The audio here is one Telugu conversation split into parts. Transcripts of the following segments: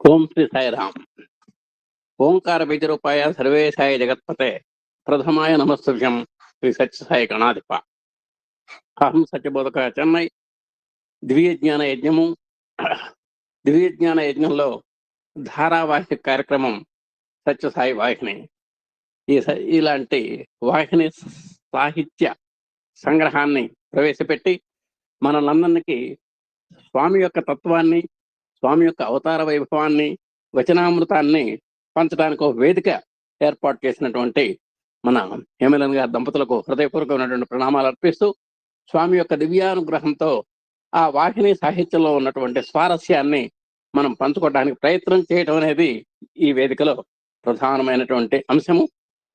ఓం శ్రీ సాయిరామ్. ఓంకార బీజరూపాయ సర్వేశాయ జగత్పతే ప్రథమాయ నమస్తుభ్యం శ్రీ సత్యసాయి గణాధిప. అహం సత్యబోధక చెన్నై. దివ్య జ్ఞాన యజ్ఞము. దివ్య జ్ఞాన యజ్ఞంలో ధారావాహిక కార్యక్రమం సత్యసాయి వాహిని. ఇలాంటి వాహిని సాహిత్య సంగ్రహాన్ని ప్రవేశపెట్టి మనలందరికీ స్వామి యొక్క తత్వాన్ని, స్వామి యొక్క అవతార వైభవాన్ని, వచనామృతాన్ని పంచడానికి ఒక వేదిక ఏర్పాటు చేసినటువంటి మన హేమలన్ గారి దంపతులకు హృదయపూర్వకమైనటువంటి ప్రణామాలు అర్పిస్తూ, స్వామి యొక్క దివ్యానుగ్రహంతో ఆ వాహిని సాహిత్యంలో ఉన్నటువంటి స్వారస్యాన్ని మనం పంచుకోవడానికి ప్రయత్నం చేయడం అనేది ఈ వేదికలో ప్రధానమైనటువంటి అంశము.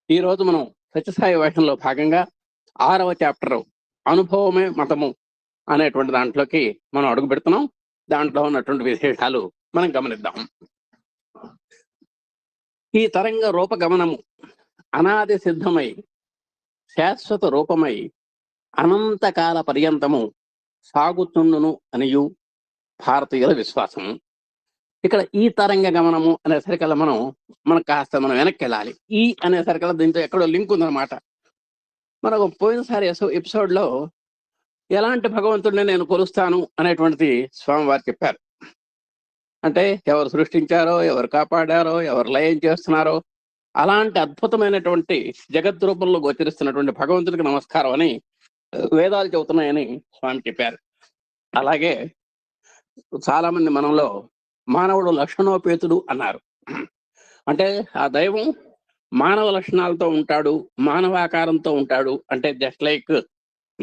ఈరోజు మనం సత్యసాయి వాహినిలో భాగంగా 6వ చాప్టర్ అనుభవమే మతము అనేటువంటి దాంట్లోకి మనం అడుగు పెడుతున్నాం. దాంట్లో ఉన్నటువంటి విశేషాలు మనం గమనిద్దాం. ఈ తరంగ రూపగమనము అనాది సిద్ధమై శాశ్వత రూపమై అనంతకాల పర్యంతము సాగుతుండును అనియు భారతీయుల విశ్వాసము. ఇక్కడ ఈ తరంగ గమనము అనేసరికల్లా మనం కాస్త వెనక్కి వెళ్ళాలి. ఈ అనేసరికల్లా దీంతో ఎక్కడో లింక్ ఉందన్నమాట. మనకు పోయినసారి ఎపిసోడ్లో ఎలాంటి భగవంతుడిని నేను కొలుస్తాను అనేటువంటిది స్వామివారు చెప్పారు. అంటే ఎవరు సృష్టించారో, ఎవరు కాపాడారో, ఎవరు లయం చేస్తున్నారో అలాంటి అద్భుతమైనటువంటి జగద్రూపంలో గోచరిస్తున్నటువంటి భగవంతుడికి నమస్కారం అని వేదాలు చెబుతున్నాయని స్వామి చెప్పారు. అలాగే చాలా మంది మనంలో మానవుడు లక్షణోపేతుడు అన్నారు. అంటే ఆ దైవం మానవ లక్షణాలతో ఉంటాడు, మానవాకారంతో ఉంటాడు. అంటే జస్ట్ లైక్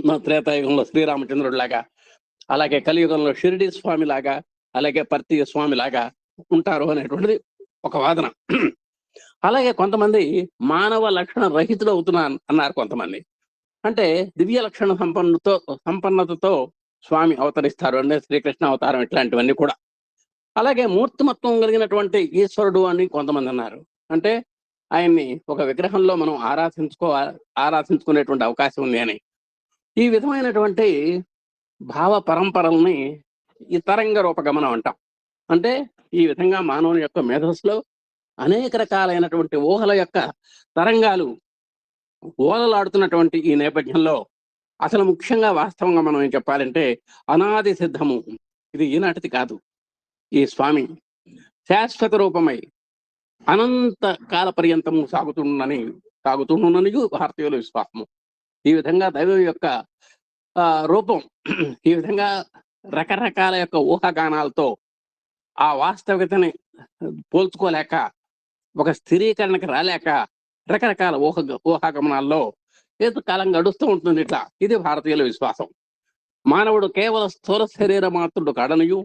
మన త్రేతాయుగంలో శ్రీరామచంద్రుడు లాగా, అలాగే కలియుగంలో షిరిడి స్వామి లాగా, అలాగే పర్తీయ స్వామి లాగా ఉంటారు అనేటువంటిది ఒక వాదన. అలాగే కొంతమంది మానవ లక్షణ రహితులు అన్నారు కొంతమంది. అంటే దివ్య లక్షణ సంపన్నతతో స్వామి అవతరిస్తారు అంటే శ్రీకృష్ణ అవతారం ఇట్లాంటివన్నీ కూడా. అలాగే మూర్తిమత్వం కలిగినటువంటి ఈశ్వరుడు అని కొంతమంది అన్నారు. అంటే ఆయన్ని ఒక విగ్రహంలో మనం ఆరాధించుకునేటువంటి అవకాశం ఉంది అని. ఈ విధమైనటువంటి భావ పరంపరల్ని ఈ తరంగ రూపగమనం అంటాం. అంటే ఈ విధంగా మానవుని యొక్క మేధస్సులో అనేక రకాలైనటువంటి ఊహల యొక్క తరంగాలు ఓలలాడుతున్నటువంటి ఈ నేపథ్యంలో అసలు ముఖ్యంగా వాస్తవంగా మనం ఏం చెప్పాలంటే అనాది సిద్ధము. ఇది ఈనాటిది కాదు. ఈ స్వామి శాశ్వత రూపమై అనంత కాల పర్యంతము సాగుతుండని భారతీయుల విశ్వాసము. ఈ విధంగా దైవం యొక్క రూపం ఈ విధంగా రకరకాల యొక్క ఊహాగానాలతో ఆ వాస్తవికతని పోల్చుకోలేక, ఒక స్థిరీకరణకి రాలేక రకరకాల ఊహాగమనాల్లో ఏదో కాలం గడుస్తూ ఉంటుంది. ఇట్లా ఇది భారతీయుల విశ్వాసం. మానవుడు కేవల స్థూల శరీర మాత్రుడు కాడనియు,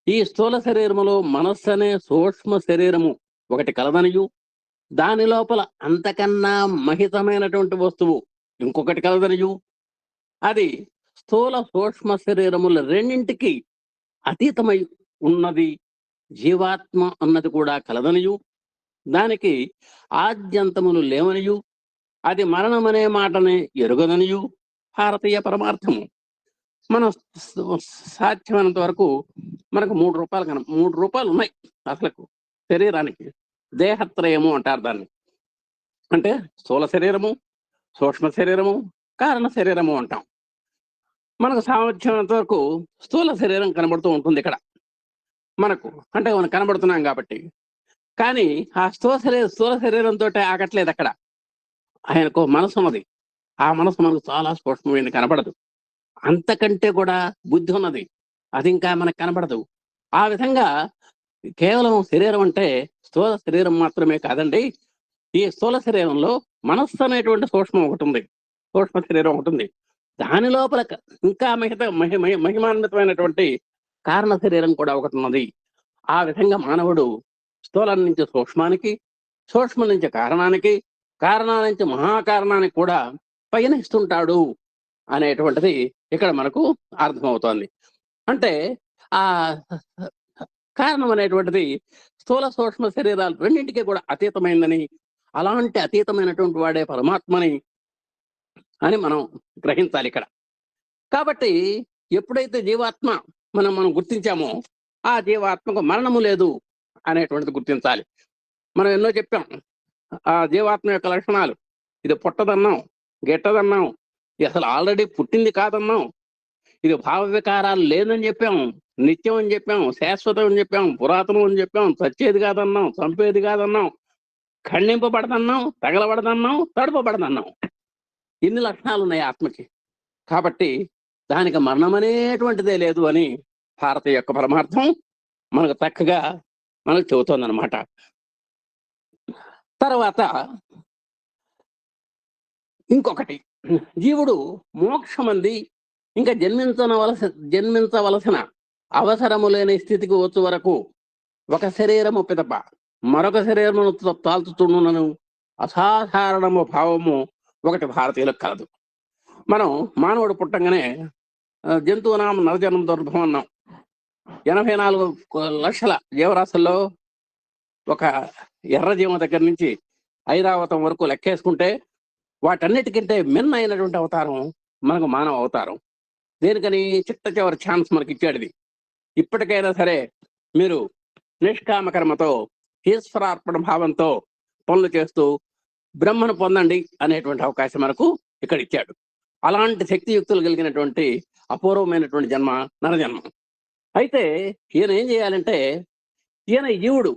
ఈ స్థూల శరీరములో మనస్సు అనే సూక్ష్మ శరీరము ఒకటి కలదనియు, దాని లోపల అంతకన్నా మహితమైనటువంటి వస్తువు ఇంకొకటి కలదనియు, అది స్థూల సూక్ష్మ శరీరముల రెండింటికి అతీతమై ఉన్నది జీవాత్మ అన్నది కూడా కలదనియు, దానికి ఆద్యంతములు లేవనియు, అది మరణమనే మాటనే ఎరుగదనియు భారతీయ పరమార్థము. మనం సాధ్యమైనంత వరకు మనకు 3 రూపాలు ఉన్నాయి అసలు శరీరానికి. దేహత్రయము అంటారు దాన్ని. అంటే స్థూల శరీరము, సూక్ష్మ శరీరము, కారణ శరీరము అంటాం. మనకు సామర్థ్యమైనంత వరకు స్థూల శరీరం కనబడుతూ ఉంటుంది ఇక్కడ మనకు. అంటే మనం కనబడుతున్నాం కాబట్టి. కానీ ఆ స్థూల శరీరంతో ఆగట్లేదు అక్కడ. ఆయనకు మనసు ఉన్నది. ఆ మనసు మనకు చాలా సూక్ష్మమైనది, కనబడదు. అంతకంటే కూడా బుద్ధి ఉన్నది, అది ఇంకా మనకు కనబడదు. ఆ విధంగా కేవలం శరీరం అంటే స్థూల శరీరం మాత్రమే కాదండి. ఈ స్థూల శరీరంలో మనస్సు అనేటువంటి సూక్ష్మ శరీరం ఒకటి ఉంది. దాని లోపల ఇంకా మహిమాన్వితమైనటువంటి కారణ శరీరం కూడా ఒకటి ఉన్నది. ఆ విధంగా మానవుడు స్థూలం నుంచి సూక్ష్మానికి, సూక్ష్మం నుంచి కారణానికి, కారణాల నుంచి మహాకారణానికి కూడా పయనిస్తుంటాడు అనేటువంటిది ఇక్కడ మనకు అర్థమవుతోంది. అంటే ఆ కారణం అనేటువంటిది స్థూల సూక్ష్మ శరీరాలు రెండింటికి కూడా అతీతమైందని, అలాంటి అతీతమైనటువంటి వాడే పరమాత్మని అని మనం గ్రహించాలి ఇక్కడ. కాబట్టి ఎప్పుడైతే జీవాత్మ మనం గుర్తించామో ఆ జీవాత్మకు మరణము లేదు అనేటువంటిది గుర్తించాలి. మనం ఎన్నో చెప్పాం ఆ జీవాత్మ యొక్క లక్షణాలు. ఇది పుట్టదన్నాం, గిట్టదన్నాం, ఇది అసలు ఆల్రెడీ పుట్టింది కాదన్నాం, ఇది భావ వికారాలు లేదని చెప్పాం, నిత్యం అని చెప్పాం, శాశ్వతం అని చెప్పాం, పురాతనం అని చెప్పాం, చచ్చేది కాదన్నాం, చంపేది కాదన్నాం, ఖండింపబడదన్నాం, తగలబడదన్నాం, తడుపబడదన్నాం. ఇన్ని లక్షణాలు ఉన్నాయి ఆత్మకి. కాబట్టి దానికి మరణం అనేటువంటిదే లేదు అని భారతీయ యొక్క పరమార్థం మనకు చక్కగా మనకు చెబుతోందనమాట. తర్వాత ఇంకొకటి, జీవుడు మోక్షమంది ఇంకా జన్మించవలసిన అవసరము లేని స్థితికి వచ్చు వరకు ఒక శరీరము పిదప మరొక శరీరమును తాల్చుతుండునను అసాధారణము భావము ఒకటి భారతీయులకు కలదు. మనం మానవుడు పుట్టంగానే జంతువునాం నరజన్మ దుర్భం అన్నాం. 84 లక్షల జీవరాశుల్లో ఒక ఎర్రజీవం దగ్గర నుంచి ఐరావతం వరకు లెక్కేసుకుంటే వాటన్నిటికంటే మిన్న అయినటువంటి అవతారం మనకు మానవ అవతారం. దేనికని చిట్ట చివరి ఛాన్స్ మనకి ఇచ్చాడు. ఇది ఇప్పటికైనా సరే మీరు నిష్కామ కర్మతో ఈశ్వరార్పణ భావంతో పనులు చేస్తూ బ్రహ్మను పొందండి అనేటువంటి అవకాశం మనకు ఇక్కడ ఇచ్చాడు. అలాంటి శక్తియుక్తులు కలిగినటువంటి అపూర్వమైనటువంటి జన్మ నరజన్మ. అయితే ఈయన ఏం చేయాలంటే, ఈయన జీవుడు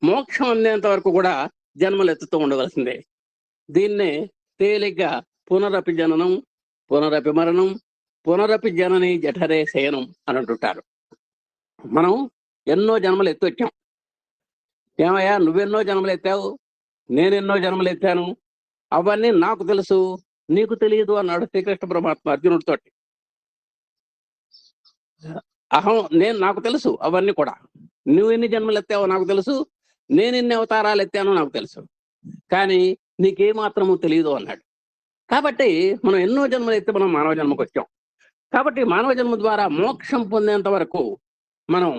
మోక్షం అందేంత వరకు కూడా జన్మలు ఎత్తుతూ ఉండవలసిందే. దీన్నే తేలిగ్గా పునరపి జననం, పునరపి మరణం, పునరపి జనని జఠరే శయనం అని అంటుంటారు. మనం ఎన్నో జన్మలు ఎత్తొచ్చాం. ఏమయ్యా నువ్వెన్నో జన్మలు ఎత్తావు, నేనెన్నో జన్మలు ఎత్తాను, అవన్నీ నాకు తెలుసు నీకు తెలియదు అన్నాడు శ్రీకృష్ణ పరమాత్మ అర్జునుడితోటి. నాకు తెలుసు అవన్నీ కూడా, నువ్వు ఎన్ని జన్మలు ఎత్తావో నాకు తెలుసు, నేను ఎన్ని అవతారాలు ఎత్తానో నాకు తెలుసు, కానీ నీకేమాత్రము తెలియదు అన్నాడు. కాబట్టి మనం ఎన్నో జన్మలు ఎత్తే మనం మానవ జన్మకు వచ్చాం. కాబట్టి మానవ జన్మ ద్వారా మోక్షం పొందేంత వరకు మనం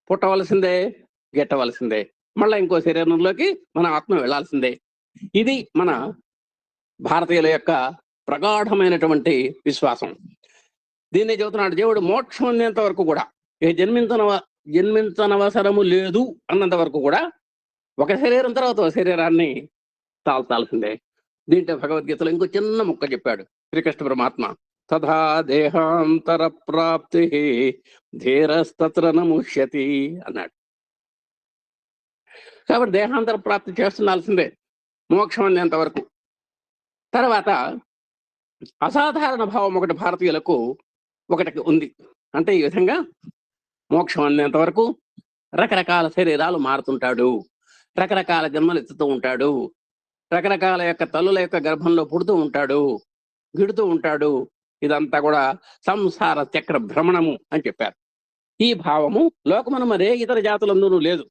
పుట్టవలసిందే, గిట్టవలసిందే, మళ్ళీ ఇంకో శరీరంలోకి మన ఆత్మ వెళ్లాల్సిందే. ఇది మన భారతీయుల యొక్క ప్రగాఢమైనటువంటి విశ్వాసం. దీన్ని చెబుతున్నాడు దేవుడు. మోక్షం అందేంత వరకు కూడా, జన్మించనవసరము లేదు అన్నంత వరకు కూడా ఒక శరీరం తర్వాత ఒక శరీరాన్ని తాల్చాల్సిందే. దీంట్లో భగవద్గీతలో ఇంకో చిన్న ముక్క చెప్పాడు శ్రీకృష్ణ పరమాత్మ. తథా దేహాంతర ప్రాప్తి ధీరస్తత్ర నముష్యతి అన్నాడు. కాబట్టి దేహాంతర ప్రాప్తి చేస్తుండాల్సిందే మోక్షం అందేంత వరకు. తర్వాత అసాధారణ భావం ఒకటి భారతీయులకు ఒకటి ఉంది. అంటే ఈ విధంగా మోక్షం అందేంత వరకు రకరకాల శరీరాలు మారుతుంటాడు, రకరకాల జన్మలు ఎత్తుతూ ఉంటాడు, రకరకాల యొక్క తల్లుల యొక్క గర్భంలో పుడుతూ ఉంటాడు, గిడుతూ ఉంటాడు. ఇదంతా కూడా సంసార చక్ర భ్రమణము అని చెప్పారు. ఈ భావము లోకమున మరే ఇతర జాతులందరూ లేదు.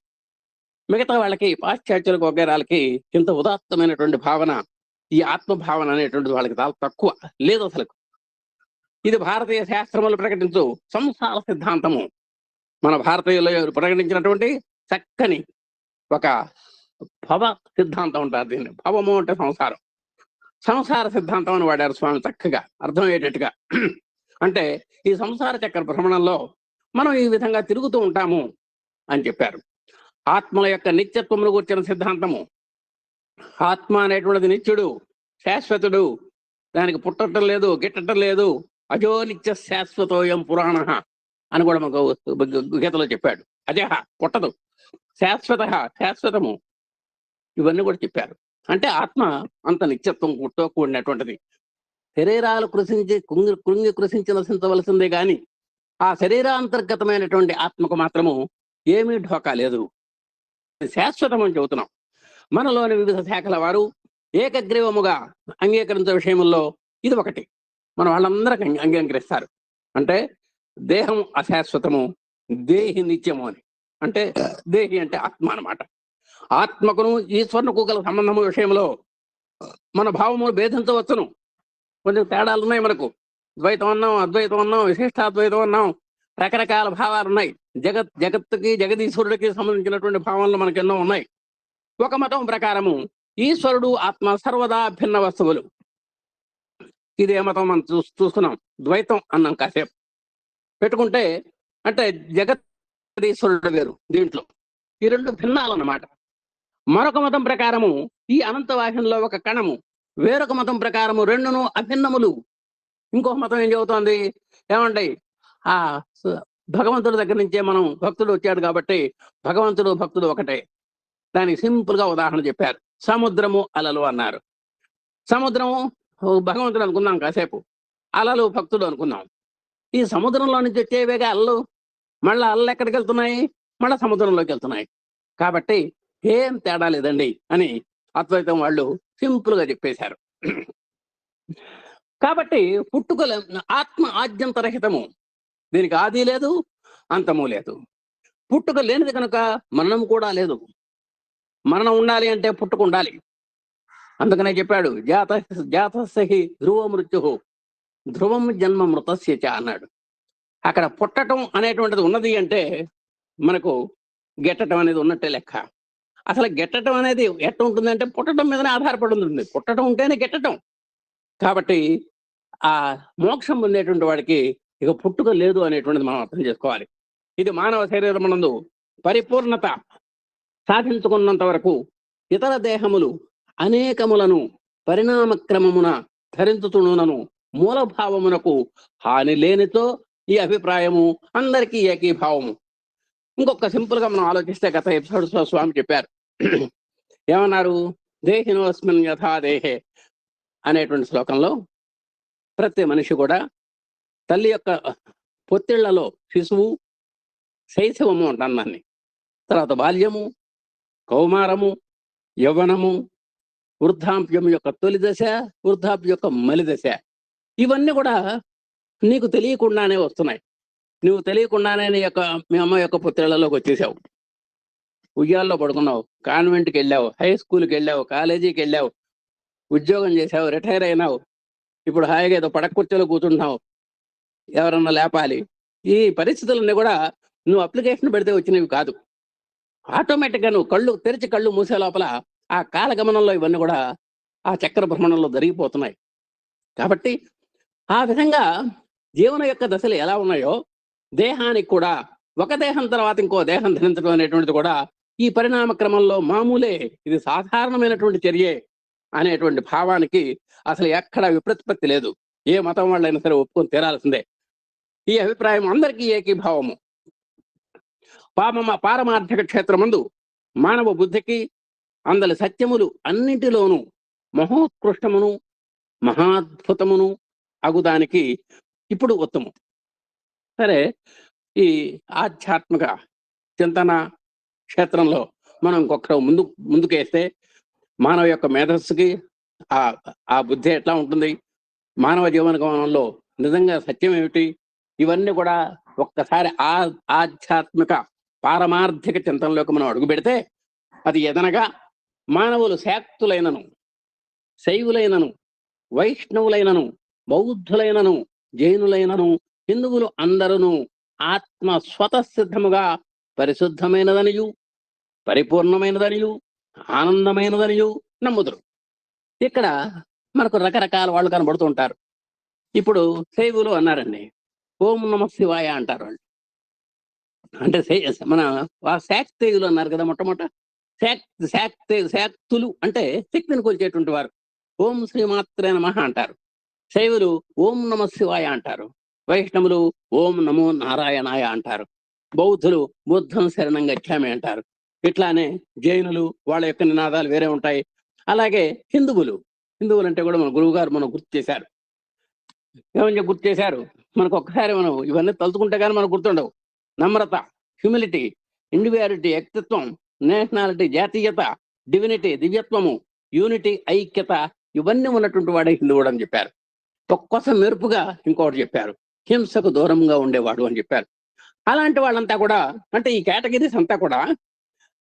మిగతా వాళ్ళకి, పాశ్చాత్యులకు వగైరాలకి ఇంత ఉదాత్తమైనటువంటి భావన, ఈ ఆత్మభావన అనేటువంటిది వాళ్ళకి చాలా తక్కువ లేదు అసలు. ఇది భారతీయ శాస్త్రములు ప్రకటించు సంసార సిద్ధాంతము. మన భారతీయులు ప్రకటించినటువంటి చక్కని ఒక భవ సిద్ధాంతం ఉంటారు. దీన్ని భవము అంటే సంసారం, సంసార సిద్ధాంతం అని వాడారు స్వామి చక్కగా అర్థమయ్యేటట్టుగా. అంటే ఈ సంసార చక్ర భ్రమణంలో మనం ఈ విధంగా తిరుగుతూ ఉంటాము అని చెప్పారు. ఆత్మల యొక్క నిత్యత్వమును కూర్చిన సిద్ధాంతము. ఆత్మ అనేటువంటిది నిత్యుడు, శాశ్వతుడు, దానికి పుట్టడం లేదు, గిట్టడం లేదు, అజో నిత్య శాశ్వతోయం పురాణ అని కూడా మాకు గీతలో చెప్పాడు. అజహ పుట్టదు, శాశ్వత శాశ్వతము, ఇవన్నీ కూడా చెప్పారు. అంటే ఆత్మ అంత నిత్యత్వం పుట్టో కూడినటువంటిది. శరీరాలు కృంగి కృషించి నశించవలసిందే గాని ఆ శరీరాంతర్గతమైనటువంటి ఆత్మకు మాత్రము ఏమీ ఢోకా లేదు, శాశ్వతం అని చెబుతున్నాం. మనలోని వివిధ శాఖల వారు ఏకగ్రీవముగా అంగీకరించే విషయంలో ఇది ఒకటి. మన వాళ్ళందరికీ అంగీకరిస్తారు. అంటే దేహం అశాశ్వతము, దేహి నిత్యము అని. అంటే దేహి అంటే ఆత్మ అన్నమాట. ఆత్మకును ఈశ్వరునికి గల సంబంధము విషయంలో మన భావములు భేదించవచ్చును. కొంచెం తేడాలు ఉన్నాయి మనకు. ద్వైతం అన్నాం, అద్వైతం అన్నాం, విశిష్టాద్వైతం అన్నాం, రకరకాల భావాలు ఉన్నాయి. జగత్తుకి జగదీశ్వరుడికి సంబంధించినటువంటి భావనలు మనకు ఎన్నో ఉన్నాయి. ఒక మతం ప్రకారము ఈశ్వరుడు ఆత్మ సర్వదా భిన్న వస్తువులు. ఇదే మతం మనం చూస్తున్నాం. ద్వైతం అన్నాం కాసేపు పెట్టుకుంటే, అంటే జగత్ జగదీశ్వరుడు వేరు దీంట్లో. ఈ రెండు భిన్నాలు అన్నమాట. మరొక మతం ప్రకారము ఈ అనంతవాహినిలో ఒక కణము, వేరొక మతం ప్రకారము రెండును అభిన్నములు. ఇంకొక మతం ఏం చెబుతోంది, ఏమండి ఆ భగవంతుడి దగ్గర నుంచే మనం భక్తుడు వచ్చాడు కాబట్టి భగవంతుడు భక్తుడు ఒకటే. దానికి సింపుల్ గా ఉదాహరణ చెప్పారు. సముద్రము అలలు అన్నారు. సముద్రము భగవంతుడు అనుకుందాం కాసేపు, అలలు భక్తుడు అనుకుందాం. ఈ సముద్రంలో నుంచి వచ్చేవేగా అలలు, మళ్ళీ అలలు ఎక్కడికి వెళ్తున్నాయి, మళ్ళీ సముద్రంలోకి వెళ్తున్నాయి. కాబట్టి ఏం తేడా లేదండి అని అద్వైతం వాళ్ళు సింపుల్ గా చెప్పేశారు. కాబట్టి పుట్టుకల ఆత్మ ఆద్యంతరహితము, దీనికి ఆది లేదు అంతము లేదు. పుట్టుక లేనిది కనుక మరణం కూడా లేదు. మరణం ఉండాలి అంటే పుట్టుక ఉండాలి. అందుకనే చెప్పాడు జాతస్య ధ్రువ మృత్యు ధ్రువం జన్మ మృతస్య చ అన్నాడు. అక్కడ పుట్టటం అనేటువంటిది ఉన్నది అంటే మనకు గెట్టడం అనేది ఉన్నట్టే లెక్క. అసలు గెట్టడం అనేది ఎట్ట ఉంటుంది అంటే పుట్టడం మీదనే ఆధారపడి ఉంటుంది. పుట్టడం ఉంటేనే గెట్టడం. కాబట్టి ఆ మోక్షం పొందేటువంటి వాడికి ఇక పుట్టుక లేదు అనేటువంటిది మనం అర్థం చేసుకోవాలి. ఇది మానవ శరీరం నందు పరిపూర్ణత సాధించుకున్నంత వరకు ఇతర దేహములు అనేకములను పరిణామక్రమమున ధరించుతునునను మూలభావమునకు హాని లేనితో ఈ అభిప్రాయము అందరికీ ఏకీభావము. ఇంకొక సింపుల్ గా మనం ఆలోచిస్తే గత ఎపిసోడ్స్ లో స్వామి చెప్పారు. ఏమన్నారు, దేహినోస్మిన్ యథా దేహే అనేటువంటి శ్లోకంలో ప్రతి మనిషి కూడా తల్లి యొక్క పొత్తిళ్లలో శిశువు, శైశవము అంటాను దాన్ని, తర్వాత బాల్యము, కౌమారము, యవ్వనము, వృద్ధాప్యం యొక్క తొలి దశ, వృద్ధాప్యం యొక్క మలి దశ, ఇవన్నీ కూడా నీకు తెలియకుండానే వస్తున్నాయి. నువ్వు తెలియకుండానే మీ అమ్మ యొక్క పుత్రిళ్లలోకి వచ్చేసావు. ఉయ్యాల్లో పడుకున్నావు, కాన్వెంట్కి వెళ్ళావు, హై స్కూల్కి వెళ్ళావు, కాలేజీకి వెళ్ళావు, ఉద్యోగం చేసావు, రిటైర్ అయినావు. ఇప్పుడు హాయిగా ఏదో పడకుర్చీలో కూర్చుంటున్నావు, ఎవరన్నా లేపాలి. ఈ పరిస్థితులన్నీ కూడా నువ్వు అప్లికేషన్ పెడితే వచ్చినవి కాదు. ఆటోమేటిక్గా నువ్వు కళ్ళు తెరిచి కళ్ళు మూసే లోపల ఆ కాలగమనంలో ఇవన్నీ కూడా ఆ చక్ర భ్రమణంలో జరిగిపోతున్నాయి. కాబట్టి ఆ విధంగా జీవన యొక్క దశలు ఎలా ఉన్నాయో దేహానికి కూడా ఒక దేహం తర్వాత ఇంకో దేహం ధరించడం అనేటువంటిది కూడా ఈ పరిణామ క్రమంలో మామూలే, ఇది సాధారణమైనటువంటి చర్యే అనేటువంటి భావానికి అసలు ఎక్కడ విప్రతిపత్తి లేదు. ఏ మతం వాళ్ళైనా సరే ఒప్పుకొని తీరాల్సిందే. ఈ అభిప్రాయం అందరికీ ఏకీభావము. పారమార్థిక క్షేత్రమందు మానవ బుద్ధికి అందలి సత్యములు అన్నింటిలోనూ మహోత్కృష్టమును మహాద్భుతమును అగుదానికి ఇప్పుడు ఉత్తమం. సరే, ఈ ఆధ్యాత్మిక చింతన క్షేత్రంలో మనం ఇంకొక ముందుకేస్తే మానవ యొక్క మేధస్సుకి ఆ బుద్ధి ఎట్లా ఉంటుంది, మానవ జీవన గమనంలో నిజంగా సత్యం ఏమిటి, ఇవన్నీ కూడా ఒక్కసారి ఆధ్యాత్మిక పారమార్థిక చింతనలోకి మనం అడుగు పెడితే అది ఎదనగా మానవులు శాక్తులైనను, శైవులైనను, వైష్ణవులైనను, బౌద్ధులైనను, జైనులైనను, హిందువులు అందరూ ఆత్మ స్వతసిద్ధముగా పరిశుద్ధమైనదనియు పరిపూర్ణమైనదనియు ఆనందమైనదనియు నమ్ముదురు. ఇక్కడ మనకు రకరకాల వాళ్ళు కనబడుతూ ఉంటారు. ఇప్పుడు శైవులు అన్నారండి, ఓం నమ శివాయ అంటారు వాళ్ళు. అంటే మన శాక్తేయులు అన్నారు కదా, మొట్టమొదట శాక్తులు అంటే శక్తిని కొలిచేటువంటి వారు. ఓం శ్రీమాత్రే నమః అంటారు. శైవులు ఓం నమ శివాయ అంటారు. వైష్ణవులు ఓం నమో నారాయణాయ అంటారు. బౌద్ధులు బుద్ధం శరణం గచ్ఛామి అంటారు. ఇట్లానే జైనులు వాళ్ళ యొక్క నినాదాలు వేరే ఉంటాయి. అలాగే హిందువులు అంటే కూడా మన గురువు గారు మనం గుర్తు చేశారు. ఏమని గుర్తు చేశారు, మనకు ఒక్కసారి మనం ఇవన్నీ తలుచుకుంటే కానీ మనకు గుర్తుండవు. నమ్రత, హ్యూమిలిటీ, ఇండివిజువాలిటీ, వ్యక్తిత్వం, నేషనాలిటీ, జాతీయత, డివినిటీ, దివ్యత్వము, యూనిటీ, ఐక్యత, ఇవన్నీ ఉన్నటువంటి వాడే హిందువుడు అని చెప్పారు. ఒక్కోసం మెరుపుగా ఇంకోటి చెప్పారు, హింసకు దూరంగా ఉండేవాడు అని చెప్పారు. అలాంటి వాళ్ళంతా కూడా అంటే ఈ కేటగిరీస్ అంతా కూడా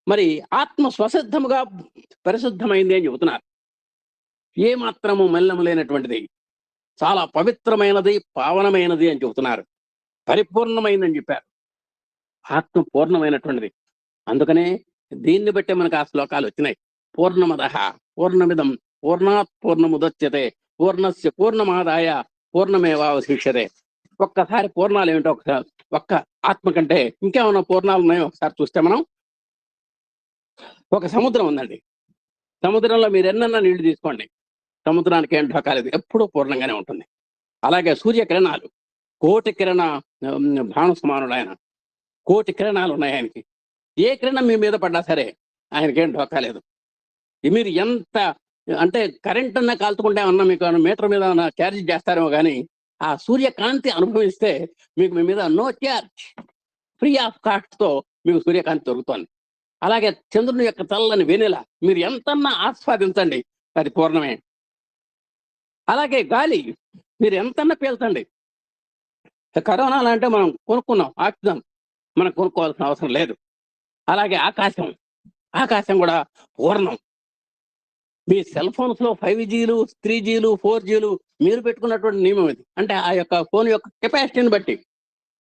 మరి ఆత్మ స్వసిద్ధముగా పరిశుద్ధమైంది అని చెబుతున్నారు. ఏ మాత్రము మలినము లేనటువంటిది, చాలా పవిత్రమైనది, పావనమైనది అని చెబుతున్నారు. పరిపూర్ణమైందని చెప్పారు. ఆత్మ పూర్ణమైనటువంటిది. అందుకనే దీన్ని బట్టే మనకు ఆ శ్లోకాలు వచ్చినాయి. పూర్ణమదః పూర్ణమిదం పూర్ణాత్ పూర్ణముదచ్యతే పూర్ణస్య పూర్ణమాదాయ పూర్ణమేవావశిష్యతే. ఒక్కసారి పూర్ణాలు ఏమిటో ఒకసారి ఒక్క ఆత్మ కంటే ఇంకేమన్నా పూర్ణాలు ఉన్నాయో ఒకసారి చూస్తే మనం ఒక సముద్రం ఉందండి. సముద్రంలో మీరు ఎన్నన్నా నీళ్లు తీసుకోండి, సముద్రానికి ఏం ఢోకాలేదు, ఎప్పుడూ పూర్ణంగానే ఉంటుంది. అలాగే సూర్యకిరణాలు కోటి కిరణ భాను సమానుడు ఆయన. కోటి కిరణాలు ఉన్నాయి ఆయనకి. ఏ కిరణం మీ మీద పడ్డా సరే ఆయనకేం ఢోకాలేదు. మీరు ఎంత అంటే కరెంట్ అన్నా కాల్చుకుంటే ఏమన్నా మీకు మీటర్ మీద ఛార్జ్ చేస్తారేమో కానీ ఆ సూర్యకాంతి అనుభవిస్తే మీకు మీ మీద నో ఛార్జ్, ఫ్రీ ఆఫ్ కాస్ట్తో మీకు సూర్యకాంతి దొరుకుతోంది. అలాగే చంద్రుని యొక్క చల్లని వెన్నెల మీరు ఎంతన్నా ఆస్వాదించండి, అది పూర్ణమే. అలాగే గాలి మీరు ఎంతన్నా పీల్చండి. కరోనా అంటే మనం కొనుక్కున్నాం ఆక్సిజన్, మనం కొనుక్కోవాల్సిన అవసరం లేదు. అలాగే ఆకాశం, ఆకాశం కూడా పూర్ణం. మీ సెల్ ఫోన్స్లో 5Gలు 3Gలు 4Gలు మీరు పెట్టుకున్నటువంటి నియమం ఇది. అంటే ఆ యొక్క ఫోన్ యొక్క కెపాసిటీని బట్టి,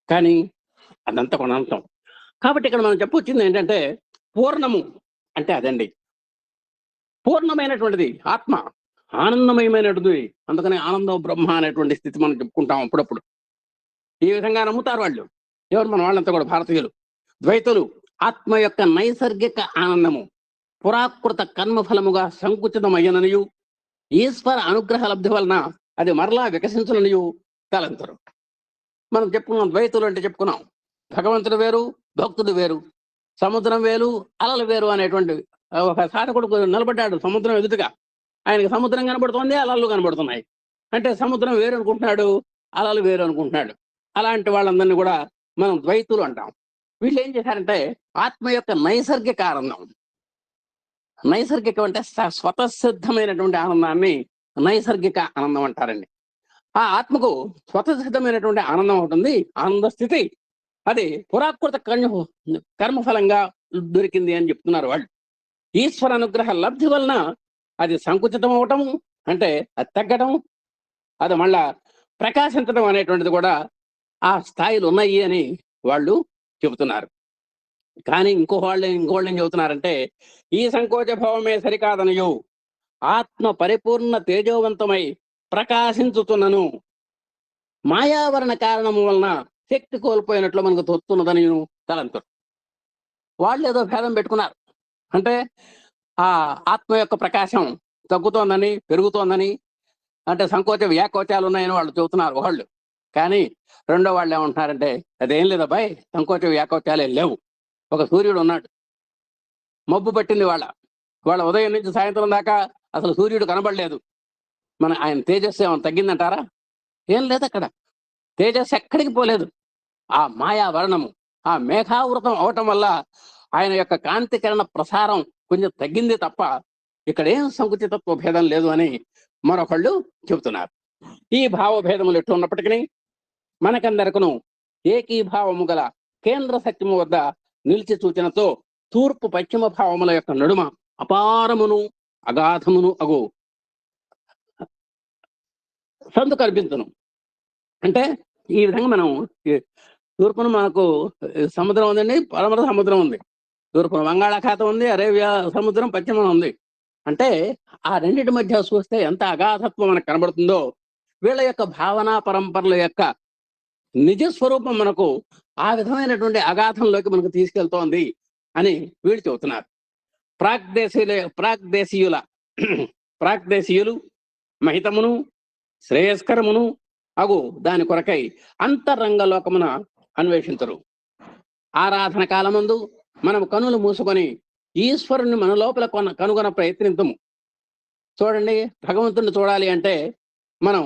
కానీ అదంతా కొనంతం. కాబట్టి ఇక్కడ మనం చెప్పొచ్చింది ఏంటంటే పూర్ణము అంటే అదండి. పూర్ణమైనటువంటిది ఆత్మ, ఆనందమయమైనటువంటిది. అందుకని ఆనందం బ్రహ్మ అనేటువంటి స్థితి మనం చెప్పుకుంటాం అప్పుడప్పుడు. ఈ విధంగా నమ్ముతారు వాళ్ళు. ఎవరు మన వాళ్ళంతా కూడా భారతీయులు, ద్వైతులు. ఆత్మ యొక్క నైసర్గిక ఆనందము పురాకృత కర్మఫలముగా సంకుచితమయ్యననియు ఈశ్వర అనుగ్రహ లబ్ధి వలన అది మరలా వికసించుననియు తలంతరు. మనం చెప్పుకున్నాం ద్వైతులు అంటే చెప్పుకున్నాం భగవంతుడు వేరు, భక్తుడు వేరు, సముద్రం వేరు, అలలు వేరు అనేటువంటి ఒక సాధకుడు నిలబడ్డాడు సముద్రం ఎదుటిగా. ఆయనకి సముద్రం కనబడుతోంది, అలలు కనబడుతున్నాయి. అంటే సముద్రం వేరు అనుకుంటున్నాడు, అలలు వేరు అనుకుంటున్నాడు. అలాంటి వాళ్ళందరినీ కూడా మనం ద్వైతులు అంటాం. వీళ్ళు ఏం చేశారంటే ఆత్మ యొక్క నైసర్గిక ఆనందం, నైసర్గికం అంటే స్వతసిద్ధమైనటువంటి ఆనందాన్ని నైసర్గిక ఆనందం అంటారండి. ఆ ఆత్మకు స్వతసిద్ధమైనటువంటి ఆనందం ఉంటుంది, ఆనంద స్థితి. అది పురాకృత కర్మఫలంగా దొరికింది అని చెప్తున్నారు వాళ్ళు. ఈశ్వర అనుగ్రహ లబ్ధి వలన అది సంకుచితం అవటం, అంటే అది తగ్గడం, అది మళ్ళా ప్రకాశించడం అనేటువంటిది కూడా ఆ స్థాయిలు ఉన్నాయి అని వాళ్ళు చెబుతున్నారు. కానీ ఇంకోళ్ళు ఏం చెబుతున్నారంటే ఈ సంకోచ భావమే సరికాదనయు ఆత్మ పరిపూర్ణ తేజోవంతమై ప్రకాశించుతున్నను మాయావరణ కారణము వలన శక్తి కోల్పోయినట్లు మనకు తోస్తున్నదని తలంతరు. వాళ్ళు ఏదో భేదం పెట్టుకున్నారు. అంటే ఆ ఆత్మ యొక్క ప్రకాశం తగ్గుతోందని, పెరుగుతోందని, అంటే సంకోచ వ్యాకోచాలు ఉన్నాయని వాళ్ళు చెబుతున్నారు వాళ్ళు. కానీ రెండో వాళ్ళు ఏమంటున్నారంటే అదేం లేదబ్బాయి, సంకోచ వ్యాకోచాలే లేవు. ఒక సూర్యుడు ఉన్నాడు, మబ్బు పట్టింది వాళ్ళ ఉదయం నుంచి సాయంత్రం దాకా అసలు సూర్యుడు కనబడలేదు. ఆయన తేజస్సు ఏమైనా తగ్గిందంటారా? ఏం లేదు. అక్కడ తేజస్సు ఎక్కడికి పోలేదు. ఆ మాయావరణము, ఆ మేఘావృతం అవటం వల్ల ఆయన యొక్క కాంతికరణ ప్రసారం కొంచెం తగ్గింది తప్ప ఇక్కడ ఏం సంకుచితత్వ భేదం లేదు అని మరొకళ్ళు చెబుతున్నారు. ఈ భావభేదములు ఎట్టు ఉన్నప్పటికీ మనకందరకును ఏకీభావము గల కేంద్ర సత్యము వద్ద నిలిచి సూచనతో తూర్పు పశ్చిమ భావముల యొక్క నడుమ అపారమును అగాధమును అగు సందు కనిపించును. అంటే ఈ విధంగా మనం తూర్పును మనకు సముద్రం ఉందండి, పడమర సముద్రం ఉంది, తూర్పున బంగాళాఖాతం ఉంది, అరేబియా సముద్రం పశ్చిమం ఉంది. అంటే ఆ రెండింటి మధ్య చూస్తే ఎంత అగాధత్వం మనకు కనబడుతుందో, వీళ్ళ యొక్క భావనా పరంపరల యొక్క నిజస్వరూపం మనకు ఆ విధమైనటువంటి అగాధంలోకి మనకు తీసుకెళ్తోంది అని వీళ్ళు చెబుతున్నారు. ప్రాగ్దేశీయులు మహితమును శ్రేయస్కరమును అగు దాని కొరకై అంతరంగలోకమున అన్వేషించరు. ఆరాధన కాలమందు మనం కనులు మూసుకొని ఈశ్వరుని మన లోపల కనుగొన ప్రయత్నించము. చూడండి, భగవంతుడిని చూడాలి అంటే మనం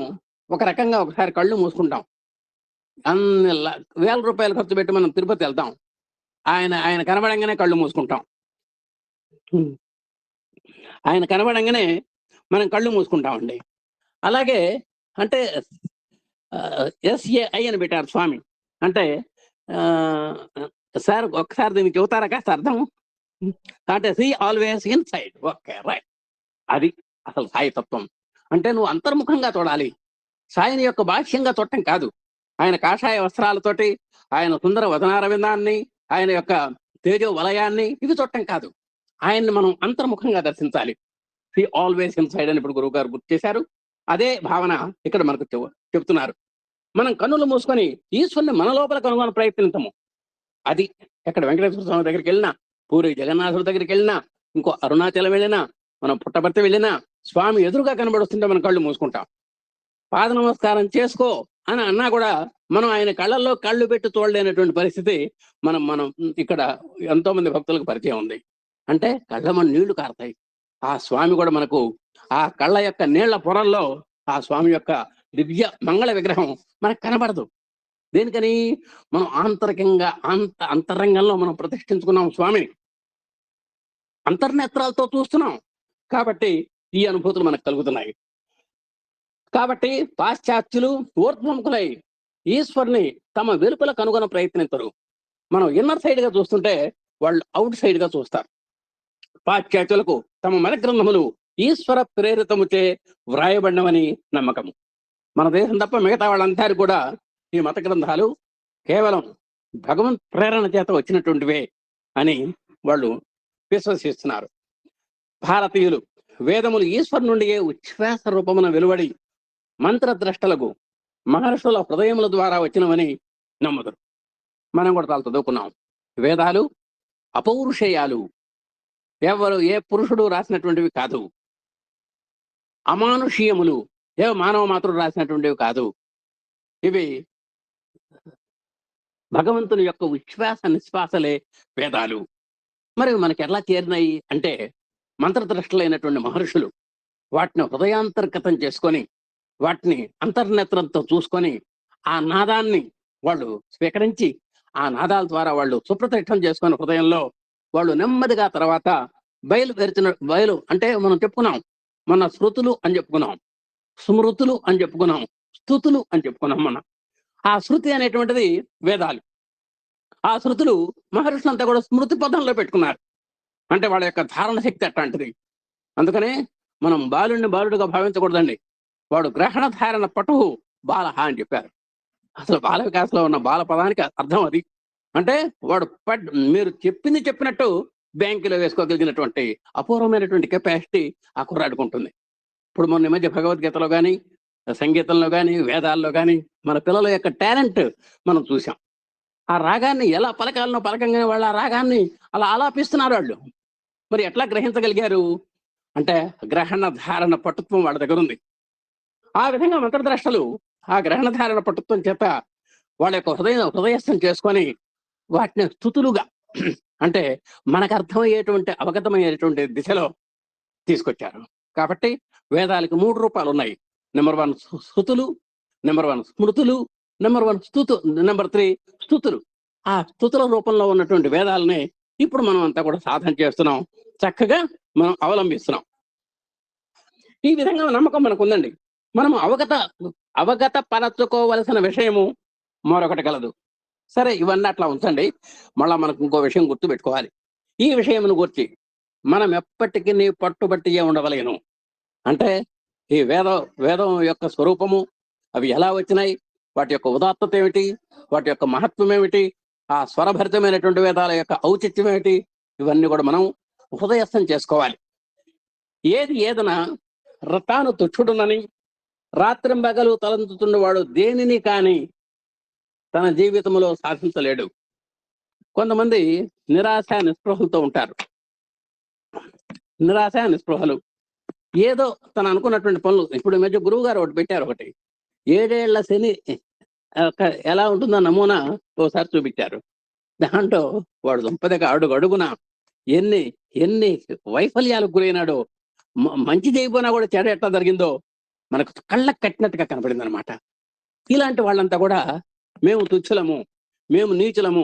ఒక రకంగా ఒకసారి కళ్ళు మూసుకుంటాం. అన్ని వేల రూపాయలు ఖర్చు పెట్టి మనం తిరుపతి వెళ్తాం, ఆయన కనబడంగానే కళ్ళు మూసుకుంటాం. ఆయన కనబడంగానే మనం కళ్ళు మూసుకుంటామండి. అలాగే అంటే SAI అని పెట్టారు స్వామి. అంటే సార్ ఒకసారి దీనికి చెబుతారా కాస్త అర్థం? అంటే see always inside. Okay, right. అది అసలు సాయి తత్వం. అంటే నువ్వు అంతర్ముఖంగా చూడాలి. సాయిని యొక్క బాహ్యంగా చూడటం కాదు. ఆయన కాషాయ వస్త్రాలతోటి, ఆయన సుందర వదనారవిందాన్ని, ఆయన యొక్క తేజో వలయాన్ని ఇవి చూడటం కాదు. ఆయన్ని మనం అంతర్ముఖంగా దర్శించాలి. సీ ఆల్వేస్ ఇన్ సైడ్ అని ఇప్పుడు గురువు గారు గుర్తు చేశారు. అదే భావన ఇక్కడ మనకు చెప్తున్నారు. మనం కన్నులు మూసుకొని ఈశ్వరుని మన లోపల కనుగొన ప్రయత్నించము. అది ఎక్కడ వెంకటేశ్వర స్వామి దగ్గరికి వెళ్ళినా, పూరి జగన్నాథుడి దగ్గరికి వెళ్ళినా, ఇంకో అరుణాచలం వెళ్ళినా, మనం పుట్టపర్తి వెళ్ళినా స్వామి ఎదురుగా కనబడుతుంటే మనం కళ్ళు మూసుకుంటాం. పాద నమస్కారం చేసుకో అని అన్నా కూడా మనం ఆయన కళ్ళల్లో కళ్ళు పెట్టి చూడలేనటువంటి పరిస్థితి మనం మనం ఇక్కడ ఎంతో మంది భక్తులకు పరిచయం ఉంది. అంటే కళ్ళ మన నీళ్లు కారుతాయి. ఆ స్వామి కూడా మనకు ఆ కళ్ళ యొక్క నీళ్ల పొరల్లో ఆ స్వామి యొక్క దివ్య మంగళ విగ్రహం మనకు కనబడదు. దేనికని? మనం ఆంతరికంగా అంతరంగంలో మనం ప్రతిష్ఠించుకున్నాం స్వామిని, అంతర్నేత్రాలతో చూస్తున్నాం కాబట్టి ఈ అనుభూతులు మనకు కలుగుతున్నాయి. కాబట్టి పాశ్చాత్యులు ఊర్ధ్వముఖులై ఈశ్వరుని తమ వెలుపల కనుగొన ప్రయత్నించరు. మనం ఇన్నర్ సైడ్ గా చూస్తుంటే వాళ్ళు అవుట్ సైడ్ గా చూస్తారు. పాశ్చాత్యులకు తమ మత గ్రంథములు ఈశ్వర ప్రేరితముచే వ్రాయబడినవని నమ్మకము. మన దేశం తప్ప మిగతా వాళ్ళందరూ కూడా ఈ మత గ్రంథాలు కేవలం భగవంత్ ప్రేరణ చేత వచ్చినటువంటివే అని వాళ్ళు విశ్వసిస్తున్నారు. భారతీయులు వేదములు ఈశ్వరు నుండి ఉచ్ఛ్వాస రూపమున వెలువడి మంత్రద్రష్టలకు మహర్షుల హృదయముల ద్వారా వచ్చినవని నమ్ముతారు. మనం కూడా చాలా చదువుకున్నాం. వేదాలు అపౌరుషేయాలు, ఎవరు ఏ పురుషుడు రాసినటువంటివి కాదు. అమానుషీయములు, ఏ మానవ మాత్రుడు రాసినటువంటివి కాదు. ఇవి భగవంతుని యొక్క ఉచ్ఛ్వాస నిశ్వాసలే వేదాలు. మరి మనకి ఎలా చేరినాయి అంటే మంత్రద్రష్టలైనటువంటి మహర్షులు వాటిని హృదయాంతర్గతం చేసుకొని వాటిని అంతర్నేత్రంతో చూసుకొని ఆ నాదాన్ని వాళ్ళు స్వీకరించి ఆ నాదాల ద్వారా వాళ్ళు సుప్రతిష్టం చేసుకొని హృదయంలో వాళ్ళు నెమ్మదిగా తర్వాత బయలు అంటే మనం చెప్పుకున్నాం, మన శృతులు అని చెప్పుకున్నాం, స్మృతులు అని చెప్పుకున్నాం, స్తుతులు అని చెప్పుకున్నాం. మనం ఆ శృతి అనేటువంటిది వేదాలు. ఆ శృతులు మహర్షులంతా కూడా స్మృతి పదంలో పెట్టుకున్నారు. అంటే వాళ్ళ యొక్క ధారణ శక్తి అట్లాంటిది. అందుకనే మనం బాలుడిని బాలుడిగా భావించకూడదండి. వాడు గ్రహణ ధారణ పటువు బాలహ అని చెప్పారు. అసలు బాల వికాసంలో ఉన్న బాల పదానికి అర్థం అది. అంటే వాడు మీరు చెప్పినట్టు బ్యాంకులో వేసుకోగలిగినటువంటి అపూర్వమైనటువంటి కెపాసిటీ ఆ కుర్రాడికి ఉంటుంది. ఇప్పుడు మొన్న మధ్య భగవద్గీతలో కానీ, సంగీతంలో కానీ, వేదాల్లో కానీ మన పిల్లల యొక్క టాలెంట్ మనం చూసాం. ఆ రాగాన్ని ఎలా పలకాలనో పలకంగానే వాళ్ళు ఆ రాగాన్ని అలా ఆలాపిస్తున్నారు వాళ్ళు. మరి ఎట్లా గ్రహించగలిగారు అంటే గ్రహణ ధారణ పటుత్వం వాళ్ళ దగ్గర ఉంది. ఆ విధంగా మంత్రద్రష్టలు ఆ గ్రహణ ధారణ పటుత్వం చేత వాళ్ళ యొక్క హృదయస్థం చేసుకొని వాటిని స్తుతులుగా అంటే మనకు అర్థమయ్యేటువంటి అవగతమయ్యేటువంటి దిశలో తీసుకొచ్చారు. కాబట్టి వేదాలకు 3 రూపాలు ఉన్నాయి. నెంబర్ 1 స్తుతులు, నెంబర్ 1 స్మృతులు, నెంబర్ 3 స్తుతులు. ఆ స్తుతుల రూపంలో ఉన్నటువంటి వేదాలని ఇప్పుడు మనం అంతా కూడా సాధన చేస్తున్నాం, చక్కగా మనం అవలంబిస్తున్నాం. ఈ విధంగా నమ్మకం మనకు ఉందండి. మనం అవగత పరచుకోవలసిన విషయము మరొకటి కలదు. సరే, ఇవన్నీ అట్లా ఉంచండి. మళ్ళా మనకు ఇంకో విషయం గుర్తు పెట్టుకోవాలి. ఈ విషయమును గురించి మనం ఎప్పటికీ పట్టుబట్టి ఉండవలేను. అంటే ఈ వేదం యొక్క స్వరూపము, అవి ఎలా వచ్చినాయి, వాటి యొక్క ఉదాత్తత ఏమిటి, వాటి యొక్క మహత్వం ఏమిటి, ఆ స్వరభరితమైనటువంటి వేదాల యొక్క ఔచిత్యం ఏమిటి, ఇవన్నీ కూడా మనం హృదయస్థం చేసుకోవాలి. ఏదైనా రతాను తుచ్చుడునని రాత్రింబగలు తలంచుతున్నవాడు దేనిని కానీ తన జీవితంలో సాధించలేడు. కొంతమంది నిరాశ నిస్పృహలతో ఉంటారు. నిరాశ నిస్పృహలు ఏదో తను అనుకున్నటువంటి పనులు. ఇప్పుడు ఈ మధ్య గురువు గారు ఒకటి పెట్టారు, ఒకటి 7 ఏళ్ల శని ఎలా ఉంటుందో నమూనా ఓసారి చూపించారు. దాంట్లో వాడు దుంపదగా అడుగున ఎన్ని ఎన్ని వైఫల్యాలకు గురైనాడో, మంచి చేయబోనా కూడా చెడ ఎట్లా జరిగిందో మనకు కళ్ళకు కట్టినట్టుగా కనపడింది అనమాట. ఇలాంటి వాళ్ళంతా కూడా మేము తుచ్చులము, మేము నీచులము,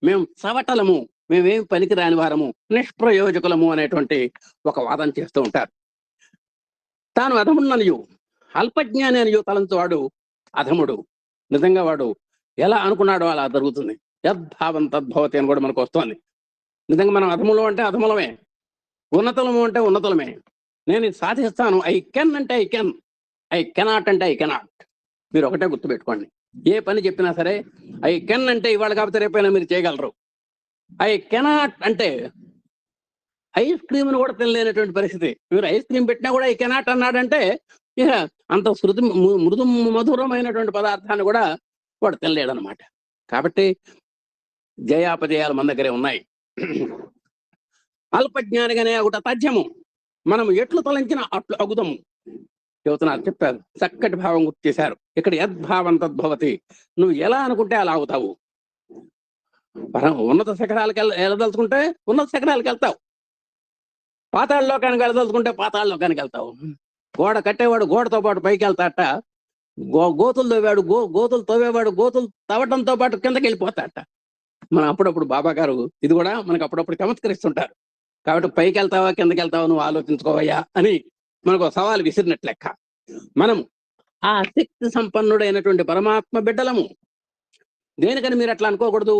మేము చవటలము, మేమేమి పనికిరాని వారము, నిష్ప్రయోజకులము అనేటువంటి ఒక వాదన చేస్తూ ఉంటారు. తాను అధమున్ననియు అల్పజ్ఞాని అనియు తలంచువాడు అధముడు. నిజంగా వాడు ఎలా అనుకున్నాడో అలా జరుగుతుంది. యద్భావం తద్భవతి అని కూడా మనకు వస్తుంది. నిజంగా మనం అధములు అంటే అధములమే, ఉన్నతులము అంటే ఉన్నతులమే. నేను ఇది సాధిస్తాను, ఐ కెన్ అంటే ఐ కెన్, ఐ కెనాట్ అంటే ఐ కెనాట్. మీరు ఒకటే గుర్తుపెట్టుకోండి. ఏ పని చెప్పినా సరే ఐ కెన్ అంటే ఇవాళ కాకపోతే రేపైనా మీరు చేయగలరు. ఐ కెనాట్ అంటే ఐస్ క్రీమ్ను కూడా తినలేనటువంటి పరిస్థితి. మీరు ఐస్ క్రీమ్ పెట్టినా కూడా ఐ కెనాట్ అన్నాడంటే ఇక అంత మృదు మధురమైనటువంటి పదార్థాన్ని కూడా వాడు తెల్లేడనమాట. కాబట్టి జయాపజయాలు మన దగ్గరే ఉన్నాయి. అల్పజ్ఞానిగానే ఒకట తథ్యము, మనం ఎట్లు తలంచినా అట్లు అగుదము చెబుతున్నారు, చెప్పారు. చక్కటి భావం గుర్తు చేశారు. ఇక్కడ యద్భావం తద్భవతి, నువ్వు ఎలా అనుకుంటే అలా అవుతావు. ఉన్నత శిఖరాలకు వెళ్ళదలుచుకుంటే ఉన్నత శిఖరాలకు వెళ్తావు, పాతాళ లోకానికి వెళ్ళదలుచుకుంటే పాతాళ లోకానికి వెళ్తావు. గోడ కట్టేవాడు గోడతో పాటు పైకి వెళ్తాట, గోతులు తవ్వాడు గోతులు తవ్వేవాడు గోతులు తవ్వడంతో పాటు కిందకి వెళ్ళిపోతాట. మనం అప్పుడప్పుడు బాబా గారు ఇది కూడా మనకు అప్పుడప్పుడు చమత్కరిస్తుంటారు. కాబట్టి పైకి వెళ్తావా కిందకి వెళ్తావా నువ్వు ఆలోచించుకోవయ్యా అని మనకు సవాలు విసిరినట్లు లెక్క. మనం ఆ శక్తి సంపన్నుడైనటువంటి పరమాత్మ బిడ్డలము. దేనికని మీరు అట్లా అనుకోకూడదు.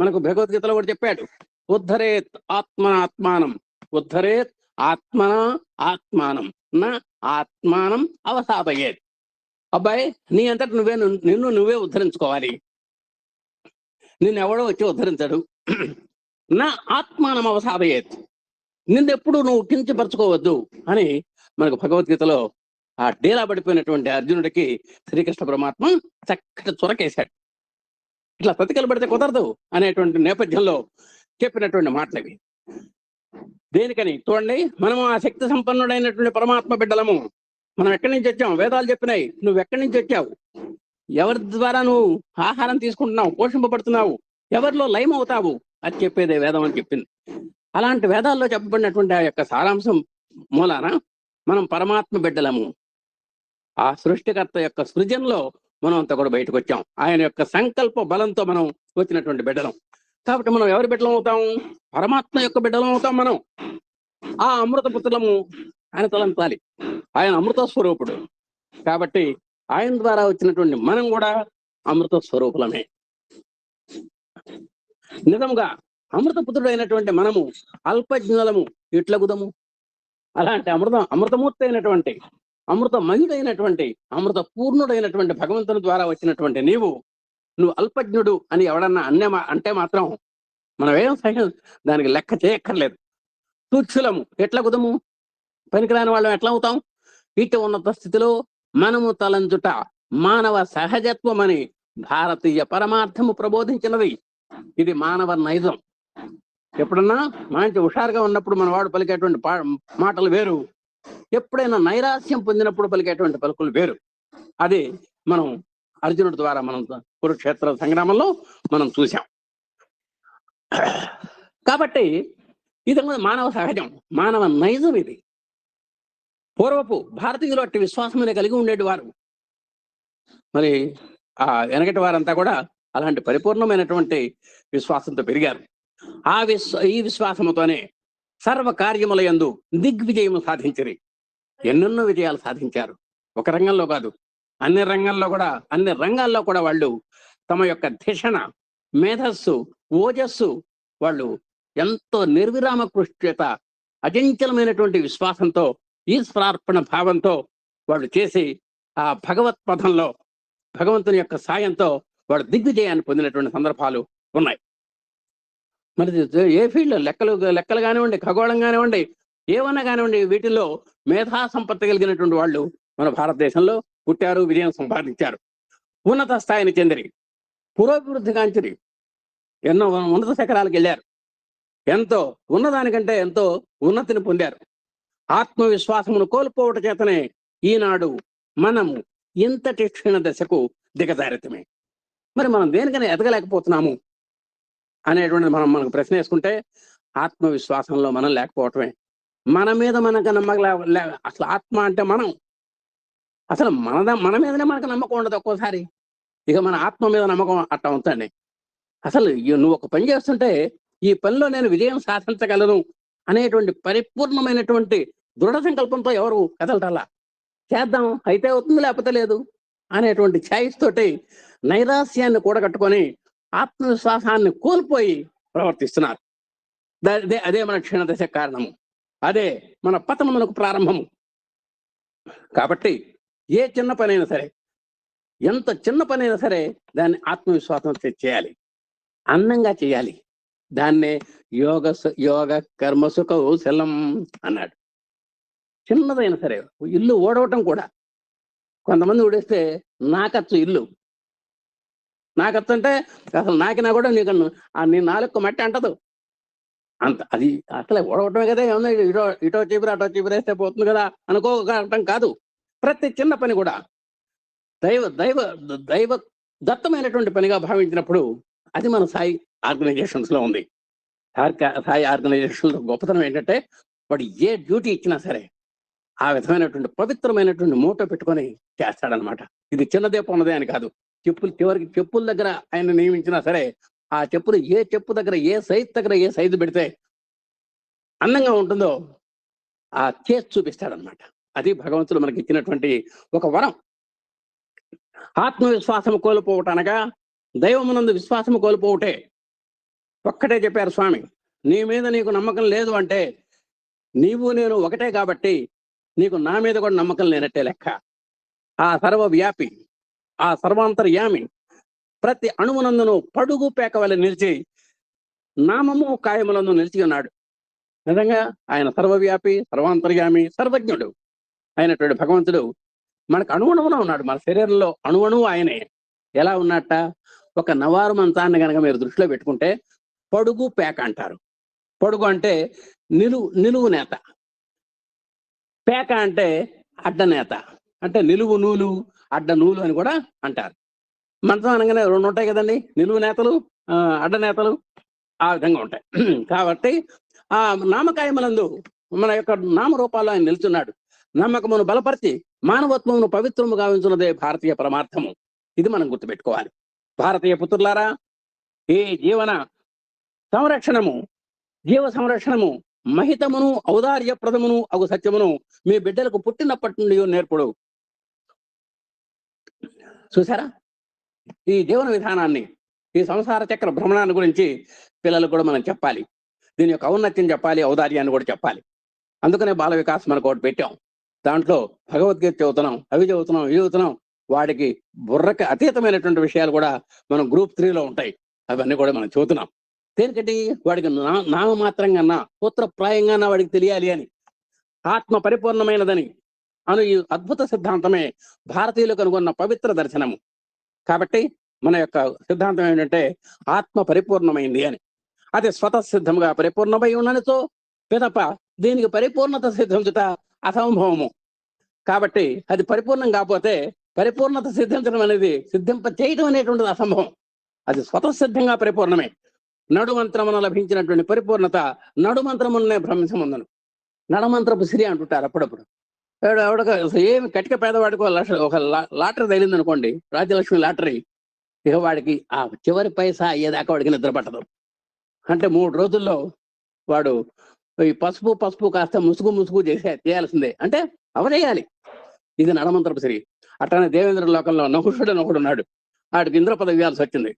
మనకు భగవద్గీతలో కూడా చెప్పాడు, ఉద్ధరేత్ ఆత్మనాత్మానం, ఉద్ధరేత్ ఆత్మన ఆత్మానం నా ఆత్మానం అవసాదయేత్. అబ్బాయి, నీ అంతటి నిన్ను నువ్వే ఉద్ధరించుకోవాలి, నిన్నెవడో వచ్చి ఉద్ధరించడు. నా ఆత్మానం అవసాదయేత్, నిన్నెప్పుడు నువ్వు కించపరచుకోవద్దు అని మనకు భగవద్గీతలో ఆ డేలా పడిపోయినటువంటి అర్జునుడికి శ్రీకృష్ణ పరమాత్మ చక్కటి చొరకేశాడు. ఇట్లా ప్రతికలు పడితే కుదరదు అనేటువంటి నేపథ్యంలో చెప్పినటువంటి మాటలవి. దేనికని చూడండి, మనము ఆ శక్తి సంపన్నుడైనటువంటి పరమాత్మ బిడ్డలము. మనం ఎక్కడి నుంచి వచ్చాం? వేదాలు చెప్పినాయి. నువ్వు ఎక్కడి నుంచి వచ్చావు? ఎవరి ద్వారా నువ్వు ఆహారం తీసుకుంటున్నావు, పోషింపబడుతున్నావు, ఎవరిలో లయం అవుతావు అది చెప్పేదే వేదం అని చెప్పింది. అలాంటి వేదాల్లో చెప్పబడినటువంటి ఆ యొక్క సారాంశం మూలాన మనం పరమాత్మ బిడ్డలము. ఆ సృష్టికర్త యొక్క సృజనలో మనం అంతా కూడా బయటకు వచ్చాం. ఆయన యొక్క సంకల్ప బలంతో మనం వచ్చినటువంటి బిడ్డలం. కాబట్టి మనం ఎవరి బిడ్డలం అవుతాం? పరమాత్మ యొక్క బిడ్డలం అవుతాం మనం. ఆ అమృత పుత్రులము ఆయన తలంపాలి. ఆయన అమృత స్వరూపుడు. కాబట్టి ఆయన ద్వారా వచ్చినటువంటి మనం కూడా అమృత స్వరూపులమే. నిజంగా అమృతపుత్రుడు అయినటువంటి మనము అల్పజ్ఞులము ఎట్లగుదము? అలాంటి అమృతమూర్తి అయినటువంటి, అమృతమయుడైనటువంటి, అమృత పూర్ణుడైనటువంటి భగవంతుని ద్వారా వచ్చినటువంటి నువ్వు అల్పజ్ఞుడు అని ఎవడన్నా అంటే మాత్రం మనం ఏం దానికి లెక్క చేయక్కర్లేదు. తుచ్చులము ఎట్లగుదము? పనికిరాని వాళ్ళం ఎట్లా అవుతాం? ఇటు ఉన్నత స్థితిలో మనము తలంచుట మానవ సహజత్వం అని భారతీయ పరమార్థము ప్రబోధించినది. ఇది మానవ నైజం. ఎప్పుడన్నా మంచి హుషారుగా ఉన్నప్పుడు మన వాడు పలికేటువంటి మాటలు వేరు, ఎప్పుడైనా నైరాస్యం పొందినప్పుడు పలికేటువంటి పలుకులు వేరు. అది మనం అర్జునుడి ద్వారా మనం కురుక్షేత్ర సంగ్రామంలో మనం చూసాం. కాబట్టి ఇది మానవ సహజం, మానవ నైజం. ఇది పూర్వపు భారతీయులు అట్టి విశ్వాసమనే కలిగి ఉండేటివారు. మరి ఆ వెనకటి వారంతా కూడా అలాంటి పరిపూర్ణమైనటువంటి విశ్వాసంతో పెరిగారు. ఈ విశ్వాసముతోనే సర్వ కార్యముల యందు దిగ్విజయము సాధించిరి. ఎన్నెన్నో విజయాలు సాధించారు. ఒక రంగంలో కాదు, అన్ని రంగాల్లో కూడా వాళ్ళు తమ యొక్క ధిషణ, మేధస్సు, ఓజస్సు వాళ్ళు ఎంతో నిర్విరామ కృషి చేత అచంచలమైనటువంటి విశ్వాసంతో, ఈశ్వరార్పణ భావంతో వాళ్ళు చేసి ఆ భగవత్ పథంలో భగవంతుని యొక్క సాయంతో వాడు దిగ్విజయాన్ని పొందినటువంటి సందర్భాలు ఉన్నాయి. మరి ఏ ఫీల్డ్, లెక్కలు కానివ్వండి, ఖగోళం కానివ్వండి, ఏమన్నా కానివ్వండి, వీటిల్లో మేధా సంపత్తి కలిగినటువంటి వాళ్ళు మన భారతదేశంలో పుట్టారు, విజయం సంపాదించారు, ఉన్నత స్థాయిని చెందిరి, పురోభివృద్ధి కాంచిరి, ఎన్నో ఉన్నత శిఖరాలకు వెళ్ళారు, ఎంతో ఉన్నదానికంటే ఎంతో ఉన్నతిని పొందారు. ఆత్మవిశ్వాసమును కోల్పోవట చేతనే ఈనాడు మనము ఇంతటి క్షీణ దశకు దిగజారితమే. మరి మనం దేనికైనా ఎదగలేకపోతున్నాము అనేటువంటిది మనకు ప్రశ్న వేసుకుంటే, ఆత్మవిశ్వాసంలో మనం లేకపోవటమే. మన మీద మనకు నమ్మకం అసలు ఆత్మ అంటే మనం అసలు మన మీదనే మనకు నమ్మకం ఉండదు ఒక్కోసారి. ఇక మన ఆత్మ మీద నమ్మకం అట్లా ఉందండి. అసలు నువ్వు ఒక పని చేస్తుంటే ఈ పనిలో నేను విజయం సాధించగలను అనేటువంటి పరిపూర్ణమైనటువంటి దృఢ సంకల్పంతో ఎవరు కదలటల్లా. చేద్దాం, అయితే అవుతుంది, లేకపోతే లేదు అనేటువంటి ఛాయిస్ తోటి నైరాస్యాన్ని కూడగట్టుకొని ఆత్మవిశ్వాసాన్ని కోల్పోయి ప్రవర్తిస్తున్నారు. అదే మన క్షీణదశ కారణము, అదే మన పతనమునకు ప్రారంభము. కాబట్టి ఏ చిన్న పనైనా సరే, ఎంత చిన్న పనైనా సరే దాన్ని ఆత్మవిశ్వాసం చేయాలి, అందంగా చేయాలి. దాన్నే యోగ కర్మసు కౌశలం అన్నాడు. చిన్నదైనా సరే, ఇల్లు ఓడవటం కూడా కొంతమంది ఊడేస్తే నాకచ్చు ఇల్లు. నాకచ్చు అంటే అసలు నాకినా కూడా నీకు నీ నాలుగు మట్టి అంటదు. అంత అది అసలే ఓడవటమే కదా, ఏమన్నా ఇటో చీపురు అటో చీపురేస్తే పోతుంది కదా అనుకోవటం కాదు. ప్రతి చిన్న పని కూడా దైవ దైవ దైవ దత్తమైనటువంటి పనిగా భావించినప్పుడు అది మన సాయి ఆర్గనైజేషన్స్ లో ఉంది. సాయి ఆర్గనైజేషన్స్ గొప్పతనం ఏంటంటే వాడు ఏ డ్యూటీ ఇచ్చినా సరే ఆ విధమైనటువంటి పవిత్రమైనటువంటి మూట పెట్టుకొని చేస్తాడనమాట. ఇది చిన్నదే పొన్నదే అని కాదు. చెప్పులు చివరికి చెప్పుల దగ్గర ఆయన నియమించినా సరే ఆ చెప్పులు ఏ చెప్పు దగ్గర ఏ సైజు దగ్గర ఏ సైజు పెడితే అందంగా ఉంటుందో ఆ చేసి చూపిస్తాడనమాట. అది భగవంతుడు మనకి ఇచ్చినటువంటి ఒక వరం. ఆత్మవిశ్వాసము కోల్పోవటనగా దైవమునందు విశ్వాసము కోల్పోవటే. ఒక్కటే చెప్పారు స్వామి, నీ మీద నీకు నమ్మకం లేదు అంటే నీవు నేను ఒకటే కాబట్టి నీకు నా మీద కూడా నమ్మకం లేనట్టే లెక్క. ఆ సర్వవ్యాపి, ఆ సర్వాంతర్యామి ప్రతి అణువునందును పడుగు పేక వల్ల నిలిచి నామము కాయములందు నిలిచి ఉన్నాడు. నిజంగా ఆయన సర్వవ్యాపి, సర్వాంతర్యామి, సర్వజ్ఞుడు అయినటువంటి భగవంతుడు మనకు అణువణువున ఉన్నాడు. మన శరీరంలో అణువణువు ఆయనే. ఎలా ఉన్నట్ట? ఒక నవారు మంచాన్ని కనుక మీరు దృష్టిలో పెట్టుకుంటే పడుగు పేక అంటారు. పొడుగు అంటే నిలువు నేత, పేక అంటే అడ్డ నేత, అంటే నిలువు నూలు అడ్డ నూలు అని కూడా అంటారు. మంచం అనగానే రెండు ఉంటాయి కదండి, నిలువు నేతలు అడ్డ నేతలు, ఆ విధంగా ఉంటాయి. కాబట్టి ఆ నామకాయములందు మన యొక్క నామరూపాల్లో ఆయన నిల్చున్నాడు. నమ్మకమును బలపరిచి మానవత్వమును పవిత్రము గావించున్నదే భారతీయ పరమార్థము. ఇది మనం గుర్తుపెట్టుకోవాలి. భారతీయ పుత్రులారా, ఈ జీవన సంరక్షణము, జీవ సంరక్షణము మహితమును ఔదార్యప్రదమును అగు సత్యమును మీ బిడ్డలకు పుట్టినప్పటి నుండి నేర్పుడు. చూసారా? ఈ జీవన విధానాన్ని, ఈ సంసార చక్ర భ్రమణాన్ని గురించి పిల్లలకు కూడా మనం చెప్పాలి. దీని యొక్క ఔన్నత్యం చెప్పాలి, ఔదార్యాన్ని కూడా చెప్పాలి. అందుకనే బాల వికాస్ మనకు ఒకటి పెట్టాం. దాంట్లో భగవద్గీత చదువుతున్నాం, అవి చదువుతున్నాం, ఇవి చదువుతున్నాం. వాడికి బుర్రకి అతీతమైనటువంటి విషయాలు కూడా మనం గ్రూప్ 3లో ఉంటాయి. అవన్నీ కూడా మనం చదువుతున్నాం. దేనికంటే వాడికి నామమాత్రంగా సూత్రప్రాయంగా వాడికి తెలియాలి అని, ఆత్మ పరిపూర్ణమైనదని అను ఈ అద్భుత సిద్ధాంతమే భారతీయులకు అనుకున్న పవిత్ర దర్శనము. కాబట్టి మన యొక్క సిద్ధాంతం ఏంటంటే ఆత్మ పరిపూర్ణమైంది అని. అది స్వతసిద్ధంగా పరిపూర్ణమై ఉన్ననితో పిదప దీనికి పరిపూర్ణత సిద్ధించుట అసంభవము. కాబట్టి అది పరిపూర్ణం కాకపోతే పరిపూర్ణత సిద్ధించడం అనేది, సిద్ధింప చేయడం అనేటువంటిది అసంభవం. అది స్వతసిద్ధంగా పరిపూర్ణమే. నడుమంత్రమున లభించినటువంటి పరిపూర్ణత నడుమంత్రమునే భ్రమించముందను. నడమంత్రపు సిరి అంటుంటారు అప్పుడప్పుడు. ఏమి కటిక పేదవాడికి ఒక లాటరీ తగిలింది అనుకోండి, రాజ్యలక్ష్మి లాటరీ, ఇక వాడికి ఆ చివరి పైసా అయ్యేదాకా వాడికి నిద్ర పట్టదు. అంటే 3 రోజుల్లో వాడు ఈ పసుపు కాస్త ముసుగు చేయాల్సిందే, అంటే అవచేయాలి. ఇది నడమంత్రపు సిరి. అట్లానే దేవేంద్ర లోకంలో నహుషుడు అని ఒకడు ఉన్నాడు. వాడికి ఇంద్ర పదవి ఇవ్వాల్సి వచ్చింది.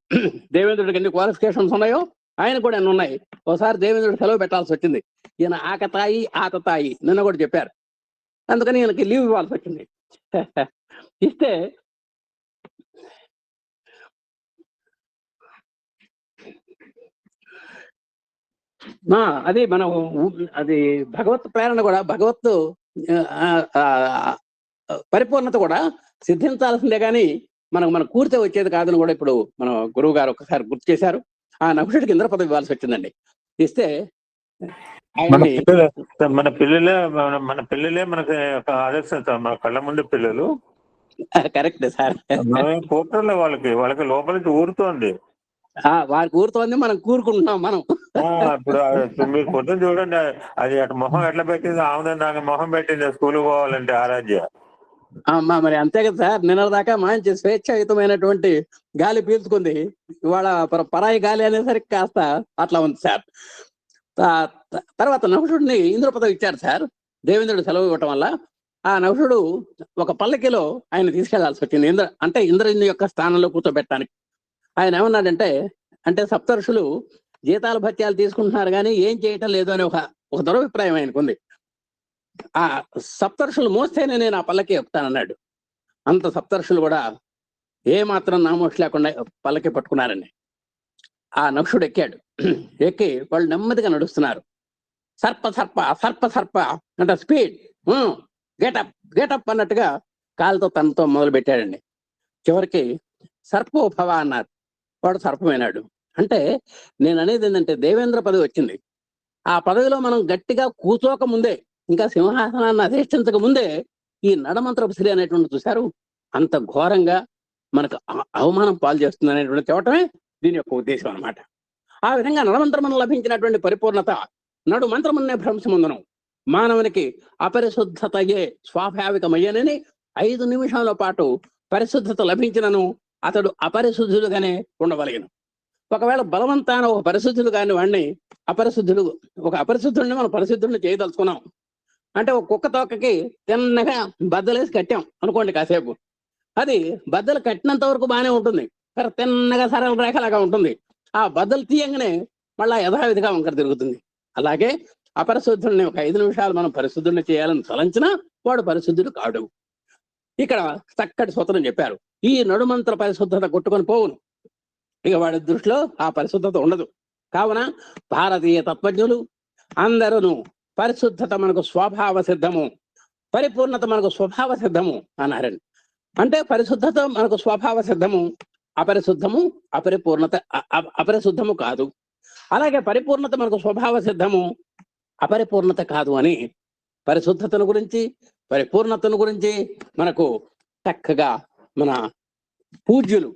దేవేంద్రుడికి ఎన్ని క్వాలిఫికేషన్స్ ఉన్నాయో ఆయన కూడా ఎన్ని ఉన్నాయి. ఒకసారి దేవేంద్రుడు సెలవు పెట్టాల్సి వచ్చింది. ఈయన ఆకతాయి ఆతతాయి నిన్న కూడా చెప్పారు. అందుకని ఈయనకి లీవ్ ఇవ్వాల్సి వచ్చింది. ఇస్తే అది మనం అది భగవత్ ప్రేరణ కూడా, భగవత్ పరిపూర్ణత కూడా సిద్ధించాల్సిందే కానీ మన కూర్చో వచ్చేది కాదని కూడా ఇప్పుడు మన గురువు గారు ఒకసారి గుర్తు చేశారు. ఆ నకుషుడికి ఇంద్ర పదవి ఇవ్వాల్సి వచ్చిందండి. ఇస్తే మన పిల్లలే మనకి ఆదర్శం. మన కళ్ళ ముందు పిల్లలు. Correct sir. కోటర్లో వాళ్ళకి లోపలికి ఊరుతోంది, వారికి ఊరుతోంది, మనం కూరుకుంటున్నాం. మనం ఇప్పుడు మీరు పొద్దున్న చూడండి, అది అటు మొహం ఎట్లా పెట్టింది, ఆమె నాకు మొహం పెట్టింది స్కూల్ పోవాలంటే ఆరాధ్య. మరి అంతే కదా సార్. నిన్నటిదాకా మంచి స్వేచ్ఛాయుతమైనటువంటి గాలి పీల్చుకుంది, ఇవాళ పరాయి గాలి అనేసరికి కాస్త అట్లా ఉంది సార్. తర్వాత నకుషుడిని ఇంద్ర పదవి ఇచ్చారు సార్. దేవేంద్రుడు సెలవు ఇవ్వటం వల్ల ఆ నకుషుడు ఒక పల్లకిలో ఆయన తీసుకెళ్లాల్సి వచ్చింది. ఇంద్రుని యొక్క స్థానంలో కూర్చోబెట్టడానికి. ఆయన ఏమన్నాడంటే, అంటే సప్తర్షులు జీతాలు భత్యాలు తీసుకుంటున్నారు కానీ ఏం చేయటం లేదు అని ఒక దురభిప్రాయం ఆయనకుంది. ఆ సప్తర్షులు మోస్తేనే నేను ఆ పల్లకి ఎక్కుతానన్నాడు. అంత సప్తర్షులు కూడా ఏ మాత్రం నామోషి లేకుండా పల్లకి పట్టుకున్నారండి. ఆ నకుషుడు ఎక్కాడు. ఎక్కి వాళ్ళు నెమ్మదిగా నడుస్తున్నారు. సర్ప సర్ప సర్ప సర్ప అంటే స్పీడ్, గెటప్ అన్నట్టుగా కాలుతో తనతో మొదలు పెట్టాడండి. చివరికి సర్పోభవ అన్నారు. వాడు సర్పమైనాడు. అంటే నేను అనేది ఏంటంటే దేవేంద్ర పదవి వచ్చింది. ఆ పదవిలో మనం గట్టిగా కూర్చోక ముందే, ఇంకా సింహాసనాన్ని అధిష్ఠించక ముందే ఈ నడమంత్రపు స్త్రీ అనేటువంటి చూశారు అంత ఘోరంగా మనకు అవమానం పాలు చేస్తుంది అనేటువంటి చెప్పటమే దీని యొక్క ఉద్దేశం అన్నమాట. ఆ విధంగా నడమంత్రమును లభించినటువంటి పరిపూర్ణత నడు మంత్రమున్నే భ్రంశముందును మానవునికి అపరిశుద్ధతయే స్వాభావికమయ్యనని 5 నిమిషాల పాటు పరిశుద్ధత లభించినను అతడు అపరిశుద్ధుడుగానే ఉండవలెను. ఒకవేళ బలవంతాన ఒక పరిశుద్ధుడు కాని వాడిని ఒక అపరిశుద్ధుడిని మనం పరిశుద్ధుడిని చేయదలుచుకున్నాం అంటే, ఒక కుక్క తోకకి తిన్నగా బద్దలేసి కట్టాం అనుకోండి కాసేపు, అది బద్దలు కట్టినంత వరకు బాగానే ఉంటుంది, తిన్నగా సరళ రేఖలాగా ఉంటుంది. ఆ బద్దలు తీయంగానే మళ్ళా యథావిధిగా వంకర తిరుగుతుంది. అలాగే అపరిశుద్ధుడిని ఒక 5 నిమిషాలు మనం పరిశుద్ధుడిని చేయాలని తలంచినా వాడు పరిశుద్ధుడు కాడు. ఇక్కడ చక్కటి సూత్రం చెప్పారు. ఈ నడుమంత్ర పరిశుద్ధత కొట్టుకొని పోవును, ఇక వాడి దృష్టిలో ఆ పరిశుద్ధత ఉండదు. కావున భారతీయ తత్వజ్ఞులు అందరూ పరిశుద్ధత మనకు స్వభావ సిద్ధము, పరిపూర్ణత మనకు స్వభావ సిద్ధము అన్నారండి. అంటే పరిశుద్ధత మనకు స్వభావ సిద్ధము, అపరిశుద్ధము కాదు. అలాగే పరిపూర్ణత మనకు స్వభావ సిద్ధము, అపరిపూర్ణత కాదు అని పరిశుద్ధతను గురించి పరిపూర్ణతను గురించి మనకు చక్కగా మన పూజ్యులు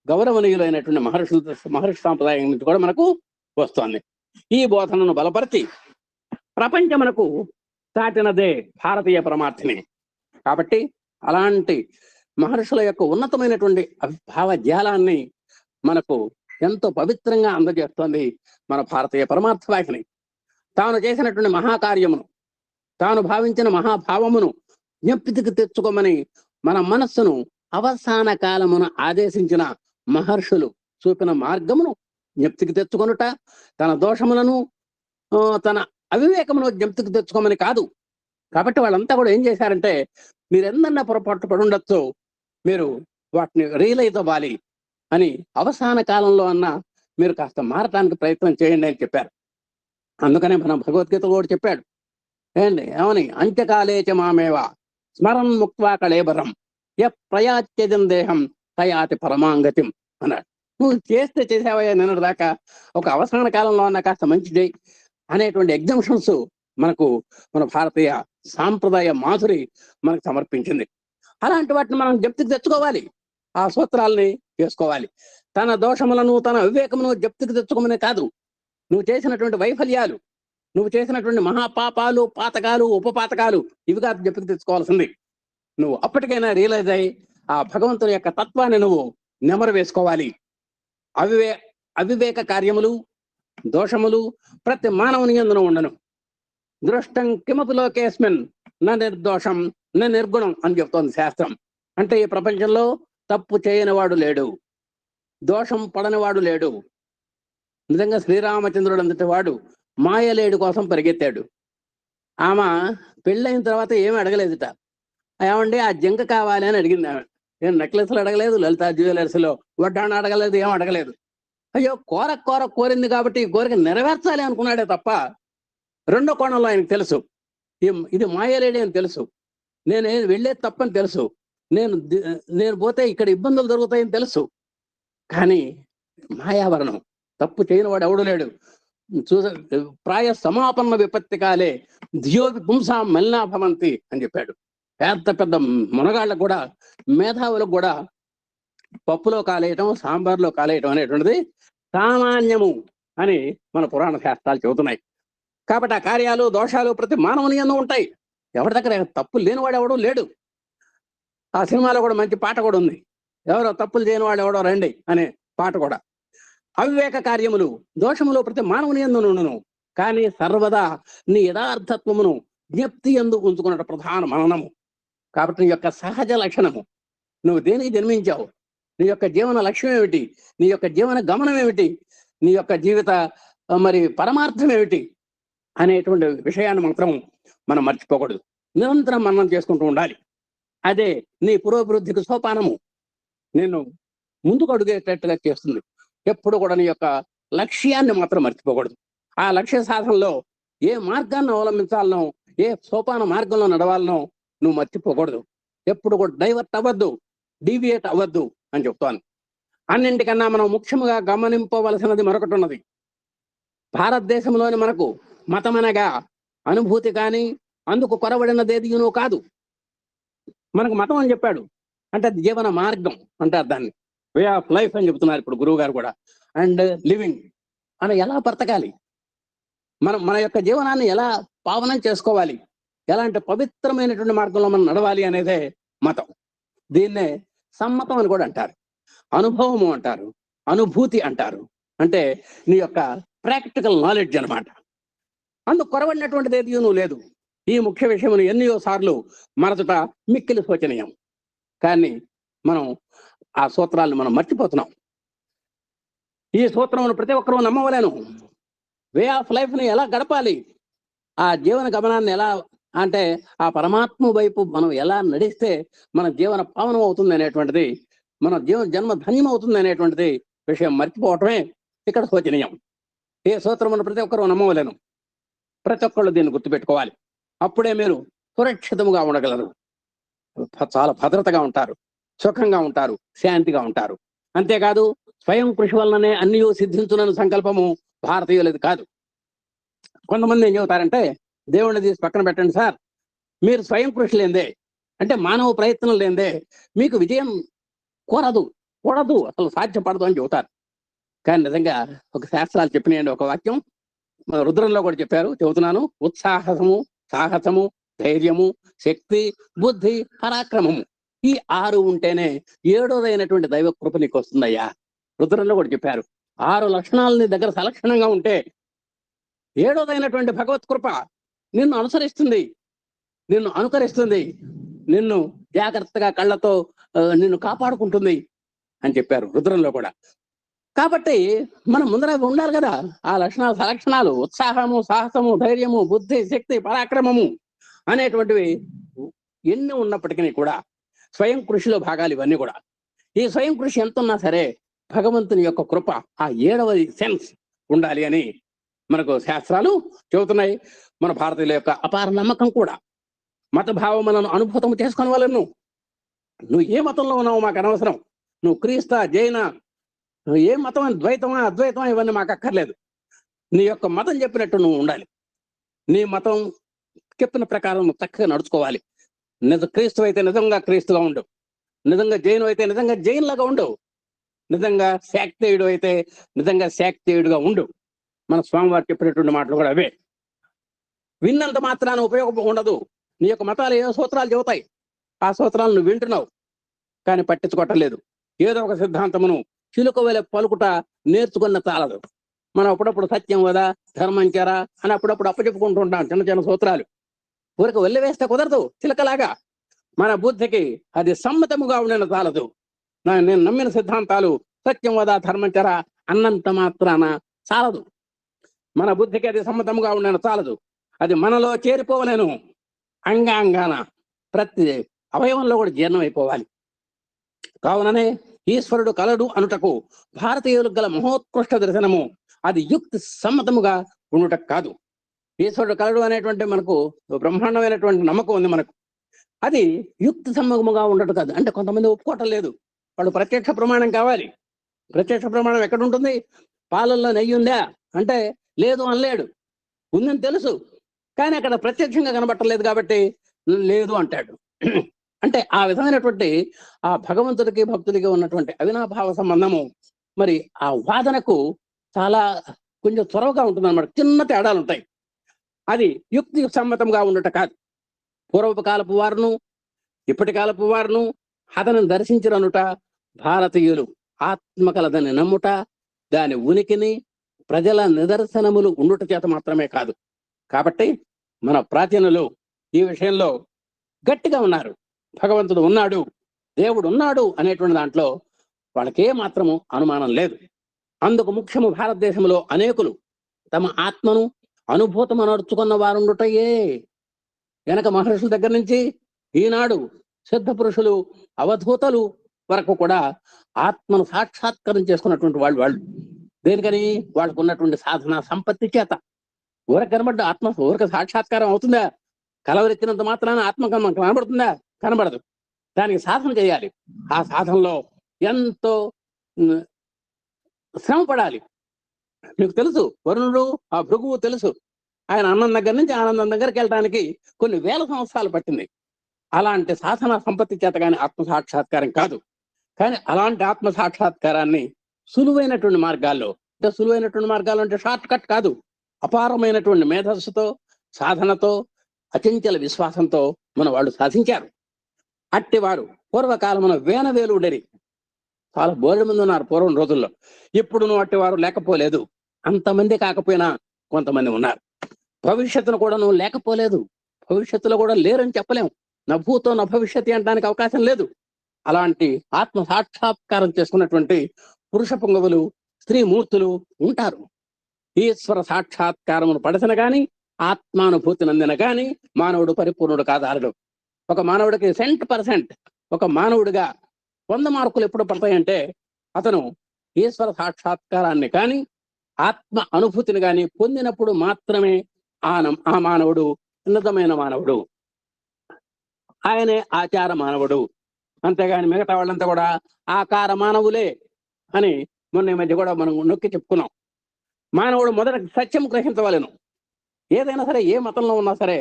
గౌరవనీయులైనటువంటి మహర్షి సాంప్రదాయం నుంచి కూడా మనకు వస్తోంది. ఈ బోధనను బలపరిచి ప్రపంచమునకు చాటినదే భారతీయ పరమార్థిని. కాబట్టి అలాంటి మహర్షుల యొక్క ఉన్నతమైనటువంటి భావజాలాన్ని మనకు ఎంతో పవిత్రంగా అందజేస్తోంది మన భారతీయ పరమార్థ వాహిని. తాను చేసినటువంటి మహాకార్యమును, తాను భావించిన మహాభావమును జ్ఞప్తికి తెచ్చుకోమని మన మనస్సును అవసాన కాలమును ఆదేశించిన మహర్షులు చూపిన మార్గమును జ్ఞప్తికి తెచ్చుకొనుట, తన దోషములను తన అవివేకమును జ్ఞప్తికి తెచ్చుకోమని కాదు. కాబట్టి వాళ్ళంతా కూడా ఏం చేశారంటే, మీరు ఎందన్నా పొరపాటు పడి ఉండొచ్చు, మీరు వాటిని రియలైజ్ అవ్వాలి అని అవసాన కాలంలో అన్న మీరు కాస్త మారటానికి ప్రయత్నం చేయండి అని చెప్పారు. అందుకనే మన భగవద్గీత కూడా చెప్పాడు ఏండి, ఏమని, అంత్యకాలేచ మామేవ స్మరన్ ముక్త్వా కళేబరం ప్రయాత్యజం దేహం తయాతి పరమాంగతిం అన్నాడు. నువ్వు చేసావయ్యా నిన్నటి దాకా, ఒక అవసాన కాలంలో అన్న కాస్త మంచిది అనేటువంటి ఎగ్జంప్షన్స్ మనకు మన భారతీయ సాంప్రదాయ మాధురి మనకు సమర్పించింది. అలాంటి వాటిని మనం జప్తికి తెచ్చుకోవాలి, ఆ సూత్రాలని చేసుకోవాలి. తన దోషములను తన వివేకమును జప్తికి తెచ్చుకోమనే కాదు, నువ్వు చేసినటువంటి వైఫల్యాలు, నువ్వు చేసినటువంటి మహాపాపాలు, పాతకాలు, ఉపపాతకాలు ఇవి కాదు జప్తికి తెచ్చుకోవాల్సింది. నువ్వు అప్పటికైనా రియలైజ్ అయ్యి ఆ భగవంతుని యొక్క తత్వాన్ని నువ్వు నెమరు వేసుకోవాలి. అవివేక కార్యములు, దోషములు ప్రతి మానవుని యందున ఉండను. దృష్టం కిమపి లోకేస్మిన్ న నిర్దోషం న నిర్గుణం అని చెప్తోంది శాస్త్రం. అంటే ఈ ప్రపంచంలో తప్పు చేయని వాడు లేడు, దోషం పడని వాడు లేడు. నిజంగా శ్రీరామచంద్రుడు అంతటి వాడు మాయలేడు కోసం పరిగెత్తాడు. ఆమె పెళ్ళైన తర్వాత ఏమి అడగలేదుట, ఏమండి ఆ జింక కావాలి అని అడిగింది ఆమె. ఏం నెక్లెస్లు అడగలేదు, లలిత జ్యువెలర్స్ లో వడ్డాను అడగలేదు, ఏం అడగలేదు. అయ్యో కోరింది కాబట్టి ఈ కోరిక నెరవేర్చాలి అనుకున్నాడే తప్ప రెండో కోణంలో ఆయనకు తెలుసు, ఇది మాయలేడి అని తెలుసు, నేను వెళ్ళేది తప్పని తెలుసు, నేను పోతే ఇక్కడ ఇబ్బందులు జరుగుతాయని తెలుసు. కానీ మాయావరణం, తప్పు చేయని వాడు ఎవడు లేడు. ప్రాయ సమాపన్న విపత్తి కాలే ధియోపి పుంసాం మలినా భవంతి అని చెప్పాడు. పెద్ద పెద్ద మునగాళ్ళకు కూడా, మేధావులకు కూడా పప్పులో కాలేయటం, సాంబార్లో కాలేయటం అనేటువంటిది సామాన్యము అని మన పురాణ శాస్త్రాలు చెబుతున్నాయి. కాబట్టి ఆ కార్యాలు, దోషాలు ప్రతి మానవుని యందు ఉంటాయి. ఎవరి దగ్గర తప్పు లేనివాడు ఎవడో లేడు. ఆ సినిమాలో కూడా మంచి పాట కూడా ఉంది, ఎవరో తప్పులు చేయనివాడు ఎవడో రండి అనే పాట కూడా. అవివేక కార్యములు, దోషములు ప్రతి మానవుని యందు నుండును, కానీ సర్వదా నీ యథార్థత్వమును జ్ఞప్తి యందు ఉంచుకున్న ప్రధాన మననము. కాబట్టి నీ యొక్క సహజ లక్షణము, నువ్వు దేనికి జన్మించావు, నీ యొక్క జీవన లక్ష్యం ఏమిటి, నీ యొక్క జీవన గమనం ఏమిటి, నీ యొక్క జీవిత మరి పరమార్థం ఏమిటి అనేటువంటి విషయాన్ని మాత్రం మనం మర్చిపోకూడదు. నిరంతరం మననం చేసుకుంటూ ఉండాలి. అదే నీ పురోభివృద్ధికి సోపానము, నిన్ను ముందుకు అడుగేటట్టుగా చేస్తుంది. ఎప్పుడు కూడా నీ యొక్క లక్ష్యాన్ని మాత్రం మర్చిపోకూడదు. ఆ లక్ష్య సాధనలో ఏ మార్గాన్ని అవలంబించాలనో, ఏ సోపాన మార్గంలో నడవాలనో నువ్వు మర్చిపోకూడదు. ఎప్పుడు కూడా డైవర్ట్ అవ్వద్దు, డీవియేట్ అవ్వద్దు అని చెప్తాను. అన్నింటికన్నా మనం ముఖ్యంగా గమనింపవలసినది మరొకటి ఉన్నది. భారతదేశంలోని మనకు మతం అనగా అనుభూతి కానీ అందుకు కొరబడినదేదియునో కాదు. మనకు మతం అని చెప్పాడు అంటే అది జీవన మార్గం అంటారు దాన్ని, వే ఆఫ్ లైఫ్ అని చెప్తున్నారు ఇప్పుడు గురువు గారు కూడా. అండ్ లివింగ్ అని ఎలా బ్రతకాలి, మనం మన యొక్క జీవనాన్ని ఎలా పావనం చేసుకోవాలి, ఎలాంటి పవిత్రమైనటువంటి మార్గంలో మనం నడవాలి అనేదే మతం. దీన్నే సమ్మతం అని కూడా అంటారు, అనుభవము అంటారు, అనుభూతి అంటారు. అంటే నీ యొక్క ప్రాక్టికల్ నాలెడ్జ్ అనమాట. అందుకు కొరబడినటువంటిది ఏది నువ్వు లేదు. ఈ ముఖ్య విషయమును ఎన్నో సార్లు మనసుట మిక్కిలి శోచనీయం. కానీ మనం ఆ సూత్రాలను మనం మర్చిపోతున్నాం. ఈ సూత్రమును ప్రతి ఒక్కరూ నమ్మవలేను. వే ఆఫ్ లైఫ్ని ఎలా గడపాలి, ఆ జీవన గమనాన్ని ఎలా అంటే ఆ పరమాత్మ వైపు మనం ఎలా నడిస్తే మన జీవన పావనం అవుతుంది అనేటువంటిది, మన జన్మ ధన్యం అవుతుంది అనేటువంటిది విషయం మర్చిపోవటమే ఇక్కడ శోచనీయం. ఏ సూత్రమును ప్రతి ఒక్కరూ నమ్మవలేను. ప్రతి ఒక్కళ్ళు దీన్ని గుర్తుపెట్టుకోవాలి. అప్పుడే మీరు సురక్షితముగా ఉండగలరు, చాలా భద్రతగా ఉంటారు, సుఖంగా ఉంటారు, శాంతిగా ఉంటారు. అంతేకాదు స్వయం కృషి వలననే అన్నీ సిద్ధించునని సంకల్పము భారతీయులది కాదు. కొంతమంది ఏం చెబుతారంటే దేవుణ్ణి తీసి పక్కన పెట్టండి సార్, మీరు స్వయం కృషి లేదే అంటే మానవ ప్రయత్నం లేదే మీకు విజయం కూడదు, అసలు సాధ్యపడదు అని చెబుతారు. కానీ నిజంగా ఒక శాస్త్రాలు చెప్పినాయండి ఒక వాక్యం, మన రుద్రంలో కూడా చెప్పారు, చెబుతున్నాను. ఉత్సాహము, సాహసము, ధైర్యము, శక్తి, బుద్ధి, పరాక్రమము, ఈ 6 ఉంటేనే 7వదైనటువంటి దైవ కృప నీకు వస్తుందయ్యా. రుద్రంలో కూడా చెప్పారు. 6 లక్షణాలని దగ్గర సలక్షణంగా ఉంటే 7వదైనటువంటి భగవత్ కృప నిన్ను అనుసరిస్తుంది, నిన్ను అనుకరిస్తుంది, నిన్ను జాగ్రత్తగా కళ్ళతో నిన్ను కాపాడుకుంటుంది అని చెప్పారు రుద్రంలో కూడా. కాబట్టి మనం ముందర ఉండాలి కదా ఆ లక్షణాలు, సలక్షణాలు, ఉత్సాహము, సాహసము, ధైర్యము, బుద్ధి, శక్తి, పరాక్రమము అనేటువంటివి ఎన్ని ఉన్నప్పటికీ కూడా స్వయం కృషిలో భాగాలు ఇవన్నీ కూడా. ఈ స్వయం కృషి ఎంత ఉన్నా సరే భగవంతుని యొక్క కృప ఆ 7వది సెన్స్ ఉండాలి అని మనకు శాస్త్రాలు చెబుతున్నాయి. మన భారతీయుల యొక్క అపార నమ్మకం కూడా. మత భావములను అనుభూతం చేసుకునే వాళ్ళను, నువ్వు ఏ మతంలో ఉన్నావు మాకు అనవసరం, నువ్వు క్రీస్తా, జైన, నువ్వు ఏ మతం, ద్వైతమా అద్వైతమా ఇవన్నీ మాకు అక్కర్లేదు. నీ యొక్క మతం చెప్పినట్టు నువ్వు ఉండాలి, నీ మతం చెప్పిన ప్రకారం నువ్వు చక్కగా నడుచుకోవాలి. క్రీస్తు అయితే నిజంగా క్రీస్తుగా ఉండు, నిజంగా జైను అయితే నిజంగా జైన్లాగా ఉండు, నిజంగా శాక్తేయుడు అయితే నిజంగా శాక్తేయుడుగా ఉండు. మన స్వామివారు చెప్పినటువంటి మాటలు కూడా అవే. విన్నంత మాత్రాన ఉపయోగం ఉండదు. నీ యొక్క మతాలు ఏ సూత్రాలు చెబుతాయి, ఆ సూత్రాలు నువ్వు వింటున్నావు కానీ పట్టించుకోవటం లేదు. ఏదో ఒక సిద్ధాంతమును చిలుక వలె పలుకుట నేర్చుకున్న చాలదు. మనం అప్పుడప్పుడు సత్యం వదా, ధర్మం చెరా అని అప్పుడప్పుడు అప్పచెప్పుకుంటూ ఉంటాం చిన్న చిన్న సూత్రాలు. ఊరికి వెళ్ళి వేస్తే కుదరదు. చిలకలాగా మన బుద్ధికి అది సమ్మతముగా ఉండని చాలదు. నేను నమ్మిన సిద్ధాంతాలు సత్యం వదా, ధర్మం చెరా అన్నంత మాత్రాన చాలదు. మన బుద్ధికి అది సమ్మతముగా ఉండని చాలదు. అది మనలో చేరిపోవలేను, అంగాంగాన ప్రతి అవయవంలో కూడా జీర్ణం అయిపోవాలి. కావుననే ఈశ్వరుడు కలడు అనుటకు భారతీయులకు గల మహోత్కృష్ట దర్శనము అది యుక్తి సమ్మతముగా ఉండుట కాదు. ఈశ్వరుడు కలడు అనేటువంటి మనకు బ్రహ్మాండమైనటువంటి నమ్మకం ఉంది మనకు. అది యుక్తి సమ్మతముగా ఉండటం కాదు. అంటే కొంతమంది ఒప్పుకోవటం లేదు, వాళ్ళు ప్రత్యక్ష ప్రమాణం కావాలి. ప్రత్యక్ష ప్రమాణం ఎక్కడ ఉంటుంది? పాలల్లో నెయ్యి ఉందా అంటే లేదు అనలేడు, ఉందని తెలుసు కానీ అక్కడ ప్రత్యక్షంగా కనబట్టలేదు కాబట్టి లేదు అంటాడు. అంటే ఆ విధమైనటువంటి ఆ భగవంతుడికి భక్తుడికి ఉన్నటువంటి అవినాభావ సంబంధము మరి ఆ వాదనకు చాలా కొంచెం త్వరగా ఉంటుంది అన్నమాట. చిన్న తేడాలు ఉంటాయి. అది యుక్తి సమ్మతంగా ఉండట కాదు. పూర్వపు కాలపు వారును ఇప్పటి కాలపు వారును అతను దర్శించిననుట భారతీయులు ఆత్మకలదని నమ్ముట, దాని ఉనికిని ప్రజల నిదర్శనములు ఉండుట చేత మాత్రమే కాదు. కాబట్టి మన ప్రాచీనులు ఈ విషయంలో గట్టిగా ఉన్నారు. భగవంతుడు ఉన్నాడు, దేవుడు ఉన్నాడు అనేటువంటి దాంట్లో వాళ్ళకే మాత్రము అనుమానం లేదు. అందుకు ముఖ్యము భారతదేశంలో అనేకులు తమ ఆత్మను అనుభూతము నడుచుకున్న వారు ఉండుటయే. వెనక మహర్షుల దగ్గర నుంచి ఈనాడు సిద్ధ పురుషులు, అవధూతలు వరకు కూడా ఆత్మను సాక్షాత్కారం చేసుకున్నటువంటి వాళ్ళు. దేనికని? వాళ్ళకు ఉన్నటువంటి సాధన సంపత్తి చేత. ఊరకు కనబడ్డ ఆత్మ ఊరికి సాక్షాత్కారం అవుతుందా? కలవరెత్తినంత మాత్రాన ఆత్మ మనకు కనబడుతుందా? కనబడదు. దానికి సాధన చేయాలి. ఆ సాధనలో ఎంతో శ్రమ పడాలి. మీకు తెలుసు, వరుణుడు ఆ భృగువు తెలుసు, ఆయన అన్నం దగ్గర నుంచి ఆనందం దగ్గరికి వెళ్ళడానికి కొన్ని వేల సంవత్సరాలు పట్టింది. అలాంటి సాధన సంపత్తి చేత కానీ ఆత్మసాక్షాత్కారం కాదు. కానీ అలాంటి ఆత్మ సాక్షాత్కారాన్ని సులువైనటువంటి మార్గాల్లో, అంటే సులువైనటువంటి మార్గాలు అంటే షార్ట్ కట్ కాదు, అపారమైనటువంటి మేధస్సుతో, సాధనతో, అచంచల విశ్వాసంతో మన వాళ్ళు సాధించారు. అట్టివారు పూర్వకాలమున వేనవేలుడరి చాలా బోరెడు మంది ఉన్నారు పూర్వం రోజుల్లో. ఇప్పుడు నువ్వు అట్టివారు లేకపోలేదు. అంతమంది కాకపోయినా కొంతమంది ఉన్నారు. భవిష్యత్తును కూడా నువ్వు లేకపోలేదు, భవిష్యత్తులో కూడా లేరని చెప్పలేము. నభూతో నభవిష్యతి అనడానికి అవకాశం లేదు. అలాంటి ఆత్మ సాక్షాత్కారం చేసుకున్నటువంటి పురుష పుంగవులు, స్త్రీ మూర్తులు ఉంటారు. ఈశ్వర సాక్షాత్కారమును పడసిన గాని, ఆత్మానుభూతి నందిన గాని మానవుడు పరిపూర్ణుడు కాదాలడు. ఒక మానవుడికి 100% ఒక మానవుడిగా 100 మార్కులు ఎప్పుడు పడతాయంటే అతను ఈశ్వర సాక్షాత్కారాన్ని కానీ, ఆత్మ అనుభూతిని కానీ పొందినప్పుడు మాత్రమే ఆ మానవుడు ఉన్నతమైన మానవుడు, ఆయనే ఆచార మానవుడు. అంతేగాని మిగతా వాళ్ళంతా కూడా ఆకార మానవులే అని మొన్న ఈ మధ్య కూడా మనం నొక్కి చెప్పుకున్నాం. మానవుడు మొదట సత్యం గ్రహించవలెను. ఏదైనా సరే, ఏ మతంలో ఉన్నా సరే,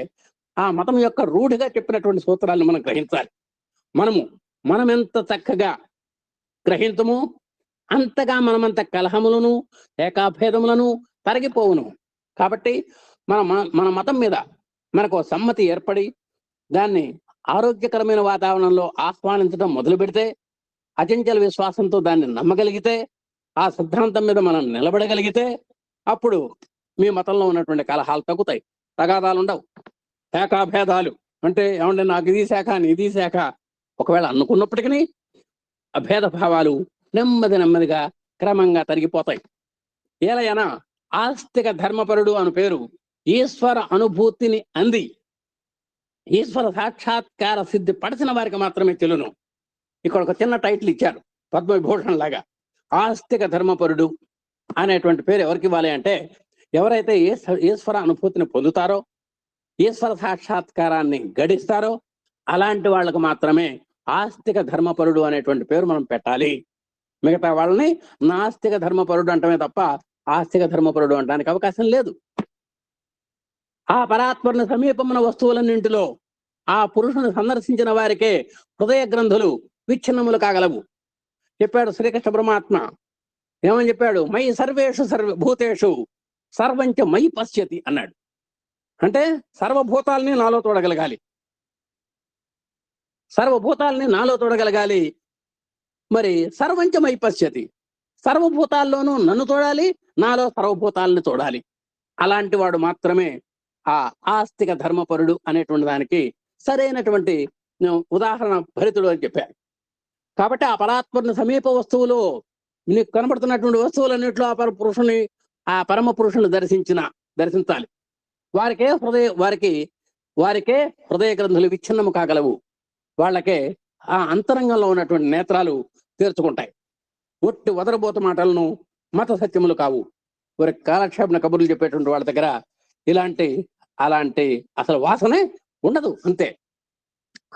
ఆ మతం యొక్క రూఢిగా చెప్పినటువంటి సూత్రాలను మనం గ్రహించాలి. మనం ఎంత చక్కగా గ్రహించము, అంతగా మనమంత కలహములను, ఏకాభేదములను తరిగిపోవును. కాబట్టి మన మతం మీద మనకు సమ్మతి ఏర్పడి దాన్ని ఆరోగ్యకరమైన వాతావరణంలో ఆహ్వానించడం మొదలు పెడితే, అచంచల విశ్వాసంతో దాన్ని నమ్మగలిగితే, ఆ సిద్ధాంతం మీద మనం నిలబడగలిగితే, అప్పుడు మీ మతంలో ఉన్నటువంటి కలహాలు తగ్గుతాయి, తగాదాలు ఉండవు. ఏకాభేదాలు అంటే ఏమంటే నాకు ఇది శాఖ ఇది శాఖ ఒకవేళ అనుకున్నప్పటికీ ఆ భేదభావాలు నెమ్మదిగా క్రమంగా తరిగిపోతాయి. ఏలైనా ఆస్తిక ధర్మపరుడు అను పేరు ఈశ్వర అనుభూతిని అంది ఈశ్వర సాక్షాత్కార సిద్ధి పడిచిన వారికి మాత్రమే తెలును. ఇక్కడ ఒక చిన్న టైటిల్ ఇచ్చారు, పద్మవిభూషణ్ లాగా. ఆస్తిక ధర్మపరుడు అనేటువంటి పేరు ఎవరికి ఇవ్వాలి అంటే, ఎవరైతే ఈశ్వర అనుభూతిని పొందుతారో, ఈశ్వర సాక్షాత్కారాన్ని గడిస్తారో అలాంటి వాళ్ళకు మాత్రమే ఆస్తిక ధర్మపరుడు అనేటువంటి పేరు మనం పెట్టాలి. మిగతా వాళ్ళని నాస్తిక ధర్మపరుడు అంటమే తప్ప ఆస్తిక ధర్మపరుడు అనడానికి అవకాశం లేదు. ఆ పరాత్మని సమీపమున వస్తువులన్నింటిలో ఆ పురుషుని సందర్శించిన వారికే హృదయ గ్రంథులు విచ్ఛిన్నములు కాగలవు చెప్పాడు శ్రీకృష్ణ పరమాత్మ. ఏమని చెప్పాడు? మై సర్వేషు భూతేషు సర్వంచ మై పశ్యతి అన్నాడు. అంటే సర్వభూతాలని నాలో తోడగలగాలి, సర్వభూతాలని నాలో తోడగలగాలి. మరి సర్వంచ మై పశ్యతి, సర్వభూతాల్లోనూ నన్ను తోడాలి, నాలో సర్వభూతాలని తోడాలి. అలాంటి వాడు మాత్రమే ఆ ఆస్తిక ధర్మపరుడు అనేటువంటి దానికి సరైనటువంటి ఉదాహరణ భరితుడు అని చెప్పారు. కాబట్టి ఆ పరాత్మని సమీప వస్తువులు, నీకు కనబడుతున్నటువంటి వస్తువులన్నింటిలో ఆ పురుషుని, ఆ పరమ పురుషుని దర్శించాలి. వారికే హృదయ గ్రంథులు విచ్ఛిన్నము కాగలవు. వాళ్ళకే ఆ అంతరంగంలో ఉన్నటువంటి నేత్రాలు తీర్చుకుంటాయి. ఒట్టి వదరబోత మాటలను మత సత్యములు కావు. వారి కాలక్షేపణ కబుర్లు చెప్పేటువంటి వాళ్ళ దగ్గర అలాంటి అసలు వాసనే ఉండదు. అంతే,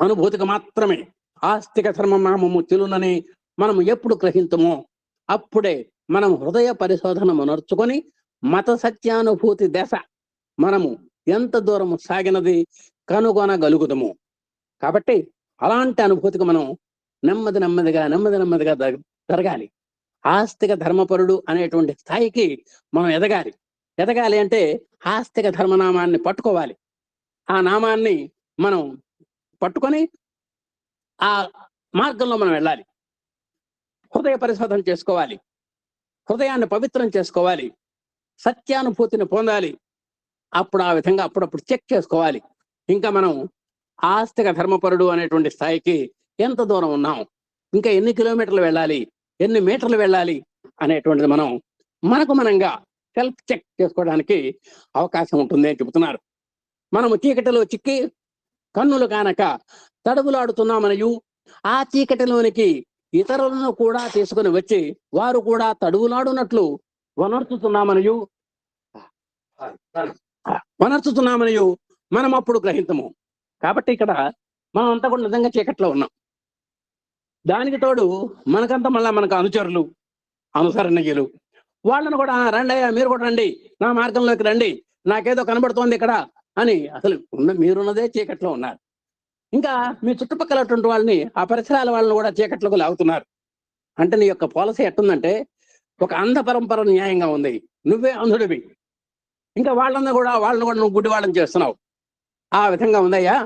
అనుభూతికి మాత్రమే. ఆస్తిక ధర్మనామము తెలునని మనం ఎప్పుడు గ్రహించమో అప్పుడే మనం హృదయ పరిశోధన నడుచుకొని మత సత్యానుభూతి దశ మనము ఎంత దూరం సాగినది కనుగొనగలుగుతాము. కాబట్టి అలాంటి అనుభూతికి మనం నెమ్మదిగా జరగాలి. ఆస్తిక ధర్మపరుడు అనేటువంటి స్థాయికి మనం ఎదగాలి అంటే ఆస్తిక ధర్మనామాన్ని పట్టుకోవాలి. ఆ నామాన్ని మనం పట్టుకొని ఆ మార్గంలో మనం వెళ్ళాలి. హృదయ పరిశోధన చేసుకోవాలి, హృదయాన్ని పవిత్రం చేసుకోవాలి, సత్యానుభూతిని పొందాలి. అప్పుడు ఆ విధంగా అప్పుడప్పుడు చెక్ చేసుకోవాలి. ఇంకా మనం ఆస్తిక ధర్మపరుడు అనేటువంటి స్థాయికి ఎంత దూరం ఉన్నాం, ఇంకా ఎన్ని కిలోమీటర్లు వెళ్ళాలి, ఎన్ని మీటర్లు వెళ్ళాలి అనేటువంటిది మనంగా సెల్ఫ్ చెక్ చేసుకోవడానికి అవకాశం ఉంటుంది అని చెబుతున్నారు. మనము చీకటిలో చిక్కి కన్నులు కానక తడువులాడుతున్నామనియు, ఆ చీకటిలోనికి ఇతరులను కూడా తీసుకుని వచ్చి వారు కూడా తడువులాడునట్లు వనర్చుతున్నామనియు మనం అప్పుడు గ్రహించము. కాబట్టి ఇక్కడ మనం అంతా కూడా నిజంగా చీకట్లో ఉన్నాం. దానికి తోడు మనకంతా మళ్ళా మనకు అనుచరులు, అనుసరణీయులు, వాళ్ళను కూడా రండి అయ్యా, మీరు కూడా రండి, నా మార్గంలోకి రండి, నాకేదో కనబడుతోంది ఇక్కడ అని. అసలు మీరున్నదే చీకట్లో ఉన్నారు. ఇంకా మీ చుట్టుపక్కలటువంటి వాళ్ళని, ఆ పరిసరాల వాళ్ళని కూడా చీకట్లోకి లాగుతున్నారు. అంటే నీ యొక్క పాలసీ ఎట్టుందంటే ఒక అంధ పరంపర న్యాయంగా ఉంది. నువ్వే అంధుడివి, ఇంకా వాళ్ళని కూడా నువ్వు గుడ్డి వాళ్ళని చేస్తున్నావు. ఆ విధంగా ఉందయ్యా.